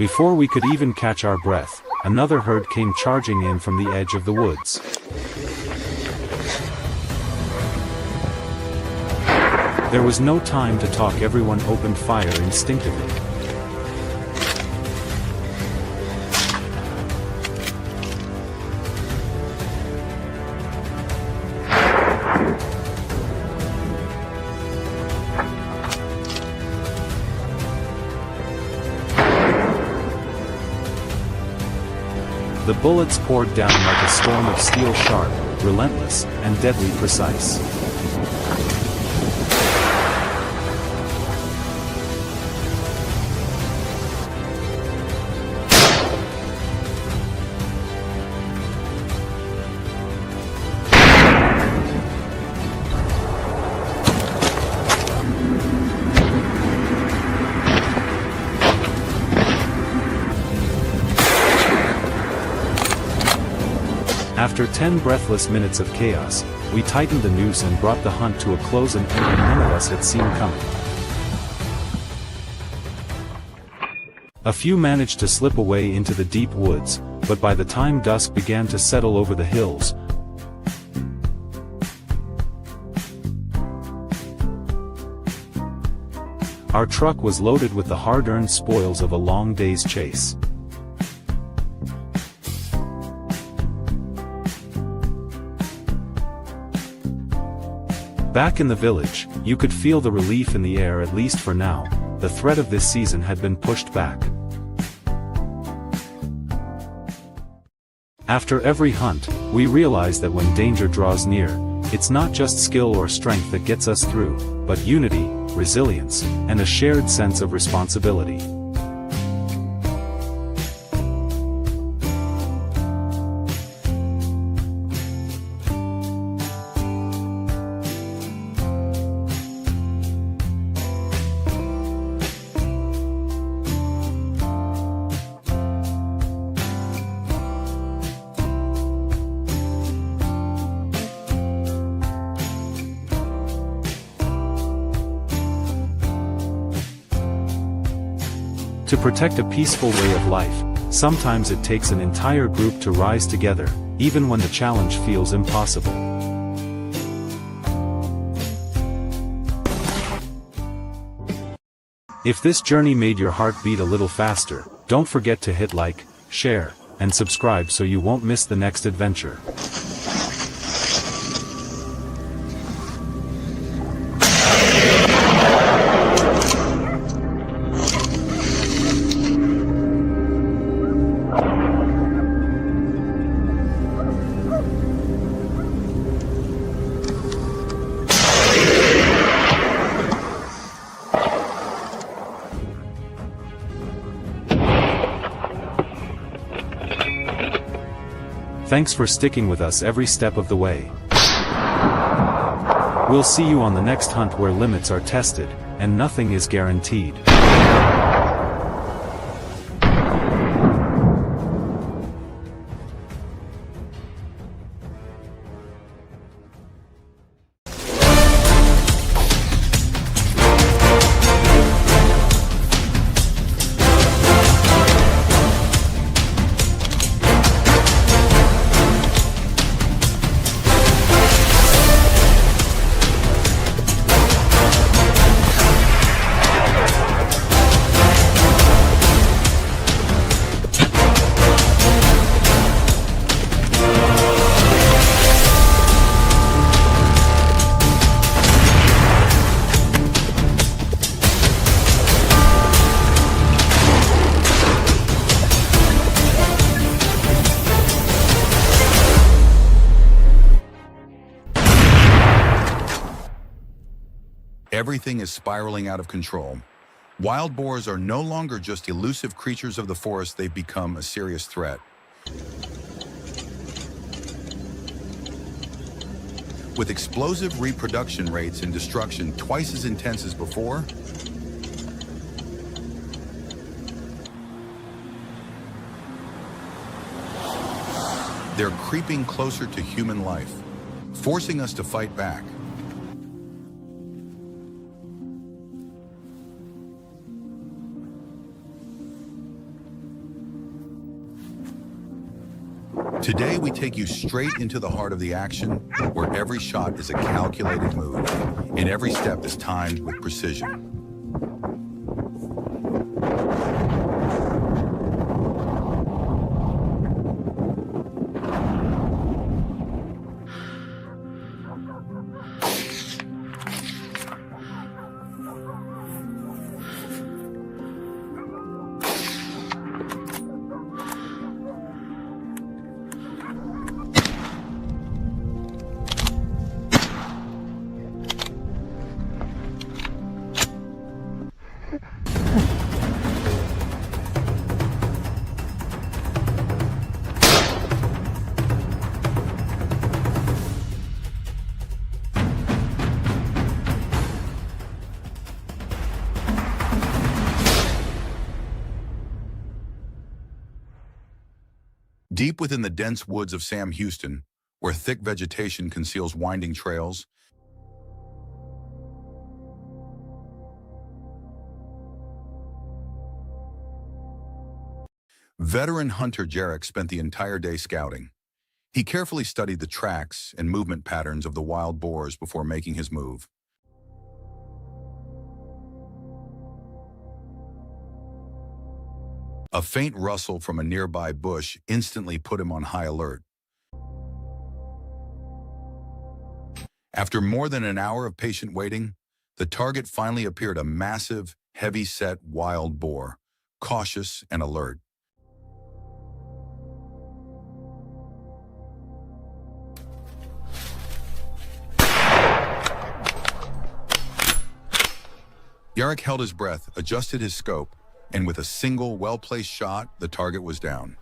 Before we could even catch our breath, another herd came charging in from the edge of the woods. There was no time to talk, everyone opened fire instinctively. The bullets poured down like a storm of steel, sharp, relentless, and deadly precise. After 10 breathless minutes of chaos, we tightened the noose and brought the hunt to a close, an ending none of us had seen coming. A few managed to slip away into the deep woods, but by the time dusk began to settle over the hills, our truck was loaded with the hard-earned spoils of a long day's chase. Back in the village, you could feel the relief in the air, at least for now. The threat of this season had been pushed back. After every hunt, we realize that when danger draws near, it's not just skill or strength that gets us through, but unity, resilience, and a shared sense of responsibility. To protect a peaceful way of life, sometimes it takes an entire group to rise together, even when the challenge feels impossible. If this journey made your heart beat a little faster, don't forget to hit like, share, and subscribe so you won't miss the next adventure. Thanks for sticking with us every step of the way. We'll see you on the next hunt, where limits are tested, and nothing is guaranteed. Everything is spiraling out of control. Wild boars are no longer just elusive creatures of the forest, they've become a serious threat. With explosive reproduction rates and destruction twice as intense as before, they're creeping closer to human life, forcing us to fight back. Today, we take you straight into the heart of the action, where every shot is a calculated move, and every step is timed with precision. Deep within the dense woods of Sam Houston, where thick vegetation conceals winding trails, veteran hunter Jarek spent the entire day scouting. He carefully studied the tracks and movement patterns of the wild boars before making his move. A faint rustle from a nearby bush instantly put him on high alert. After more than an hour of patient waiting, the target finally appeared, a massive, heavy-set wild boar, cautious and alert. Jarek held his breath, adjusted his scope, and with a single, well-placed shot, the target was down.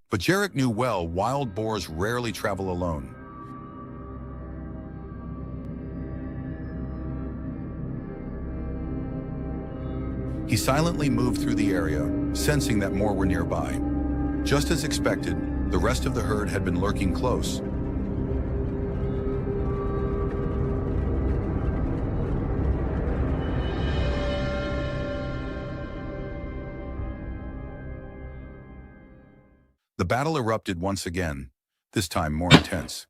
But Jarek knew well wild boars rarely travel alone. He silently moved through the area, sensing that more were nearby. Just as expected, the rest of the herd had been lurking close. The battle erupted once again, this time more intense.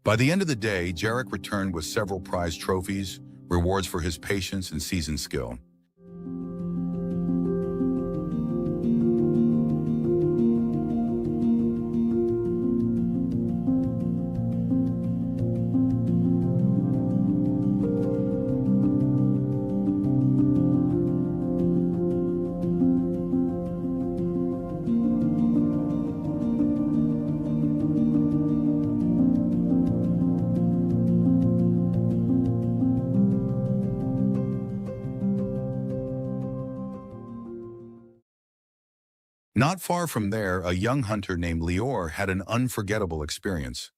By the end of the day, Jarek returned with several prize trophies, rewards for his patience and seasoned skill. Not far from there, a young hunter named Leo had an unforgettable experience.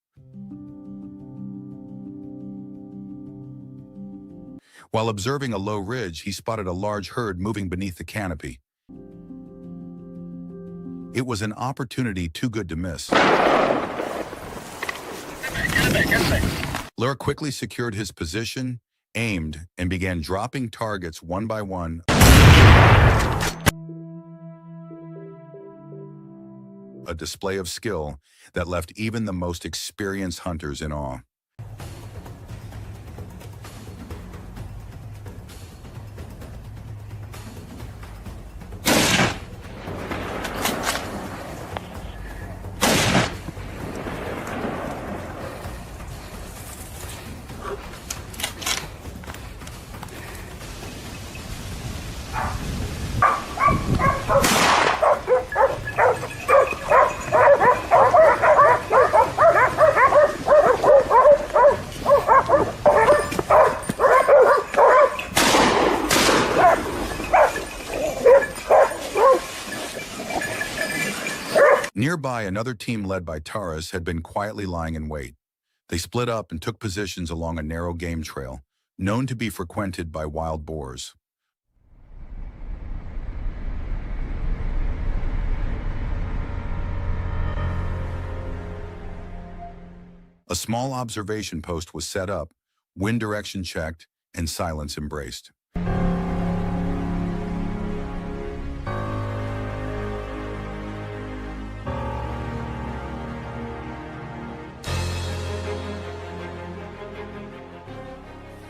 While observing a low ridge, he spotted a large herd moving beneath the canopy. It was an opportunity too good to miss. Leo quickly secured his position, aimed, and began dropping targets one by one. A display of skill that left even the most experienced hunters in awe. Nearby, another team led by Taras had been quietly lying in wait. They split up and took positions along a narrow game trail, known to be frequented by wild boars. A small observation post was set up, wind direction checked, and silence embraced.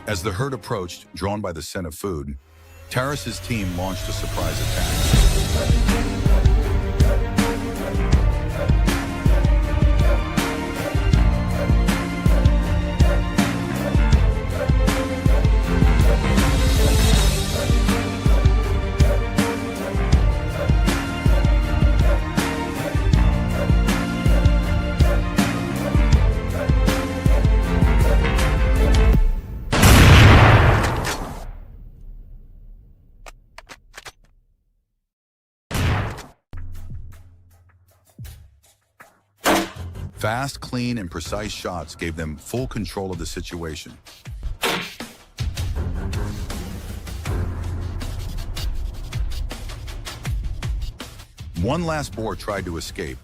As the herd approached, drawn by the scent of food, Taras's team launched a surprise attack. Fast, clean, and precise shots gave them full control of the situation. One last boar tried to escape,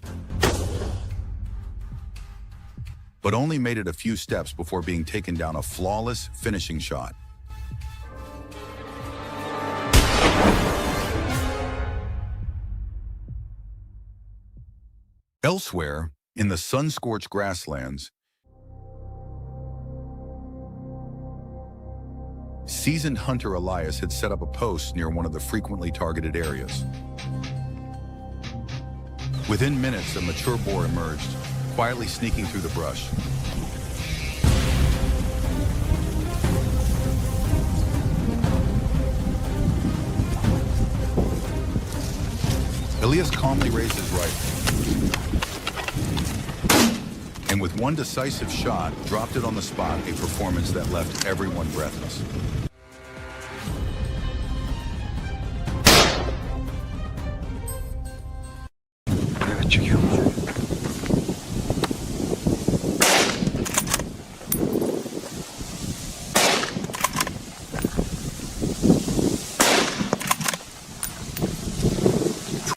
but only made it a few steps before being taken down a flawless finishing shot. Elsewhere, in the sun-scorched grasslands, seasoned hunter Elias had set up a post near one of the frequently targeted areas. Within minutes, a mature boar emerged, quietly sneaking through the brush. Elias calmly raised his rifle, and with one decisive shot, dropped it on the spot, a performance that left everyone breathless.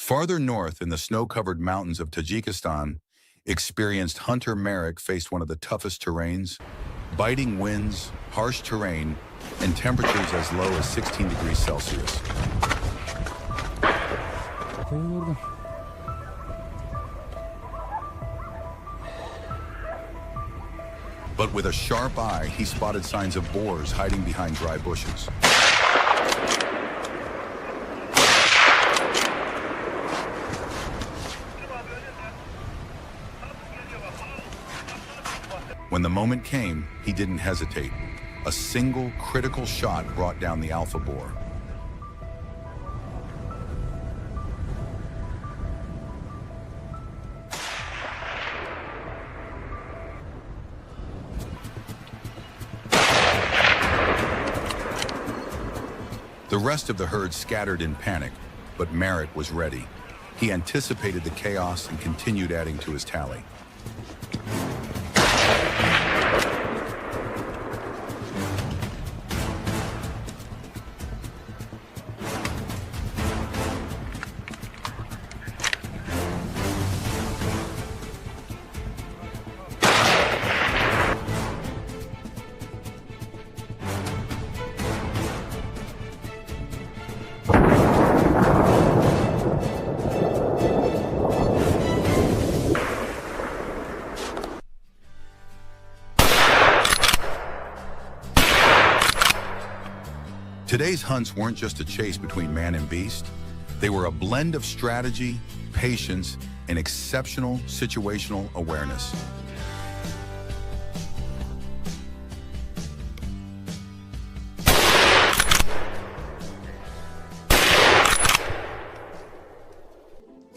Farther north, in the snow-covered mountains of Tajikistan, experienced hunter Merrick faced one of the toughest terrains: biting winds, harsh terrain, and temperatures as low as 16 degrees Celsius. But with a sharp eye, he spotted signs of boars hiding behind dry bushes. When the moment came, he didn't hesitate. A single critical shot brought down the alpha boar. The rest of the herd scattered in panic, but Merrick was ready. He anticipated the chaos and continued adding to his tally. Today's hunts weren't just a chase between man and beast. They were a blend of strategy, patience, and exceptional situational awareness.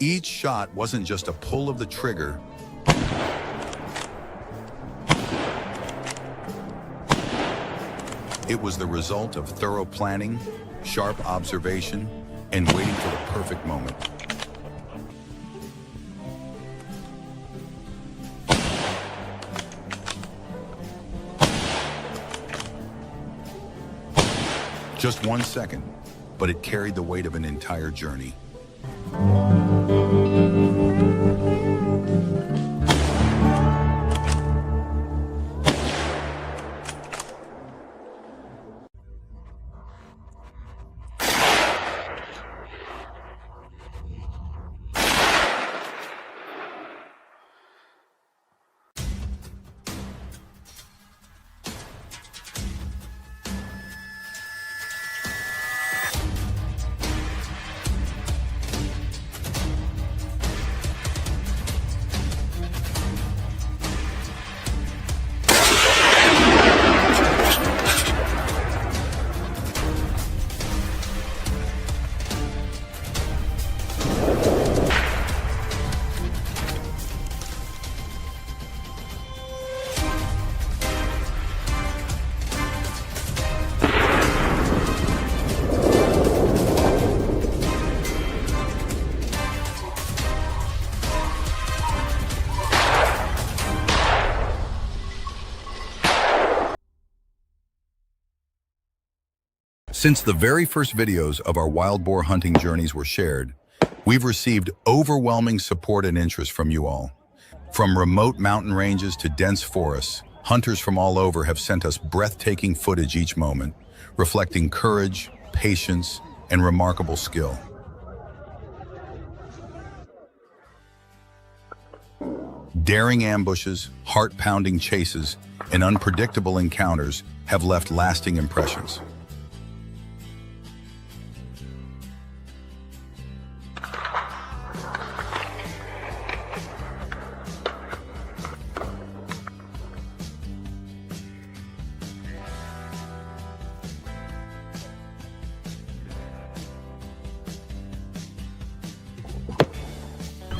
Each shot wasn't just a pull of the trigger. It was the result of thorough planning, sharp observation, and waiting for the perfect moment. Just 1 second, but it carried the weight of an entire journey. Since the very first videos of our wild boar hunting journeys were shared, we've received overwhelming support and interest from you all. From remote mountain ranges to dense forests, hunters from all over have sent us breathtaking footage each moment, reflecting courage, patience, and remarkable skill. Daring ambushes, heart-pounding chases, and unpredictable encounters have left lasting impressions.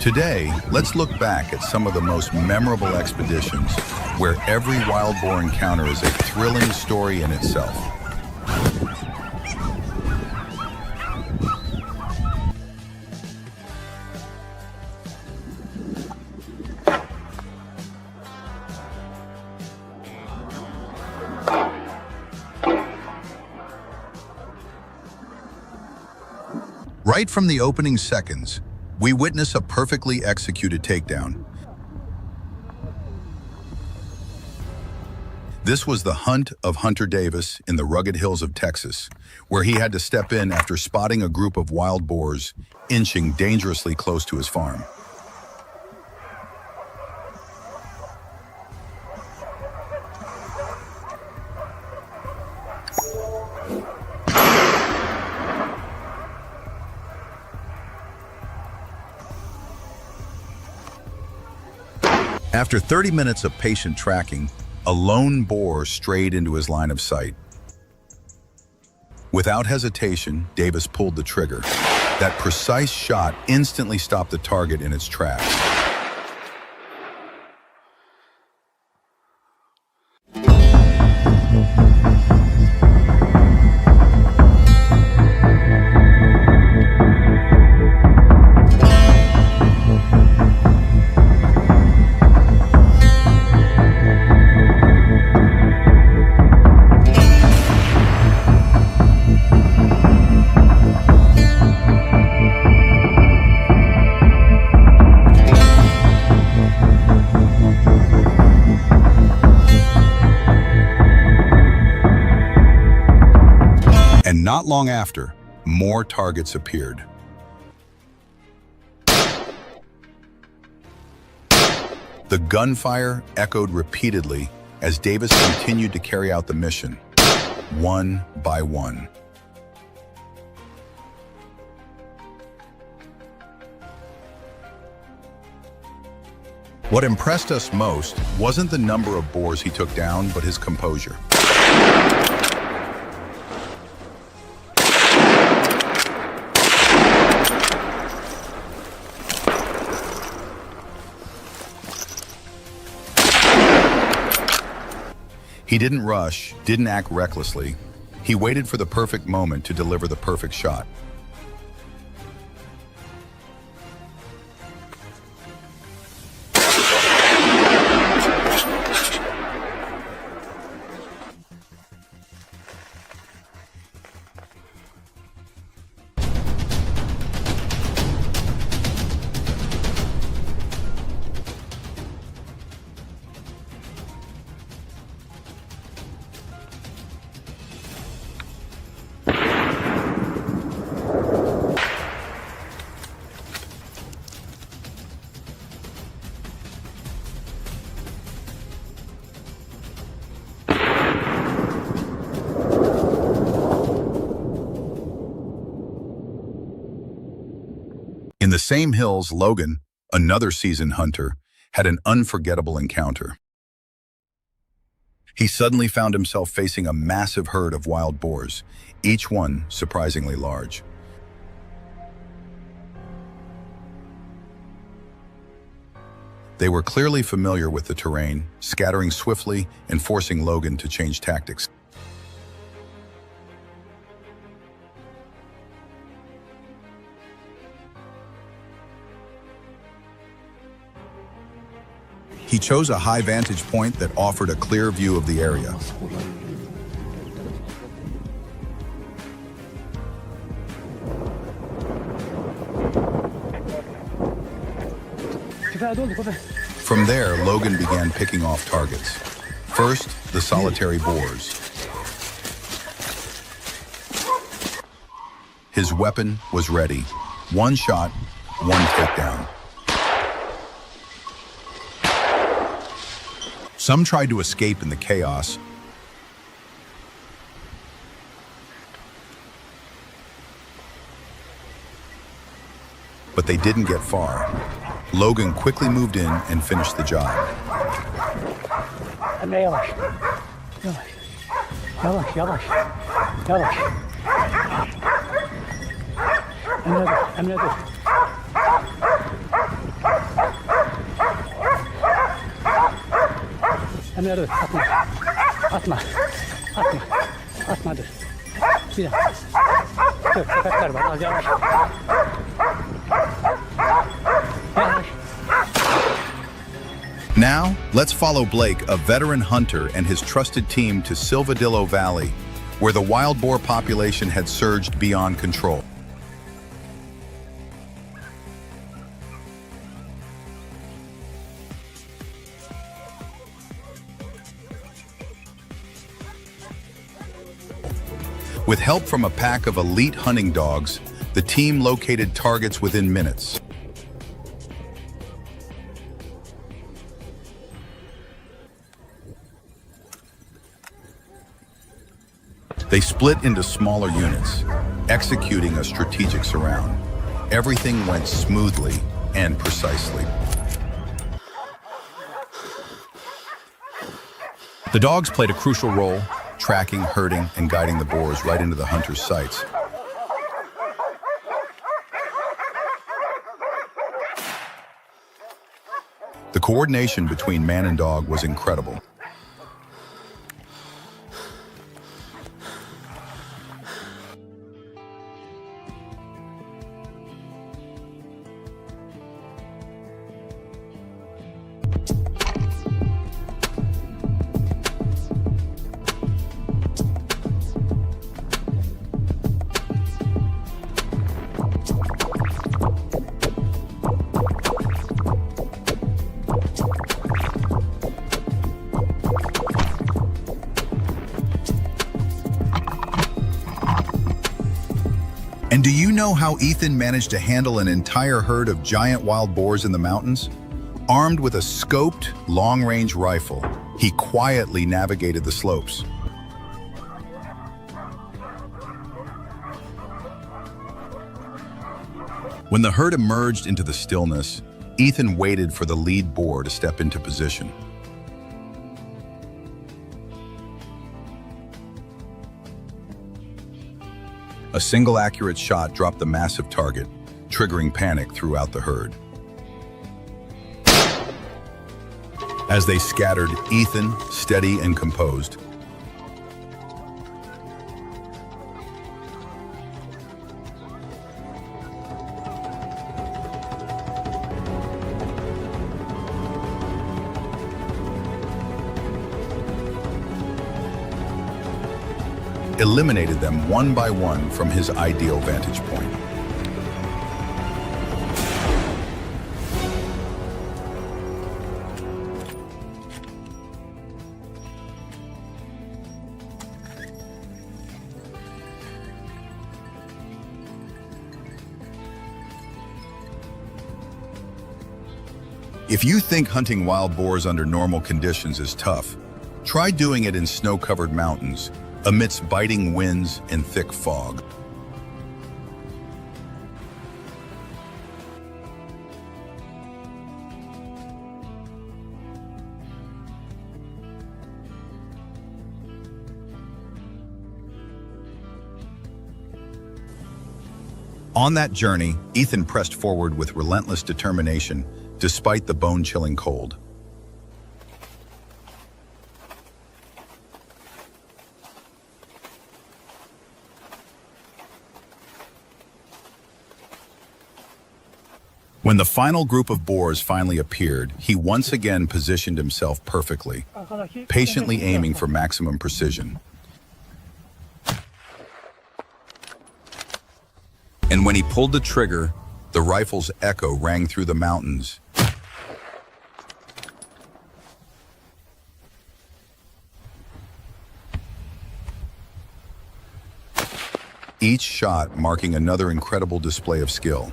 Today, let's look back at some of the most memorable expeditions where every wild boar encounter is a thrilling story in itself. Right from the opening seconds, we witness a perfectly executed takedown. This was the hunt of Hunter Davis in the rugged hills of Texas, where he had to step in after spotting a group of wild boars inching dangerously close to his farm. After 30 minutes of patient tracking, a lone boar strayed into his line of sight. Without hesitation, Davis pulled the trigger. That precise shot instantly stopped the target in its tracks. And not long after, more targets appeared. The gunfire echoed repeatedly as Davis continued to carry out the mission, one by one. What impressed us most wasn't the number of boars he took down, but his composure. He didn't rush, didn't act recklessly. He waited for the perfect moment to deliver the perfect shot. In the same hills, Logan, another seasoned hunter, had an unforgettable encounter. He suddenly found himself facing a massive herd of wild boars, each one surprisingly large. They were clearly familiar with the terrain, scattering swiftly and forcing Logan to change tactics. He chose a high vantage point that offered a clear view of the area. From there, Logan began picking off targets. First, the solitary boars. His weapon was ready. One shot, one takedown. Some tried to escape in the chaos, but they didn't get far. Logan quickly moved in and finished the job. Now, let's follow Blake, a veteran hunter, and his trusted team to Silvadillo Valley, where the wild boar population had surged beyond control. With help from a pack of elite hunting dogs, the team located targets within minutes. They split into smaller units, executing a strategic surround. Everything went smoothly and precisely. The dogs played a crucial role, tracking, herding, and guiding the boars right into the hunter's sights. The coordination between man and dog was incredible. And do you know how Ethan managed to handle an entire herd of giant wild boars in the mountains? Armed with a scoped, long-range rifle, he quietly navigated the slopes. When the herd emerged into the stillness, Ethan waited for the lead boar to step into position. A single accurate shot dropped the massive target, triggering panic throughout the herd. As they scattered, Ethan, steady and composed, eliminated them one by one from his ideal vantage point. If you think hunting wild boars under normal conditions is tough, try doing it in snow-covered mountains, amidst biting winds and thick fog. On that journey, Ethan pressed forward with relentless determination, despite the bone-chilling cold. When the final group of boars finally appeared, he once again positioned himself perfectly, patiently aiming for maximum precision. And when he pulled the trigger, the rifle's echo rang through the mountains. Each shot marking another incredible display of skill.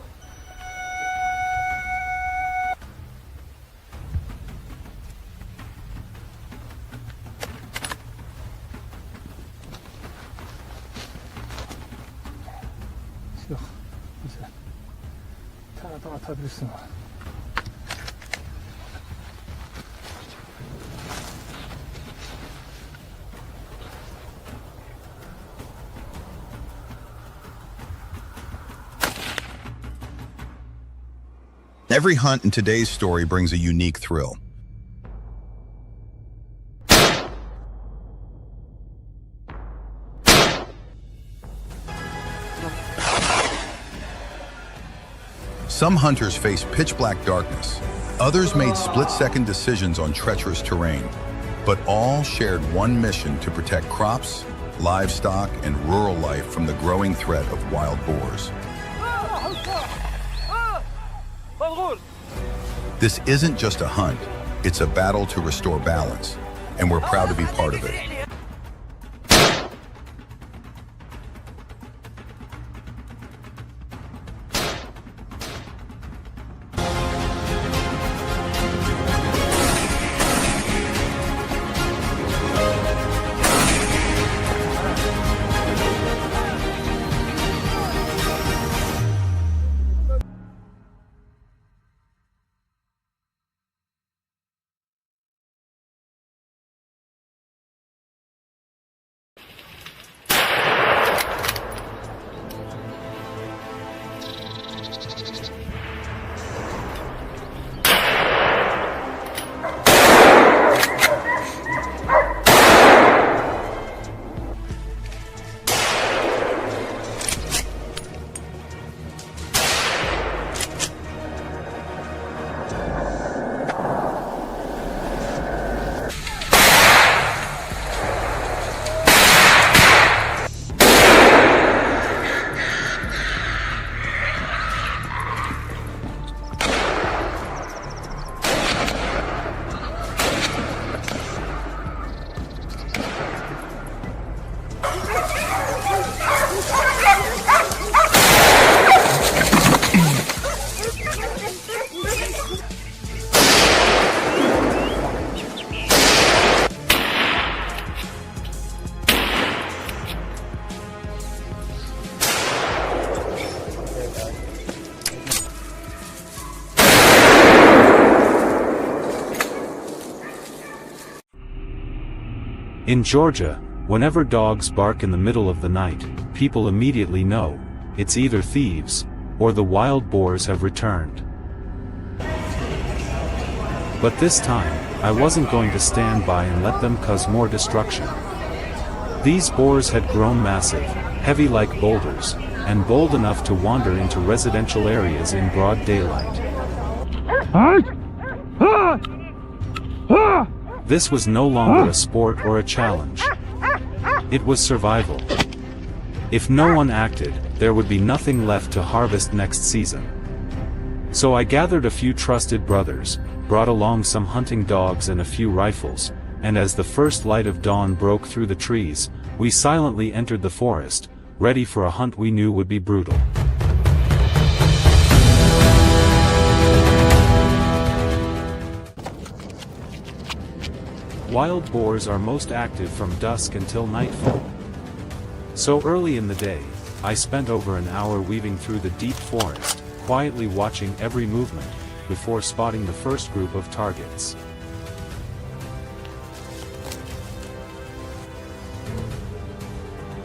Every hunt in today's story brings a unique thrill. Some hunters faced pitch-black darkness. Others made split-second decisions on treacherous terrain. But all shared one mission: to protect crops, livestock, and rural life from the growing threat of wild boars. This isn't just a hunt, it's a battle to restore balance, and we're proud to be part of it. In Georgia, whenever dogs bark in the middle of the night, people immediately know it's either thieves or the wild boars have returned. But this time, I wasn't going to stand by and let them cause more destruction. These boars had grown massive, heavy like boulders, and bold enough to wander into residential areas in broad daylight. This was no longer a sport or a challenge. It was survival. If no one acted, there would be nothing left to harvest next season. So I gathered a few trusted brothers, brought along some hunting dogs and a few rifles, and as the first light of dawn broke through the trees, we silently entered the forest, ready for a hunt we knew would be brutal. Wild boars are most active from dusk until nightfall. So early in the day, I spent over an hour weaving through the deep forest, quietly watching every movement, before spotting the first group of targets.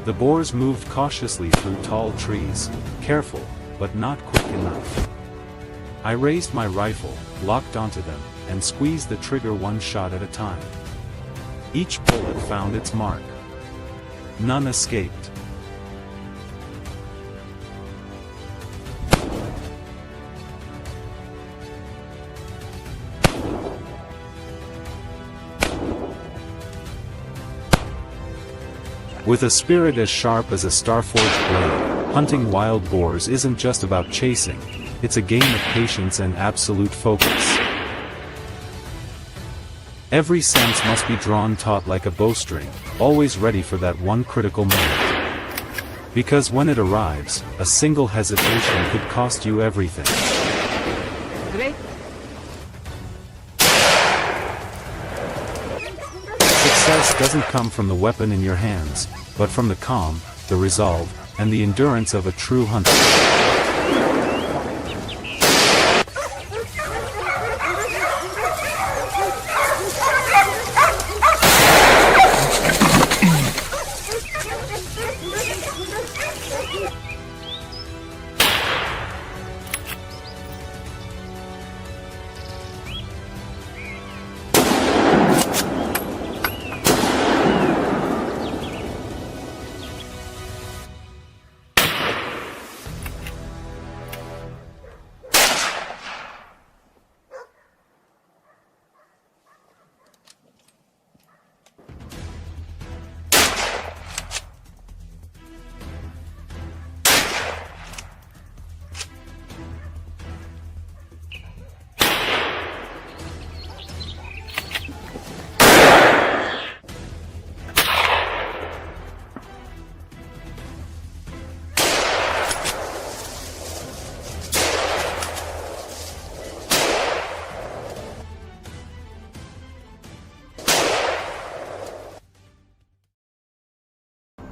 The boars moved cautiously through tall trees, careful, but not quick enough. I raised my rifle, locked onto them, and squeezed the trigger one shot at a time. Each bullet found its mark. None escaped. With a spirit as sharp as a star-forged blade, hunting wild boars isn't just about chasing, it's a game of patience and absolute focus. Every sense must be drawn taut like a bowstring, always ready for that one critical moment. Because when it arrives, a single hesitation could cost you everything. Success doesn't come from the weapon in your hands, but from the calm, the resolve, and the endurance of a true hunter.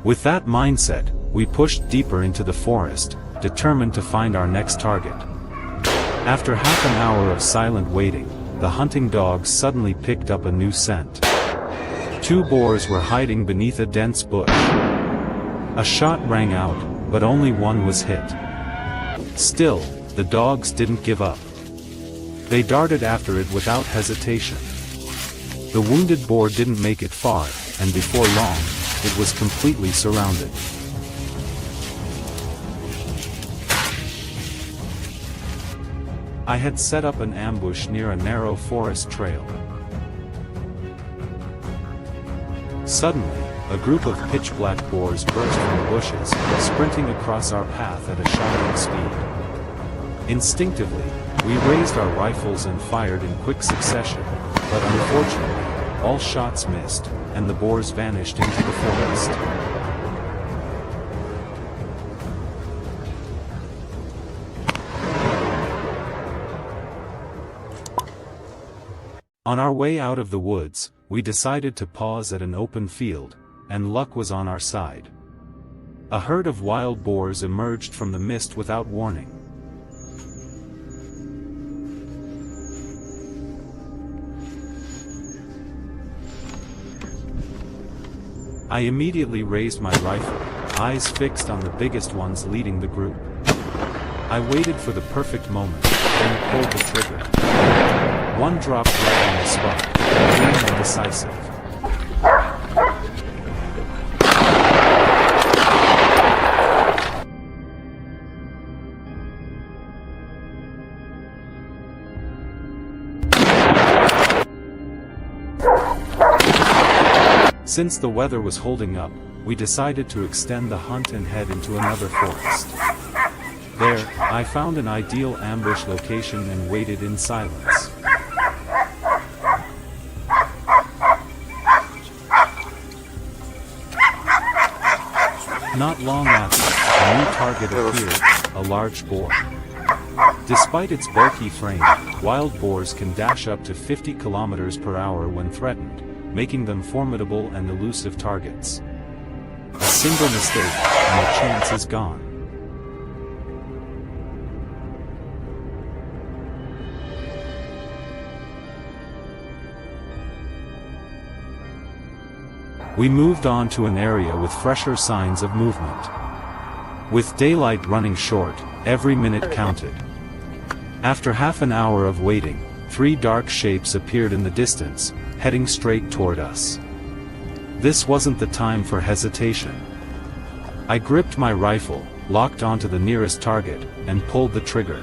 With that mindset, we pushed deeper into the forest, determined to find our next target. After half an hour of silent waiting, the hunting dogs suddenly picked up a new scent. 2 boars were hiding beneath a dense bush. A shot rang out, but only one was hit. Still, the dogs didn't give up. They darted after it without hesitation. The wounded boar didn't make it far, and before long, it was completely surrounded. I had set up an ambush near a narrow forest trail. Suddenly, a group of pitch-black boars burst from the bushes, sprinting across our path at a shocking speed. Instinctively, we raised our rifles and fired in quick succession, but unfortunately, all shots missed, and the boars vanished into the forest. On our way out of the woods, we decided to pause at an open field, and luck was on our side. A herd of wild boars emerged from the mist without warning. I immediately raised my rifle, eyes fixed on the biggest ones leading the group. I waited for the perfect moment, then pulled the trigger. One dropped right on the spot, clean and decisive. Since the weather was holding up, we decided to extend the hunt and head into another forest. There, I found an ideal ambush location and waited in silence. Not long after, a new target appeared, a large boar. Despite its bulky frame, wild boars can dash up to 50 kilometers per hour when threatened, making them formidable and elusive targets. A single mistake, and the chance is gone. We moved on to an area with fresher signs of movement. With daylight running short, every minute counted. After half an hour of waiting, 3 dark shapes appeared in the distance, heading straight toward us. This wasn't the time for hesitation. I gripped my rifle, locked onto the nearest target, and pulled the trigger.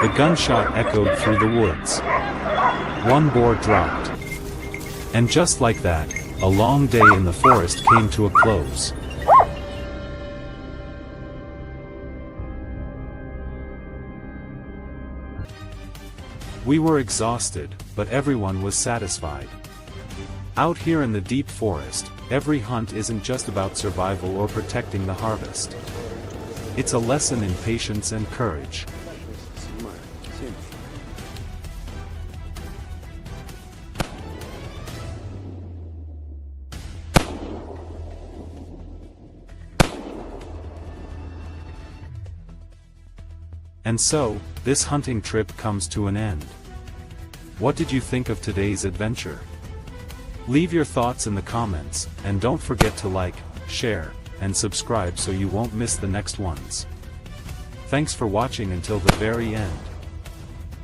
The gunshot echoed through the woods. 1 boar dropped. And just like that, a long day in the forest came to a close. We were exhausted, but everyone was satisfied. Out here in the deep forest, every hunt isn't just about survival or protecting the harvest. It's a lesson in patience and courage. And so, this hunting trip comes to an end. What did you think of today's adventure? Leave your thoughts in the comments, and don't forget to like, share, and subscribe so you won't miss the next ones. Thanks for watching until the very end.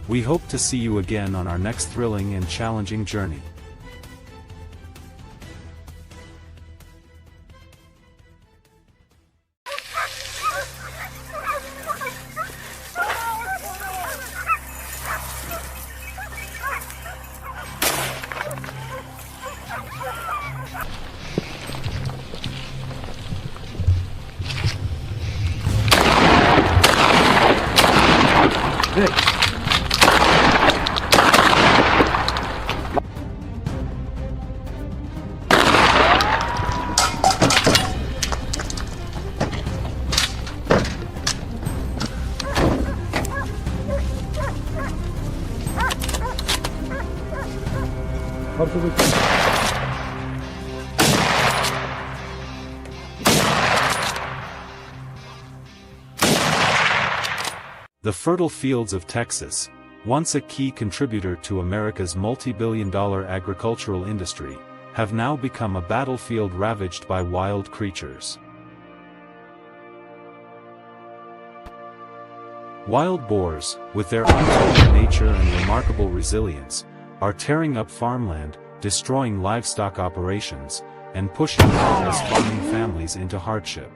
We hope to see you again on our next thrilling and challenging journey. The fertile fields of Texas, once a key contributor to America's multi-billion-dollar agricultural industry, have now become a battlefield ravaged by wild creatures. Wild boars, with their untamed nature and remarkable resilience, are tearing up farmland, destroying livestock operations, and pushing countless farming families into hardship.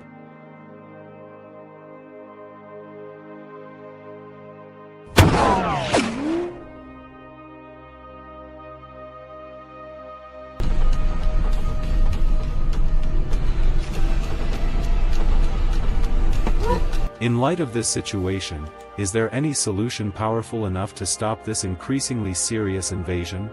In light of this situation, is there any solution powerful enough to stop this increasingly serious invasion?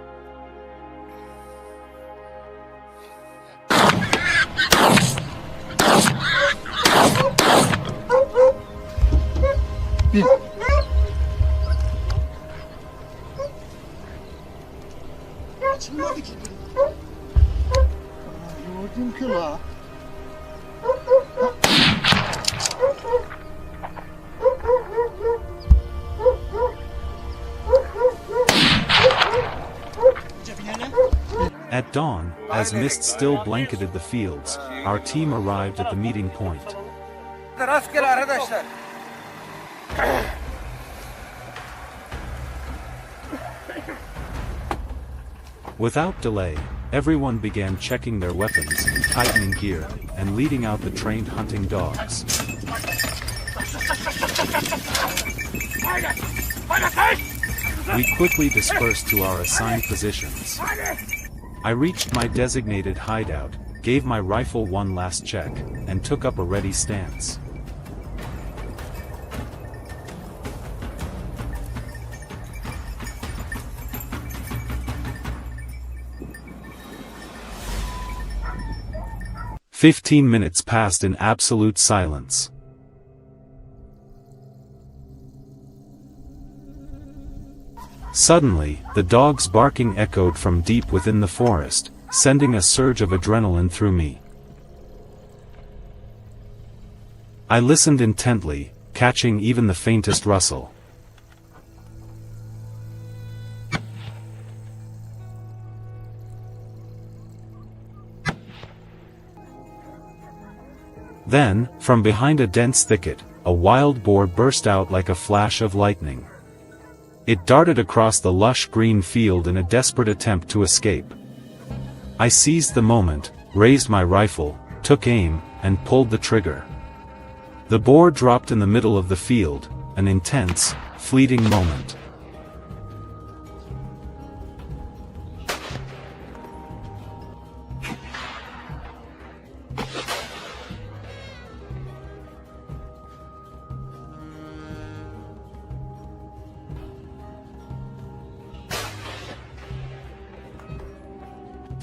At dawn, as mist still blanketed the fields, our team arrived at the meeting point. Without delay, everyone began checking their weapons, tightening gear, and leading out the trained hunting dogs. We quickly dispersed to our assigned positions. I reached my designated hideout, gave my rifle one last check, and took up a ready stance. "15 minutes passed in absolute silence. Suddenly, the dog's barking echoed from deep within the forest, sending a surge of adrenaline through me. I listened intently, catching even the faintest rustle. Then, from behind a dense thicket, a wild boar burst out like a flash of lightning. It darted across the lush green field in a desperate attempt to escape. I seized the moment, raised my rifle, took aim, and pulled the trigger. The boar dropped in the middle of the field, an intense, fleeting moment.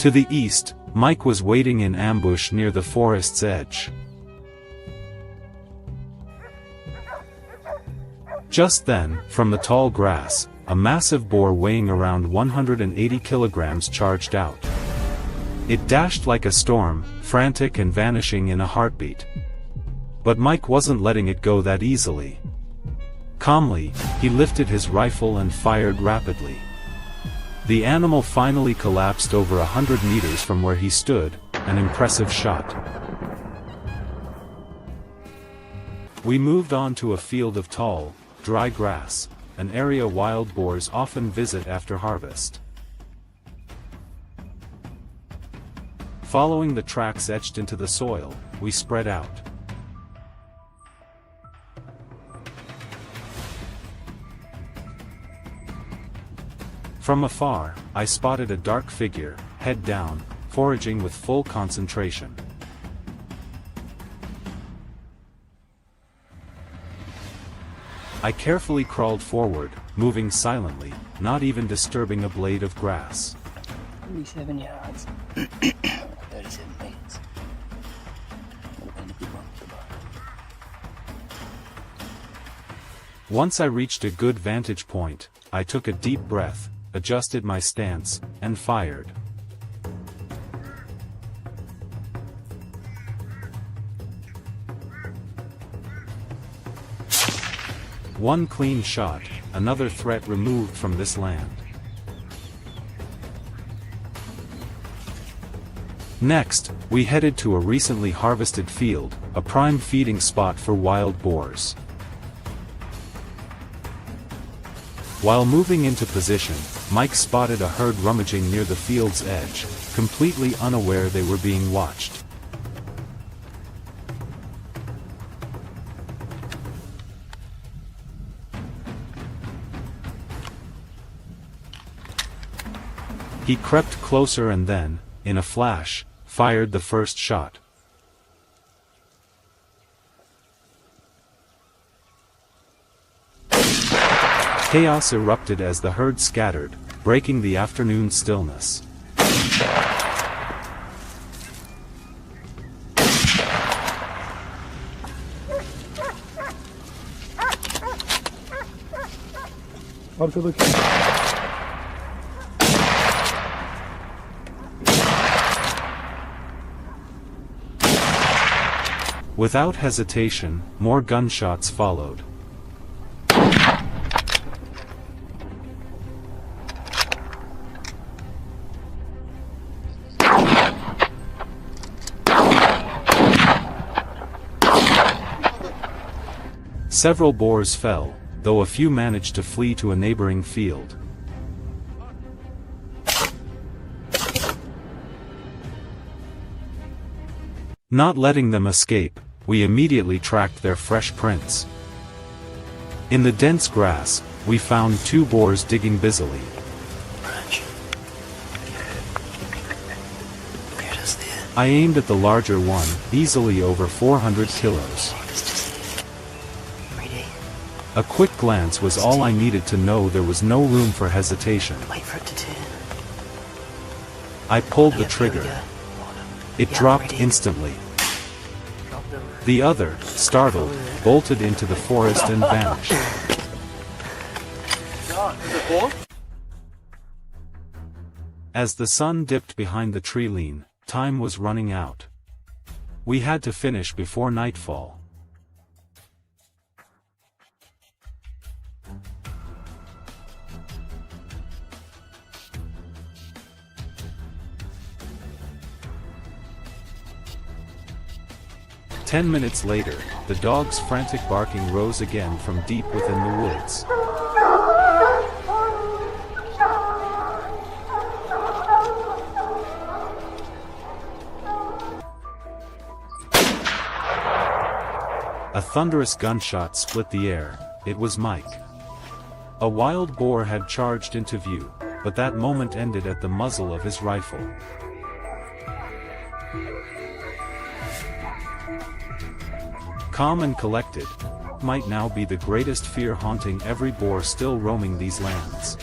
To the east, Mike was waiting in ambush near the forest's edge. Just then, from the tall grass, a massive boar weighing around 180 kilograms charged out. It dashed like a storm, frantic and vanishing in a heartbeat. But Mike wasn't letting it go that easily. Calmly, he lifted his rifle and fired rapidly. The animal finally collapsed over 100 meters from where he stood, an impressive shot. We moved on to a field of tall, dry grass, an area wild boars often visit after harvest. Following the tracks etched into the soil, we spread out. From afar, I spotted a dark figure, head down, foraging with full concentration. I carefully crawled forward, moving silently, not even disturbing a blade of grass. 37 yards. 37 meters. Once I reached a good vantage point, I took a deep breath, adjusted my stance, and fired. One clean shot, another threat removed from this land. Next, we headed to a recently harvested field, a prime feeding spot for wild boars. While moving into position, Mike spotted a herd rummaging near the field's edge, completely unaware they were being watched. He crept closer and then, in a flash, fired the first shot. Chaos erupted as the herd scattered, breaking the afternoon stillness. Without hesitation, more gunshots followed. Several boars fell, though a few managed to flee to a neighboring field. Not letting them escape, we immediately tracked their fresh prints. In the dense grass, we found two boars digging busily. I aimed at the larger one, easily over 400 kilos. A quick glance was all I needed to know there was no room for hesitation. I pulled the trigger. It dropped instantly. The other, startled, bolted into the forest and vanished. As the sun dipped behind the tree line, time was running out. We had to finish before nightfall. Ten minutes later, the dog's frantic barking rose again from deep within the woods. A thunderous gunshot split the air. It was Mike. A wild boar had charged into view, but that moment ended at the muzzle of his rifle. Calm and collected, might now be the greatest fear haunting every boar still roaming these lands.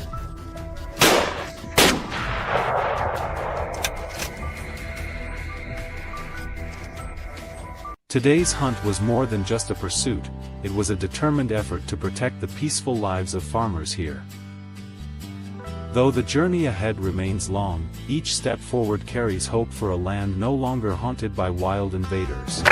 Today's hunt was more than just a pursuit, it was a determined effort to protect the peaceful lives of farmers here. Though the journey ahead remains long, each step forward carries hope for a land no longer haunted by wild invaders.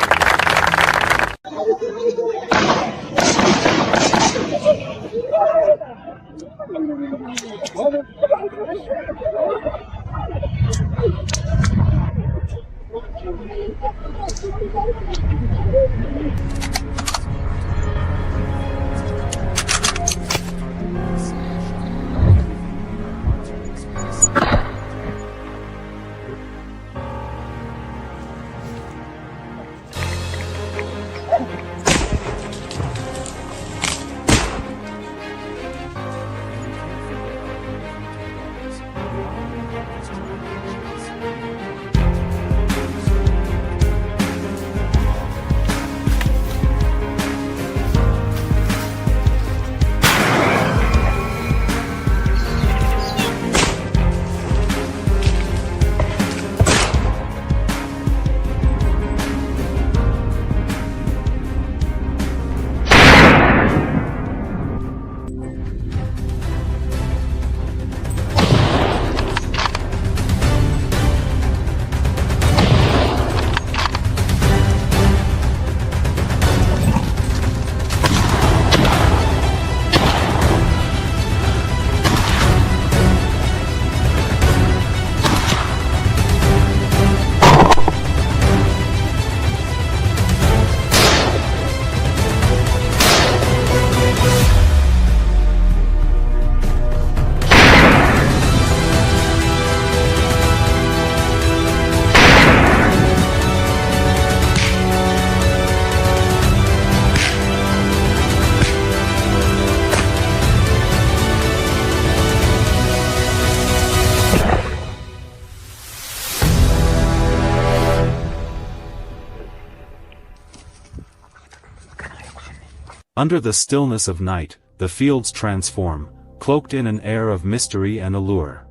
Under the stillness of night, the fields transform, cloaked in an air of mystery and allure.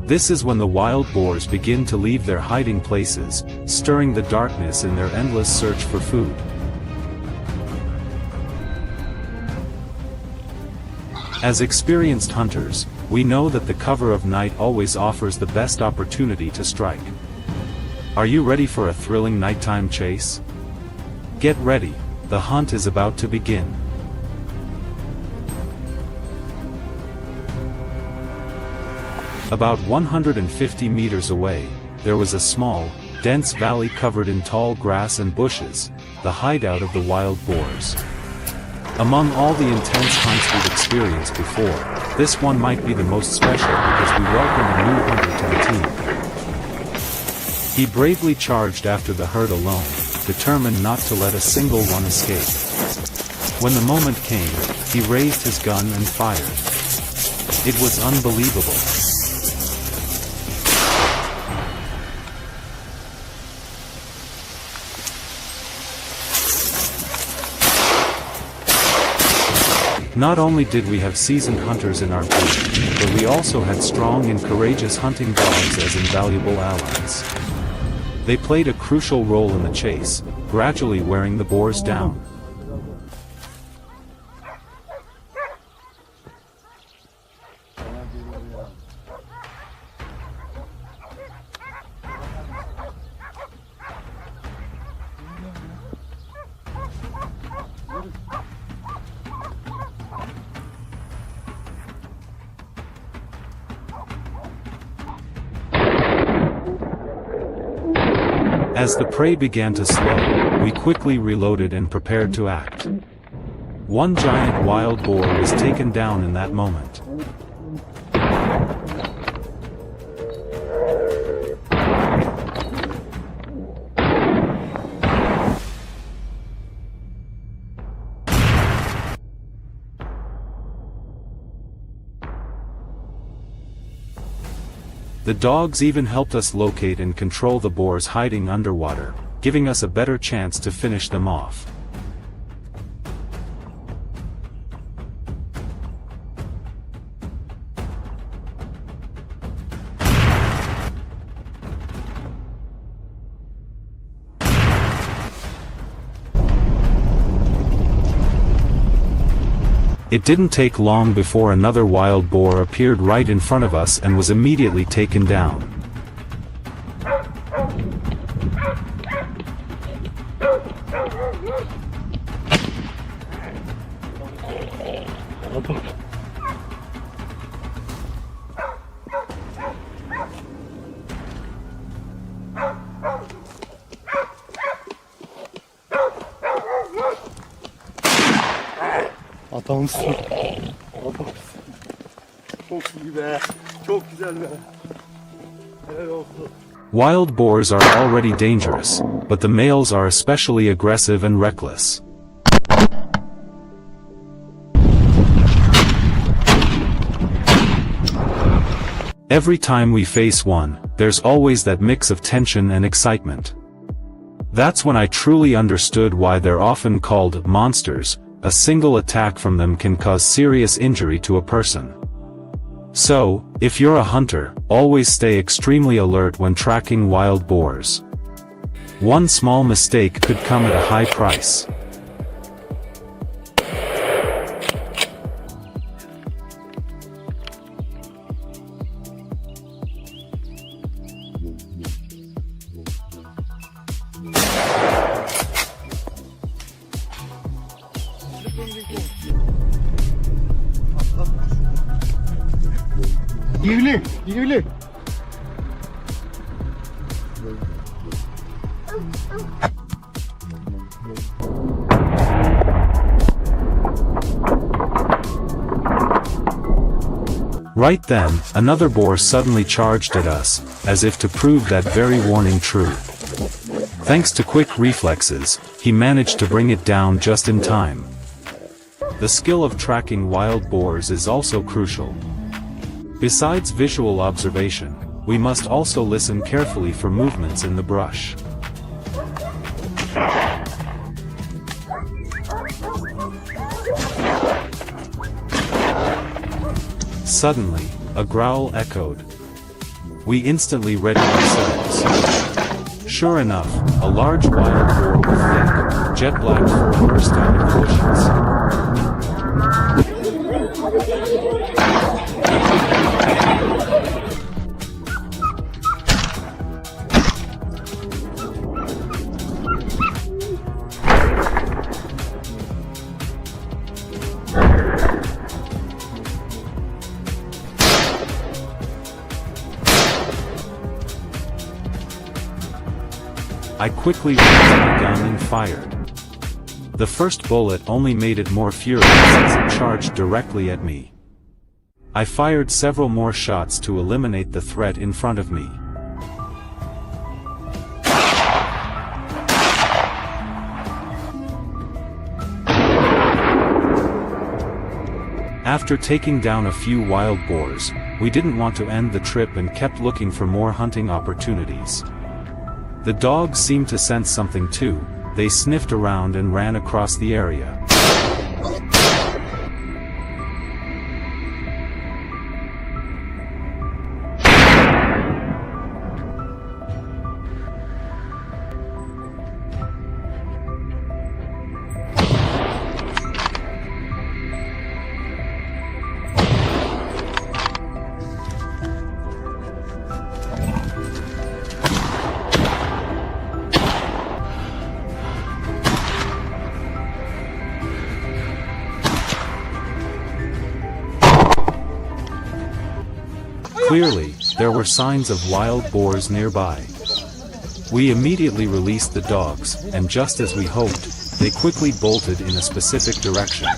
This is when the wild boars begin to leave their hiding places, stirring the darkness in their endless search for food. As experienced hunters, we know that the cover of night always offers the best opportunity to strike. Are you ready for a thrilling nighttime chase? Get ready, the hunt is about to begin. About 150 meters away, there was a small, dense valley covered in tall grass and bushes, the hideout of the wild boars. Among all the intense hunts we've experienced before, this one might be the most special because we welcome a new hunter to the team. He bravely charged after the herd alone, determined not to let a single one escape. When the moment came, he raised his gun and fired. It was unbelievable. Not only did we have seasoned hunters in our group, but we also had strong and courageous hunting dogs as invaluable allies. They played a crucial role in the chase, gradually wearing the boars down. As the prey began to slow, we quickly reloaded and prepared to act. One giant wild boar was taken down in that moment. The dogs even helped us locate and control the boars hiding underwater, giving us a better chance to finish them off. It didn't take long before another wild boar appeared right in front of us and was immediately taken down. Adamsın. Adamsın. Çok iyi be. Çok güzel be. Helal olsun. Wild boars are already dangerous, but the males are especially aggressive and reckless. Every time we face one, there's always that mix of tension and excitement. That's when I truly understood why they're often called monsters. A single attack from them can cause serious injury to a person. So, if you're a hunter, always stay extremely alert when tracking wild boars. One small mistake could come at a high price. Yivli, yivli. Right then, another boar suddenly charged at us, as if to prove that very warning true. Thanks to quick reflexes, he managed to bring it down just in time. The skill of tracking wild boars is also crucial. Besides visual observation, we must also listen carefully for movements in the brush. Suddenly, a growl echoed. We instantly readied ourselves. Sure enough, a large wild boar with thick, jet-black fur burst out of the bushes. I quickly raised the gun and fired. The first bullet only made it more furious as it charged directly at me. I fired several more shots to eliminate the threat in front of me. After taking down a few wild boars, we didn't want to end the trip and kept looking for more hunting opportunities. The dogs seemed to sense something too. They sniffed around and ran across the area. Clearly, there were signs of wild boars nearby. We immediately released the dogs, and just as we hoped, they quickly bolted in a specific direction.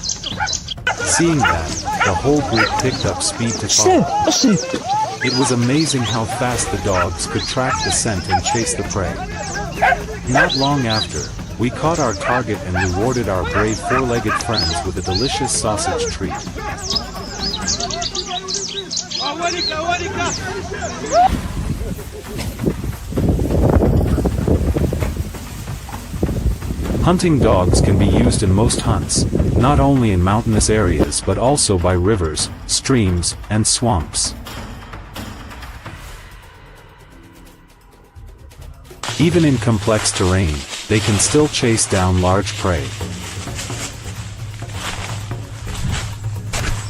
Seeing that, the whole group picked up speed to follow. It was amazing how fast the dogs could track the scent and chase the prey. Not long after, we caught our target and rewarded our brave four-legged friends with a delicious sausage treat. Hunting dogs can be used in most hunts, not only in mountainous areas but also by rivers, streams, and swamps. Even in complex terrain, they can still chase down large prey.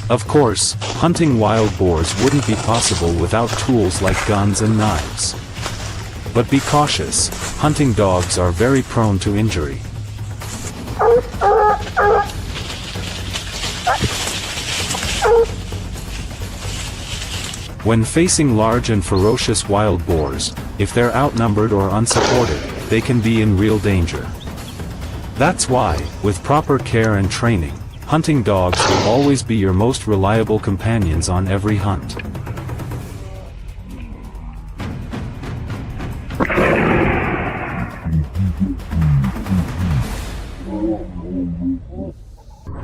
Of course, hunting wild boars wouldn't be possible without tools like guns and knives. But be cautious, hunting dogs are very prone to injury. When facing large and ferocious wild boars, if they're outnumbered or unsupported, they can be in real danger. That's why, with proper care and training, hunting dogs will always be your most reliable companions on every hunt.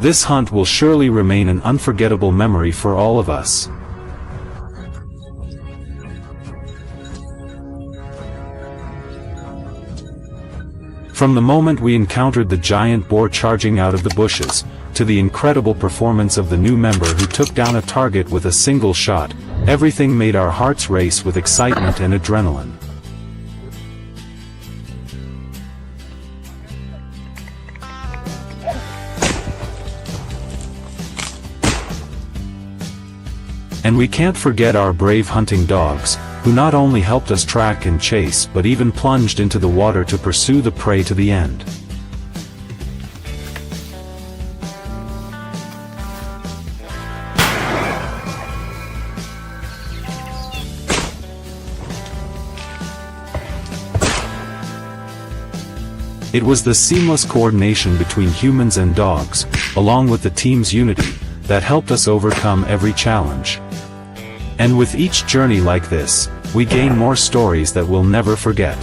This hunt will surely remain an unforgettable memory for all of us. From the moment we encountered the giant boar charging out of the bushes, to the incredible performance of the new member who took down a target with a single shot, everything made our hearts race with excitement and adrenaline. And we can't forget our brave hunting dogs, who not only helped us track and chase but even plunged into the water to pursue the prey to the end. It was the seamless coordination between humans and dogs, along with the team's unity, that helped us overcome every challenge. And with each journey like this, we gain more stories that we'll never forget.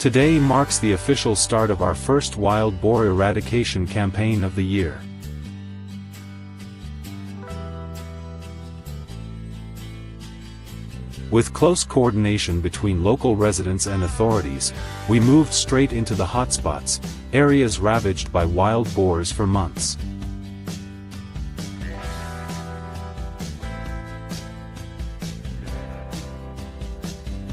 Today marks the official start of our first wild boar eradication campaign of the year. With close coordination between local residents and authorities, we moved straight into the hotspots, areas ravaged by wild boars for months.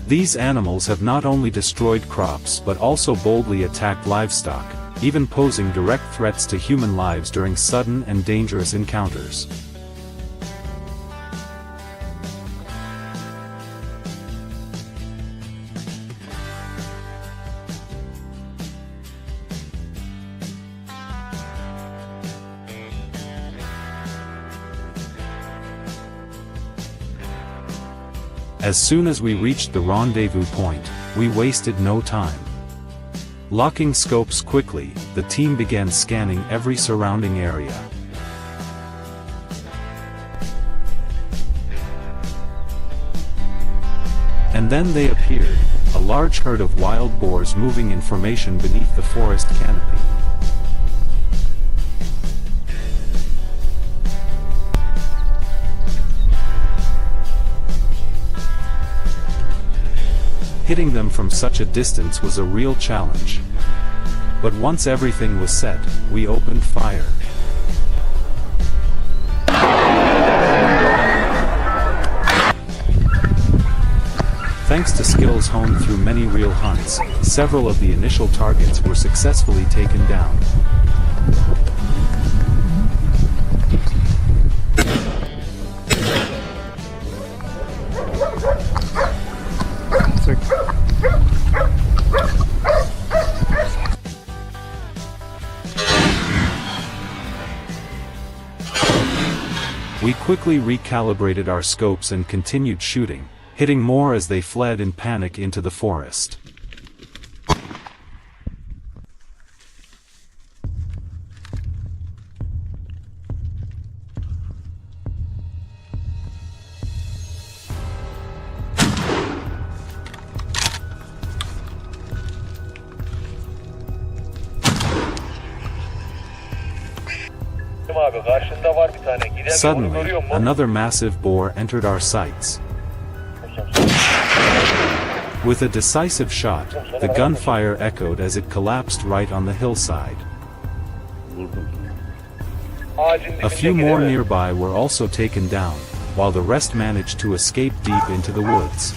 These animals have not only destroyed crops but also boldly attacked livestock, even posing direct threats to human lives during sudden and dangerous encounters. As soon as we reached the rendezvous point, we wasted no time. Locking scopes quickly, the team began scanning every surrounding area. And then they appeared, a large herd of wild boars moving in formation beneath the forest canopy. Hitting them from such a distance was a real challenge. But once everything was set, we opened fire. Thanks to skills honed through many real hunts, several of the initial targets were successfully taken down. We quickly recalibrated our scopes and continued shooting, hitting more as they fled in panic into the forest. Suddenly, another massive boar entered our sights. With a decisive shot, the gunfire echoed as it collapsed right on the hillside. A few more nearby were also taken down, while the rest managed to escape deep into the woods.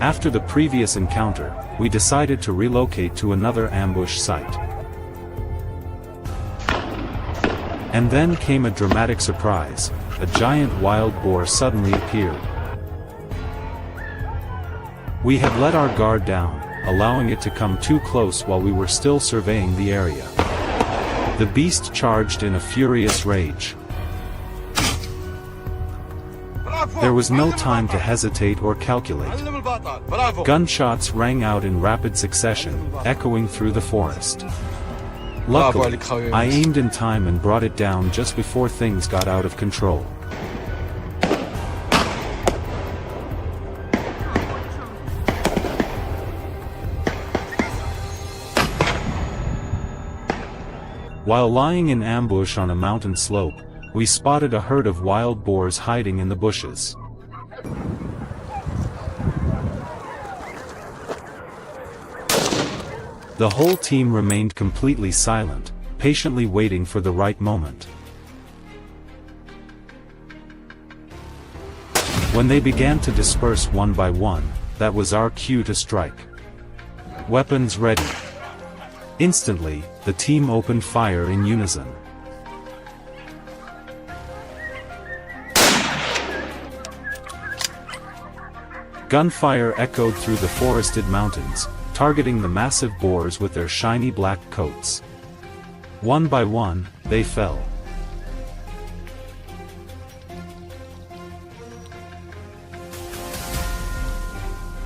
After the previous encounter, we decided to relocate to another ambush site. And then came a dramatic surprise. A giant wild boar suddenly appeared. We had let our guard down, allowing it to come too close while we were still surveying the area. The beast charged in a furious rage. There was no time to hesitate or calculate. Gunshots rang out in rapid succession, echoing through the forest. Luckily, I aimed in time and brought it down just before things got out of control. While lying in ambush on a mountain slope, we spotted a herd of wild boars hiding in the bushes. The whole team remained completely silent, patiently waiting for the right moment. When they began to disperse one by one, that was our cue to strike. Weapons ready. Instantly, the team opened fire in unison. Gunfire echoed through the forested mountains, targeting the massive boars with their shiny black coats. One by one, they fell.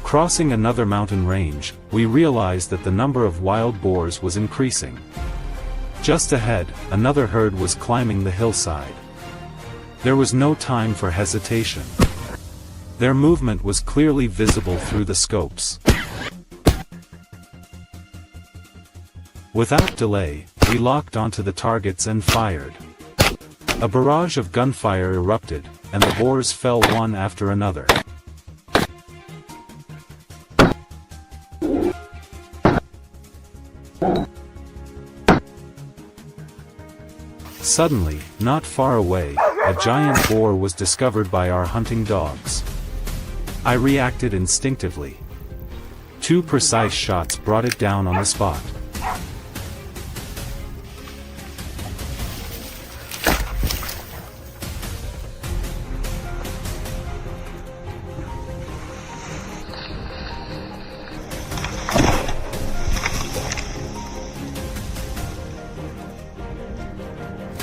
Crossing another mountain range, we realized that the number of wild boars was increasing. Just ahead, another herd was climbing the hillside. There was no time for hesitation. Their movement was clearly visible through the scopes. Without delay, we locked onto the targets and fired. A barrage of gunfire erupted, and the boars fell one after another. Suddenly, not far away, a giant boar was discovered by our hunting dogs. I reacted instinctively. 2 precise shots brought it down on the spot.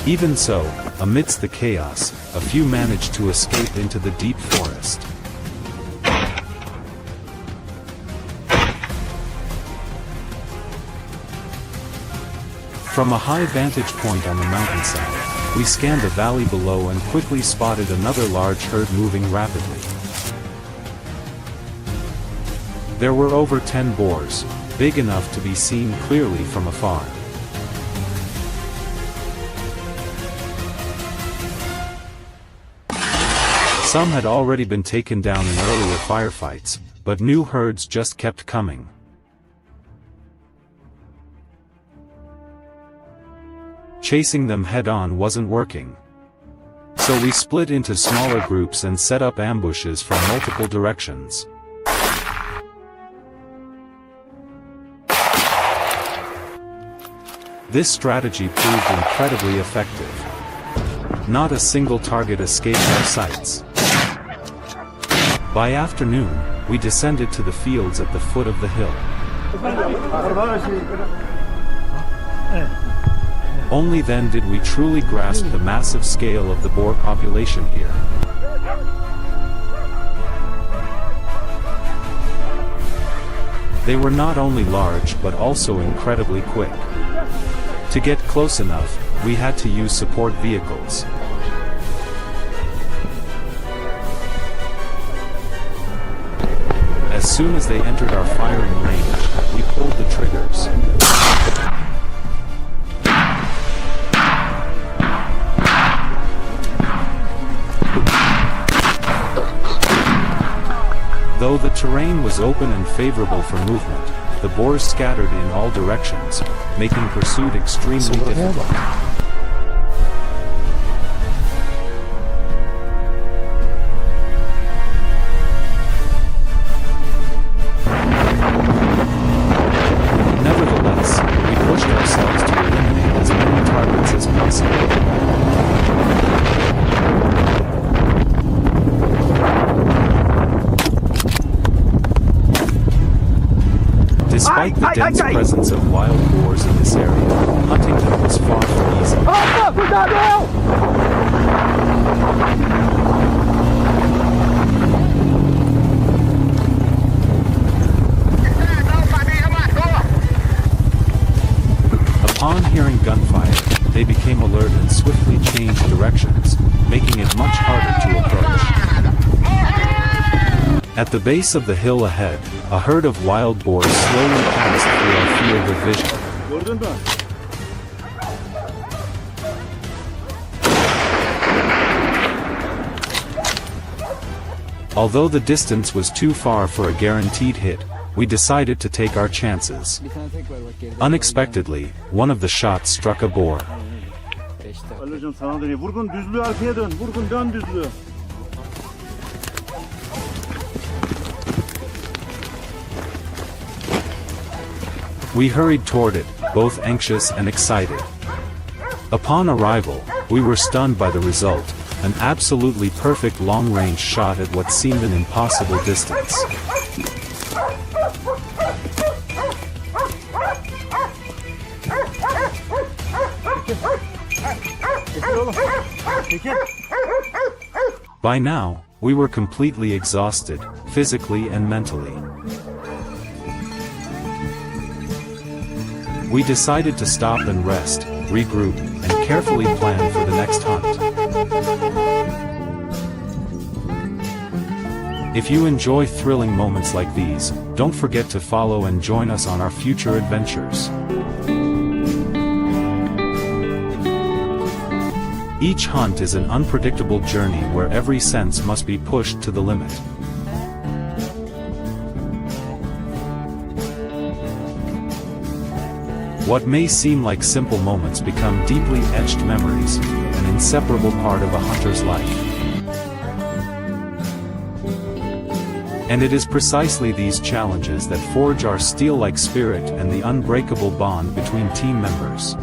Even so, amidst the chaos, a few managed to escape into the deep forest. From a high vantage point on the mountainside, we scanned the valley below and quickly spotted another large herd moving rapidly. There were over 10 boars, big enough to be seen clearly from afar. Some had already been taken down in earlier firefights, but new herds just kept coming. Chasing them head-on wasn't working. So we split into smaller groups and set up ambushes from multiple directions. This strategy proved incredibly effective. Not a single target escaped our sights. By afternoon, we descended to the fields at the foot of the hill. Only then did we truly grasp the massive scale of the boar population here. They were not only large but also incredibly quick. To get close enough, we had to use support vehicles. As soon as they entered our firing range, we pulled the triggers. Though the terrain was open and favorable for movement, the boars scattered in all directions, making pursuit extremely difficult. Nevertheless, we pushed ourselves to eliminate as many targets as possible. Despite the dense presence of wild boars in this area, hunting them was far from easy. Upon hearing gunfire, they became alert and swiftly changed directions, making it much harder to approach. At the base of the hill ahead, a herd of wild boars slowly passed through our field of vision. Although the distance was too far for a guaranteed hit, we decided to take our chances. Unexpectedly, one of the shots struck a boar. We hurried toward it, both anxious and excited. Upon arrival, we were stunned by the result, an absolutely perfect long-range shot at what seemed an impossible distance. By now, we were completely exhausted, physically and mentally. We decided to stop and rest, regroup, and carefully plan for the next hunt. If you enjoy thrilling moments like these, don't forget to follow and join us on our future adventures. Each hunt is an unpredictable journey where every sense must be pushed to the limit. What may seem like simple moments become deeply etched memories, an inseparable part of a hunter's life. And it is precisely these challenges that forge our steel-like spirit and the unbreakable bond between team members.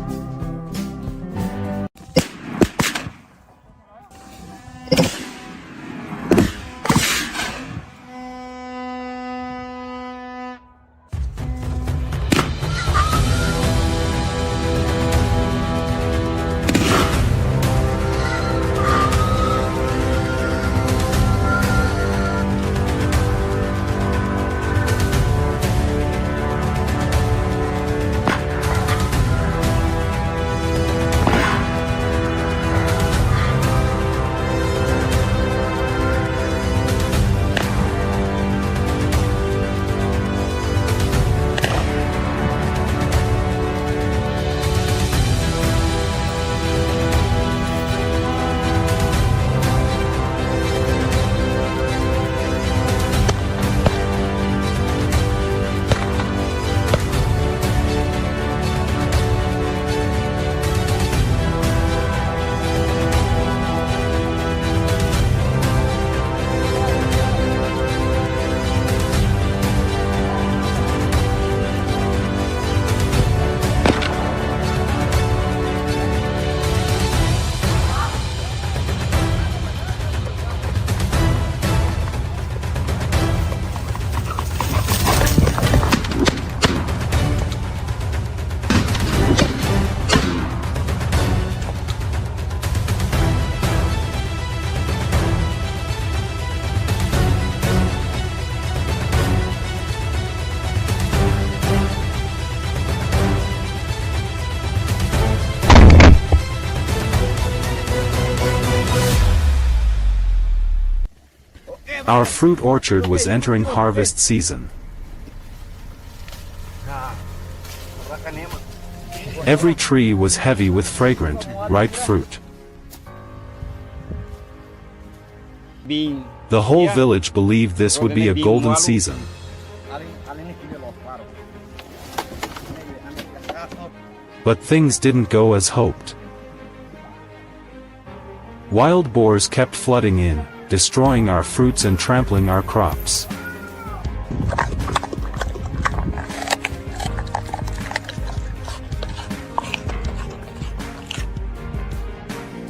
Our fruit orchard was entering harvest season. Every tree was heavy with fragrant, ripe fruit. The whole village believed this would be a golden season. But things didn't go as hoped. Wild boars kept flooding in, destroying our fruits and trampling our crops.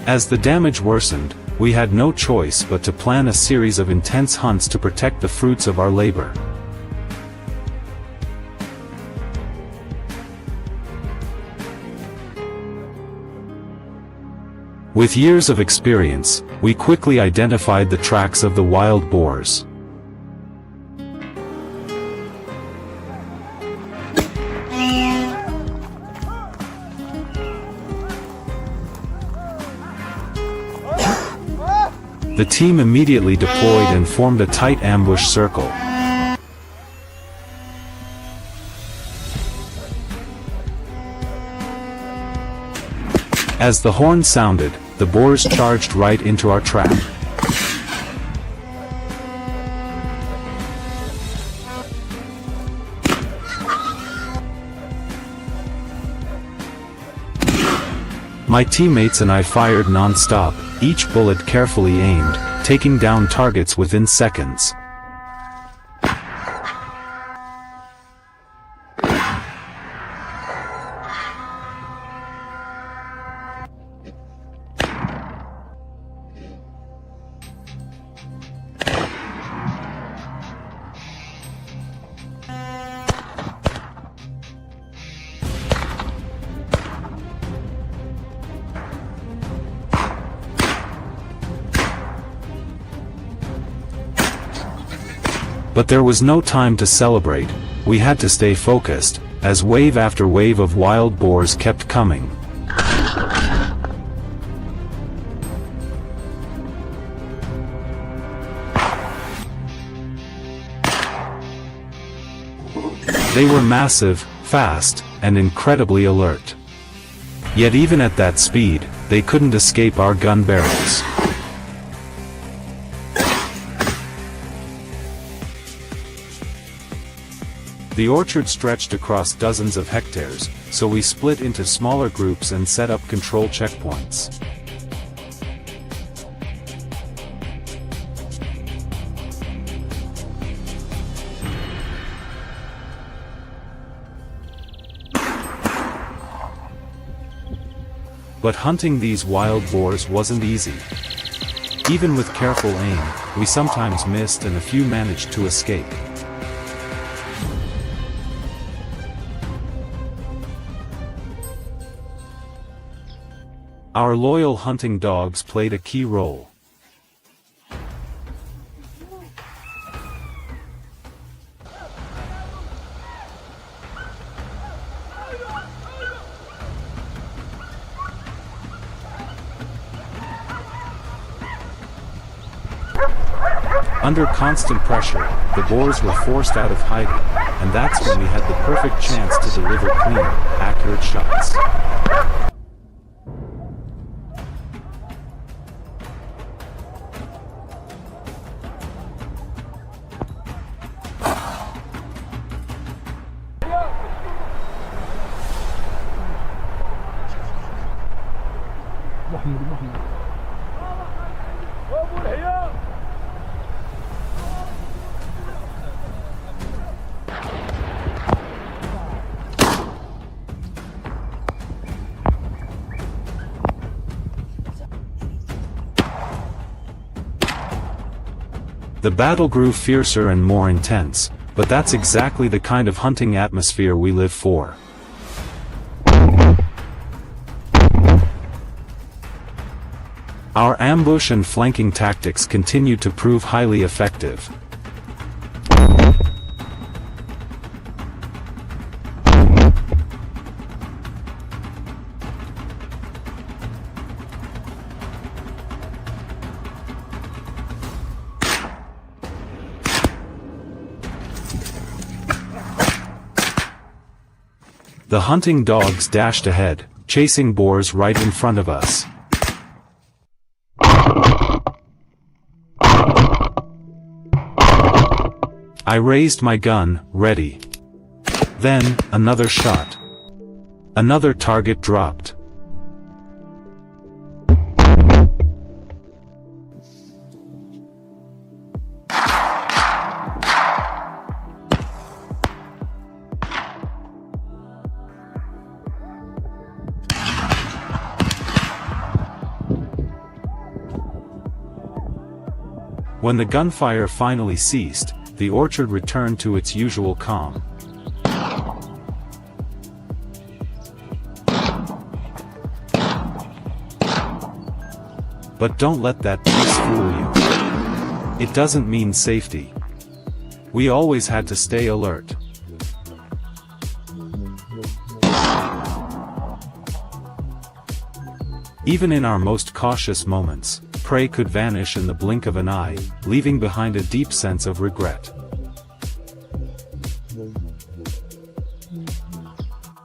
As the damage worsened, we had no choice but to plan a series of intense hunts to protect the fruits of our labor. With years of experience, we quickly identified the tracks of the wild boars. The team immediately deployed and formed a tight ambush circle. As the horn sounded, the boars charged right into our trap. My teammates and I fired non-stop, each bullet carefully aimed, taking down targets within seconds. But there was no time to celebrate. We had to stay focused, as wave after wave of wild boars kept coming. They were massive, fast, and incredibly alert. Yet even at that speed, they couldn't escape our gun barrels. The orchard stretched across dozens of hectares, so we split into smaller groups and set up control checkpoints. But hunting these wild boars wasn't easy. Even with careful aim, we sometimes missed and a few managed to escape. Our loyal hunting dogs played a key role. Under constant pressure, the boars were forced out of hiding, and that's when we had the perfect chance to deliver clean, accurate shots. The battle grew fiercer and more intense, but that's exactly the kind of hunting atmosphere we live for. Our ambush and flanking tactics continue to prove highly effective. The hunting dogs dashed ahead, chasing boars right in front of us. I raised my gun, ready. Then, another shot. Another target dropped. When the gunfire finally ceased, the orchard returned to its usual calm. But don't let that peace fool you. It doesn't mean safety. We always had to stay alert. Even in our most cautious moments, prey could vanish in the blink of an eye, leaving behind a deep sense of regret.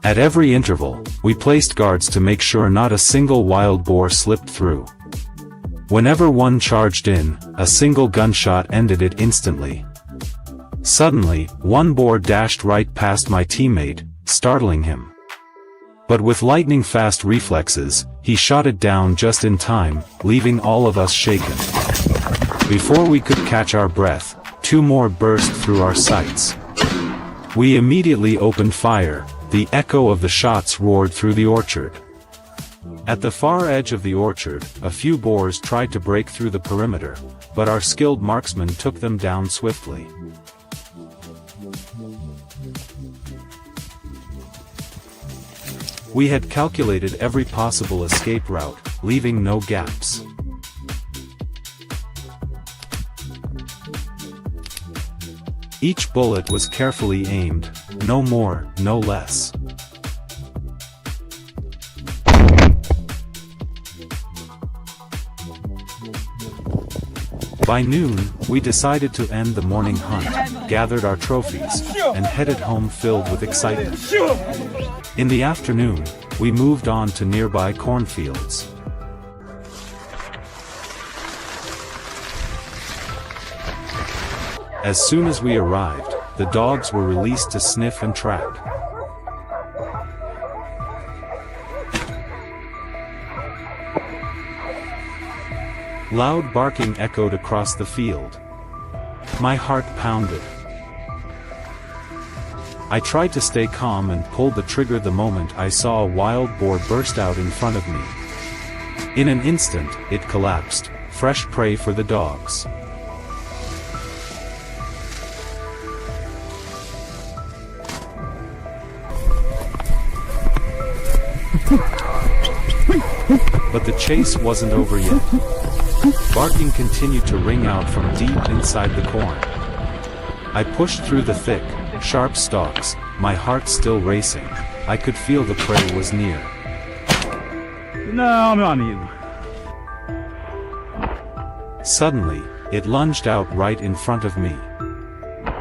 At every interval, we placed guards to make sure not a single wild boar slipped through. Whenever one charged in, a single gunshot ended it instantly. Suddenly, one boar dashed right past my teammate, startling him. But with lightning-fast reflexes, he shot it down just in time, leaving all of us shaken. Before we could catch our breath, two more burst through our sights. We immediately opened fire. The echo of the shots roared through the orchard. At the far edge of the orchard, a few boars tried to break through the perimeter, but our skilled marksmen took them down swiftly. We had calculated every possible escape route, leaving no gaps. Each bullet was carefully aimed, no more, no less. By noon, we decided to end the morning hunt, gathered our trophies, and headed home filled with excitement. In the afternoon, we moved on to nearby cornfields. As soon as we arrived, the dogs were released to sniff and track. Loud barking echoed across the field. My heart pounded. I tried to stay calm and pulled the trigger the moment I saw a wild boar burst out in front of me. In an instant, it collapsed, fresh prey for the dogs. But the chase wasn't over yet. Barking continued to ring out from deep inside the corn. I pushed through the thick, sharp stalks, my heart still racing. I could feel the prey was near. No, meu amigo. Suddenly, it lunged out right in front of me.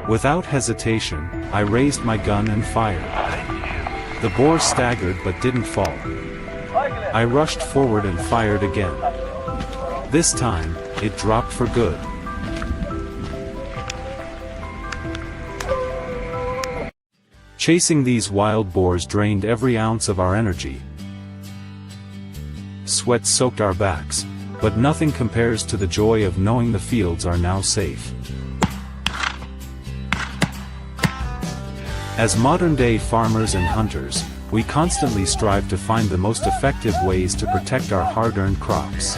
Without hesitation, I raised my gun and fired. The boar staggered but didn't fall. I rushed forward and fired again. This time, it dropped for good. Chasing these wild boars drained every ounce of our energy. Sweat soaked our backs, but nothing compares to the joy of knowing the fields are now safe. As modern-day farmers and hunters, we constantly strive to find the most effective ways to protect our hard-earned crops.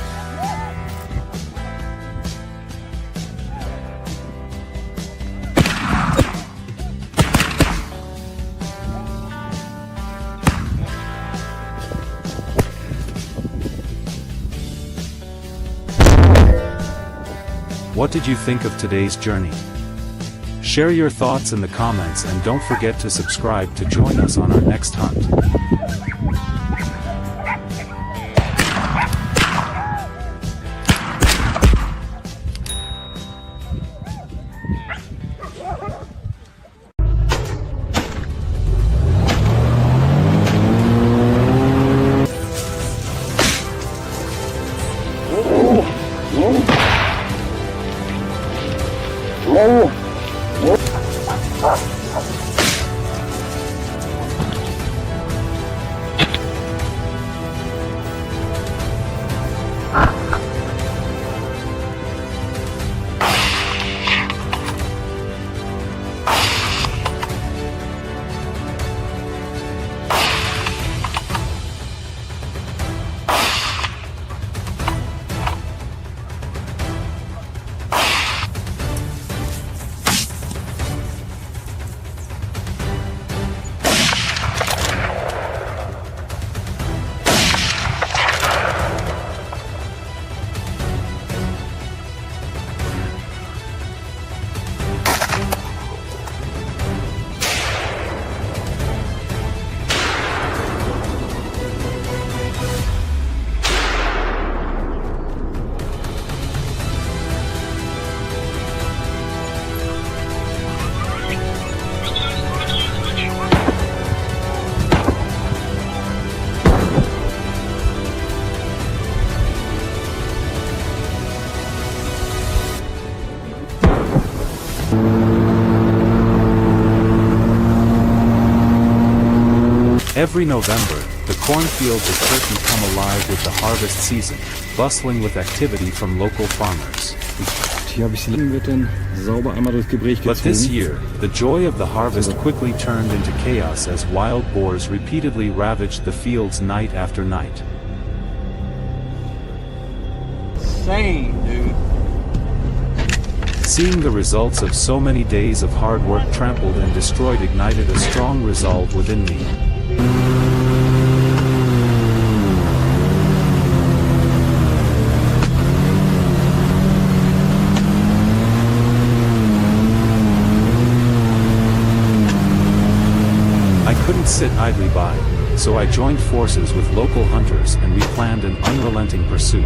What did you think of today's journey? Share your thoughts in the comments and don't forget to subscribe to join us on our next hunt. Every November, the cornfields of Turkey come alive with the harvest season, bustling with activity from local farmers. But this year, the joy of the harvest quickly turned into chaos as wild boars repeatedly ravaged the fields night after night. Insane, dude. Seeing the results of so many days of hard work trampled and destroyed ignited a strong resolve within me. I couldn't sit idly by, so I joined forces with local hunters and we planned an unrelenting pursuit.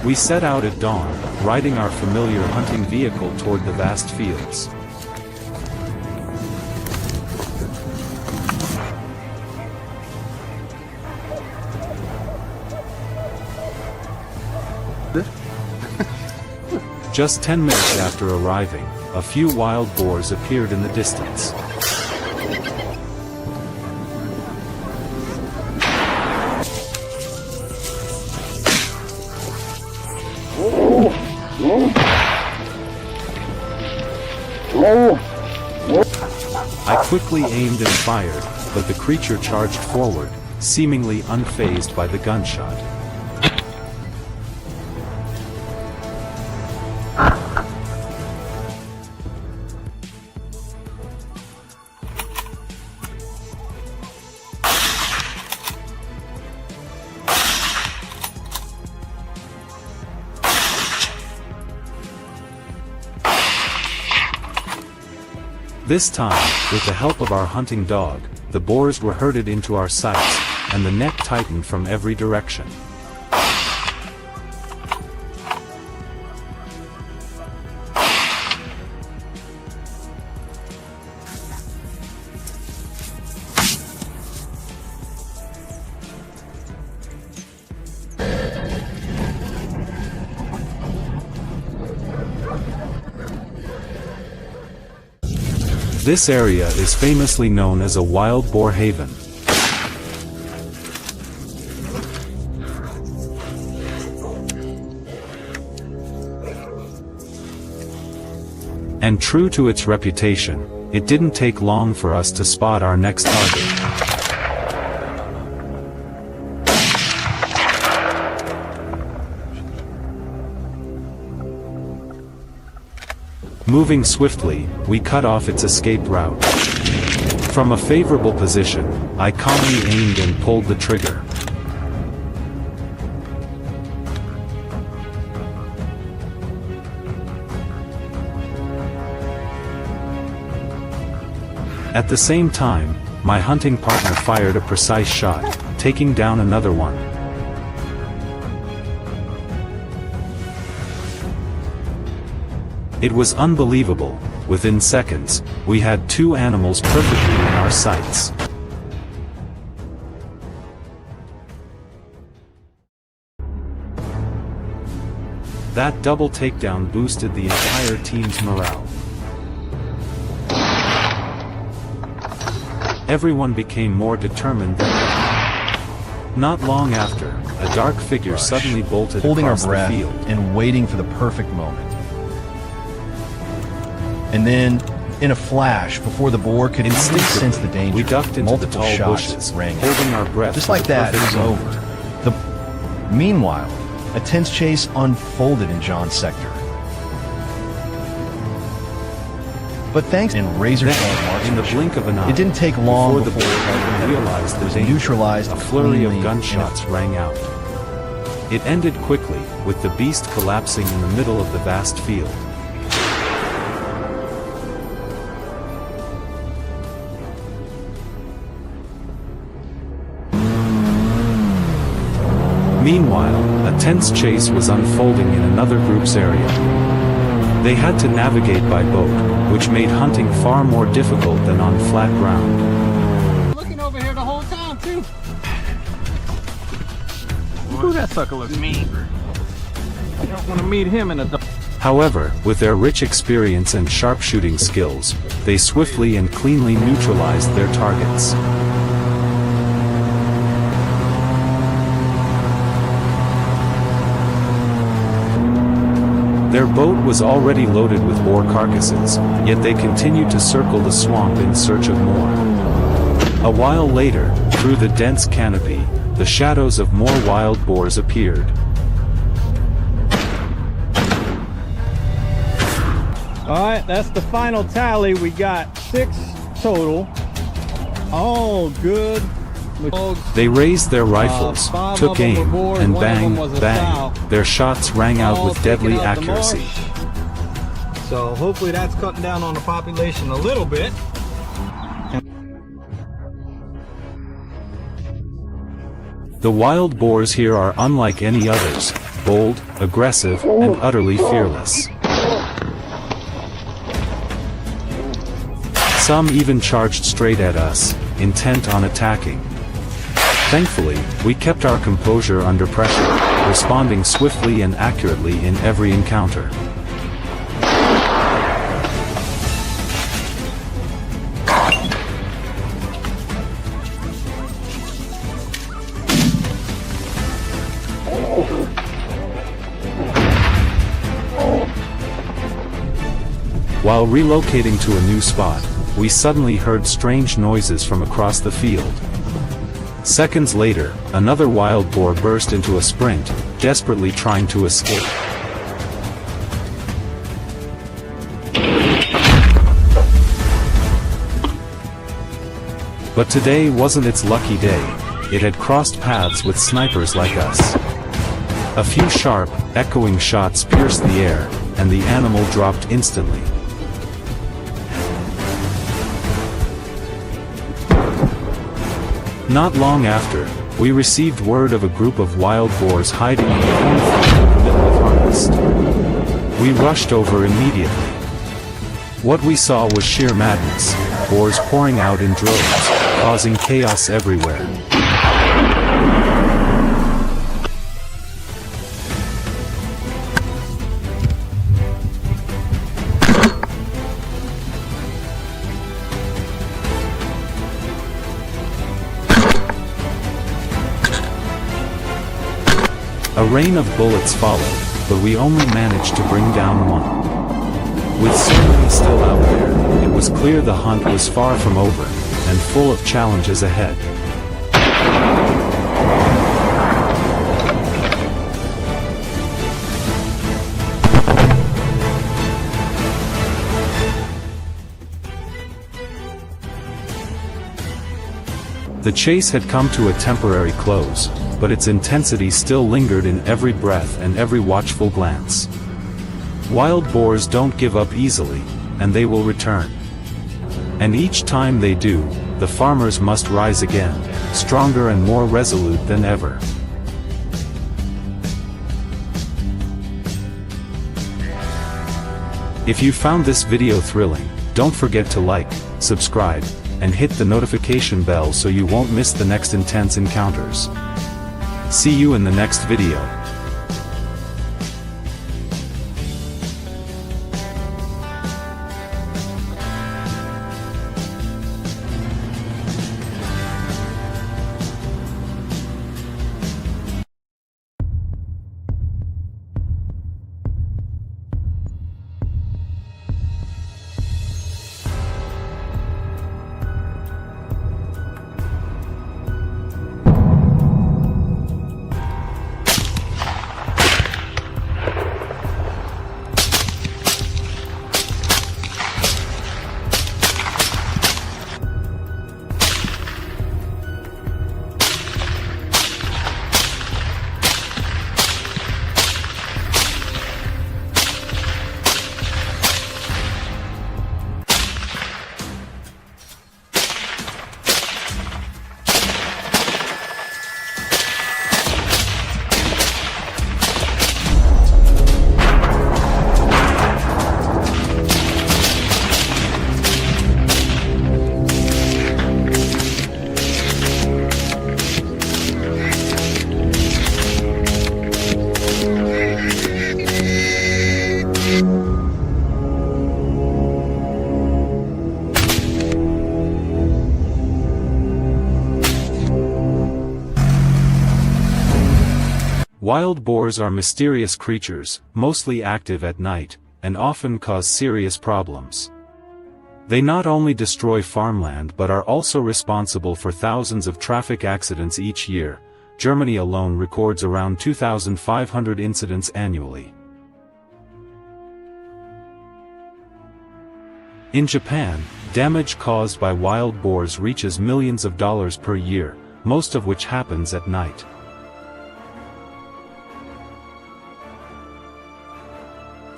We set out at dawn, riding our familiar hunting vehicle toward the vast fields. Just 10 minutes after arriving, a few wild boars appeared in the distance. I quickly aimed and fired, but the creature charged forward, seemingly unfazed by the gunshot. This time, with the help of our hunting dog, the boars were herded into our sights, and the net tightened from every direction. This area is famously known as a wild boar haven. And true to its reputation, it didn't take long for us to spot our next target. Moving swiftly, we cut off its escape route. From a favorable position, I calmly aimed and pulled the trigger. At the same time, my hunting partner fired a precise shot, taking down another one. It was unbelievable. Within seconds, we had two animals perfectly in our sights. That double takedown boosted the entire team's morale. Everyone became more determined than ever. Not long after, a dark figure suddenly bolted holding our across the breath field. and waiting for the perfect moment. And then, in a flash, before the boar could even sense the danger, we ducked into multiple the tall shots bushes, rang out. holding our breath. Just like that, it was over. Meanwhile, a tense chase unfolded in John's sector. But thanks in razor-sharp marksmanship, in the blink of an eye, it didn't take long before the boar realized the danger, neutralized a flurry of cleanly gunshots rang out. It ended quickly, with the beast collapsing in the middle of the vast field. Meanwhile, a tense chase was unfolding in another group's area. They had to navigate by boat, which made hunting far more difficult than on flat ground. Looking over here the whole time, too. Ooh, that sucker looks mean. I don't want to meet him in a... However, with their rich experience and sharpshooting skills, they swiftly and cleanly neutralized their targets. Their boat was already loaded with boar carcasses, yet they continued to circle the swamp in search of more. A while later, through the dense canopy, the shadows of more wild boars appeared. Alright, that's the final tally. We got 6 total. All good. They raised their rifles, took aim, and bang, bang, their shots rang out with deadly accuracy. So hopefully that's cutting down on the population a little bit. The wild boars here are unlike any others. bold, aggressive, and utterly fearless. Some even charged straight at us, intent on attacking. Thankfully, we kept our composure under pressure, responding swiftly and accurately in every encounter. While relocating to a new spot, we suddenly heard strange noises from across the field. Seconds later, another wild boar burst into a sprint, desperately trying to escape. But today wasn't its lucky day. It had crossed paths with snipers like us. A few sharp, echoing shots pierced the air, and the animal dropped instantly. Not long after, we received word of a group of wild boars hiding in the cornfield in the middle of harvest. We rushed over immediately. What we saw was sheer madness, boars pouring out in droves, causing chaos everywhere. A rain of bullets followed, but we only managed to bring down one. With so many still out there, it was clear the hunt was far from over, and full of challenges ahead. The chase had come to a temporary close, but its intensity still lingered in every breath and every watchful glance. Wild boars don't give up easily, and they will return. And each time they do, the farmers must rise again, stronger and more resolute than ever. If you found this video thrilling, don't forget to like, subscribe, and hit the notification bell so you won't miss the next intense encounters. See you in the next video. Wild boars are mysterious creatures, mostly active at night, and often cause serious problems. They not only destroy farmland but are also responsible for thousands of traffic accidents each year. Germany alone records around 2,500 incidents annually. In Japan, damage caused by wild boars reaches millions of dollars per year, most of which happens at night.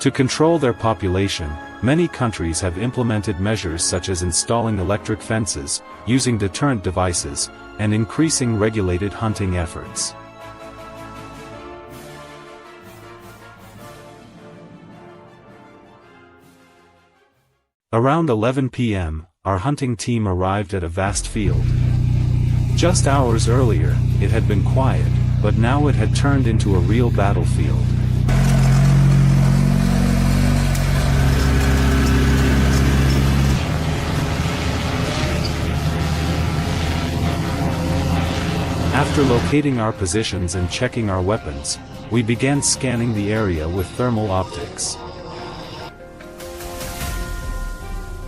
To control their population, many countries have implemented measures such as installing electric fences, using deterrent devices, and increasing regulated hunting efforts. Around 11 p.m., our hunting team arrived at a vast field. Just hours earlier, it had been quiet, but now it had turned into a real battlefield. After locating our positions and checking our weapons, we began scanning the area with thermal optics.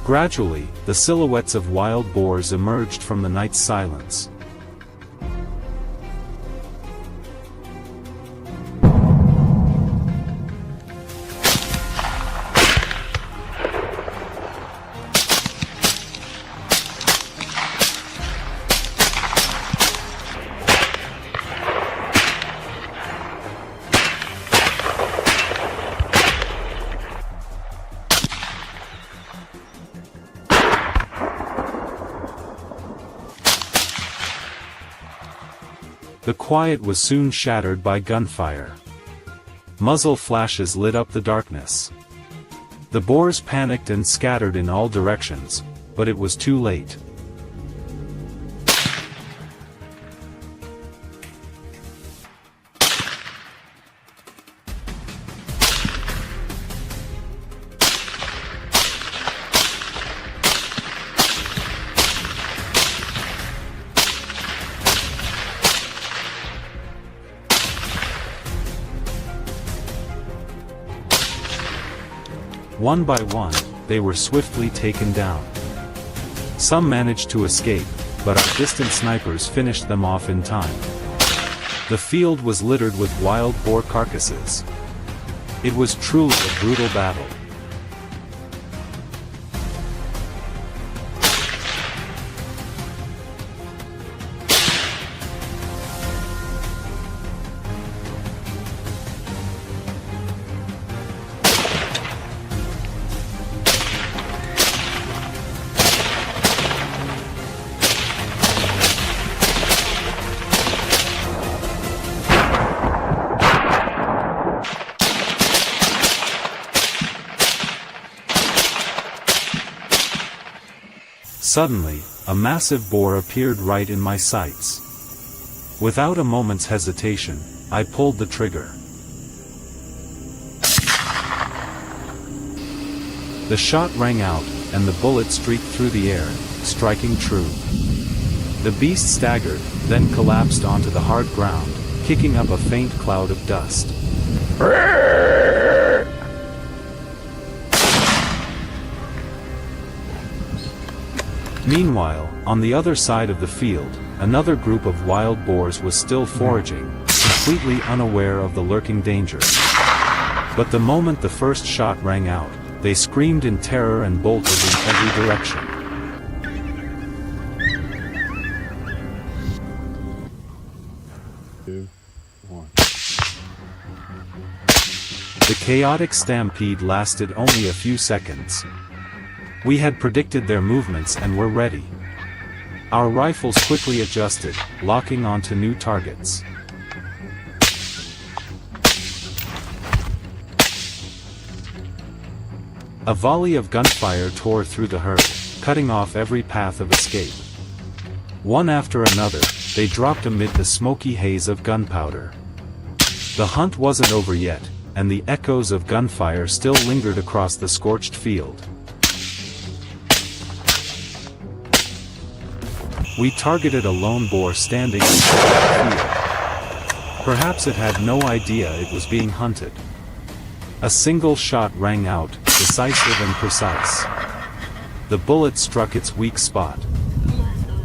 Gradually, the silhouettes of wild boars emerged from the night's silence. The quiet was soon shattered by gunfire. Muzzle flashes lit up the darkness. The boars panicked and scattered in all directions, but it was too late. One by one, they were swiftly taken down. Some managed to escape, but our distant snipers finished them off in time. The field was littered with wild boar carcasses. It was truly a brutal battle. Suddenly, a massive boar appeared right in my sights. Without a moment's hesitation, I pulled the trigger. The shot rang out, and the bullet streaked through the air, striking true. The beast staggered, then collapsed onto the hard ground, kicking up a faint cloud of dust. Meanwhile, on the other side of the field, another group of wild boars was still foraging, completely unaware of the lurking danger. But the moment the first shot rang out, they screamed in terror and bolted in every direction. The chaotic stampede lasted only a few seconds. We had predicted their movements and were ready. Our rifles quickly adjusted, locking onto new targets. A volley of gunfire tore through the herd, cutting off every path of escape. One after another, they dropped amid the smoky haze of gunpowder. The hunt wasn't over yet, and the echoes of gunfire still lingered across the scorched field. We targeted a lone boar standing in the field. Perhaps it had no idea it was being hunted. A single shot rang out, decisive and precise. The bullet struck its weak spot.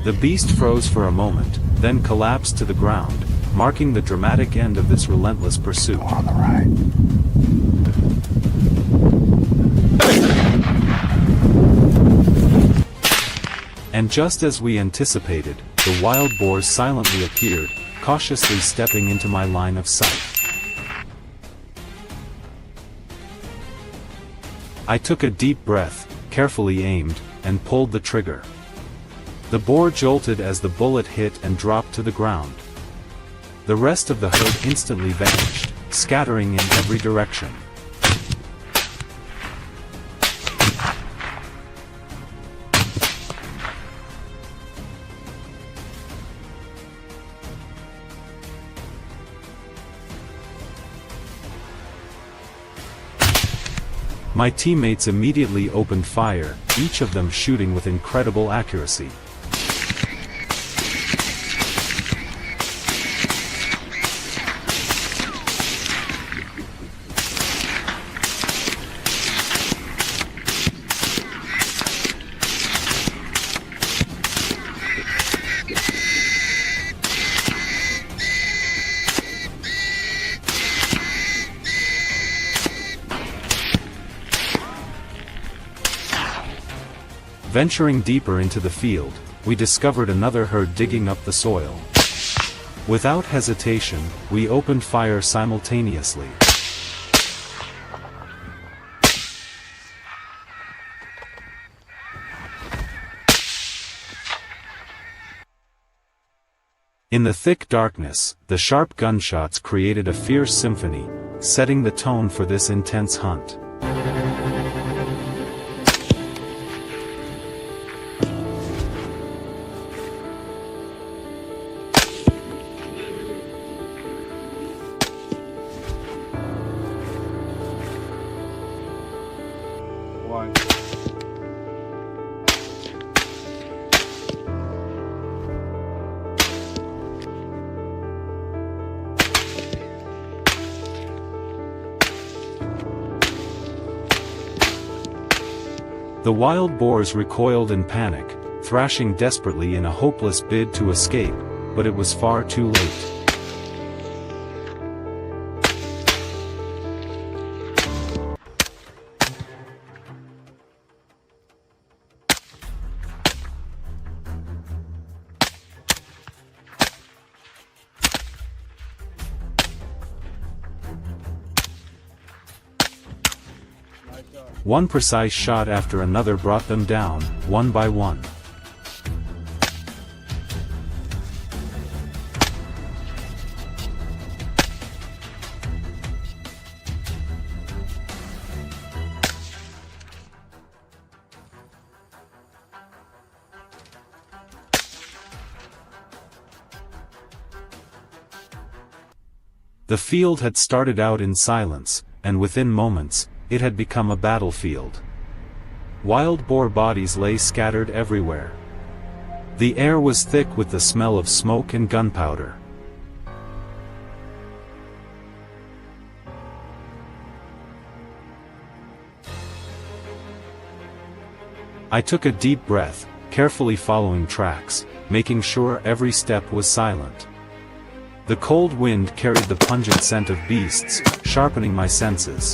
The beast froze for a moment, then collapsed to the ground, marking the dramatic end of this relentless pursuit. On the right. And just as we anticipated, the wild boars silently appeared, cautiously stepping into my line of sight. I took a deep breath, carefully aimed, and pulled the trigger. The boar jolted as the bullet hit and dropped to the ground. The rest of the herd instantly vanished, scattering in every direction. My teammates immediately opened fire, each of them shooting with incredible accuracy. Venturing deeper into the field, we discovered another herd digging up the soil. Without hesitation, we opened fire simultaneously. In the thick darkness, the sharp gunshots created a fierce symphony, setting the tone for this intense hunt. The wild boars recoiled in panic, thrashing desperately in a hopeless bid to escape, but it was far too late. One precise shot after another brought them down, one by one. The field had started out in silence, and within moments, it had become a battlefield. Wild boar bodies lay scattered everywhere. The air was thick with the smell of smoke and gunpowder. I took a deep breath, carefully following tracks, making sure every step was silent. The cold wind carried the pungent scent of beasts, sharpening my senses.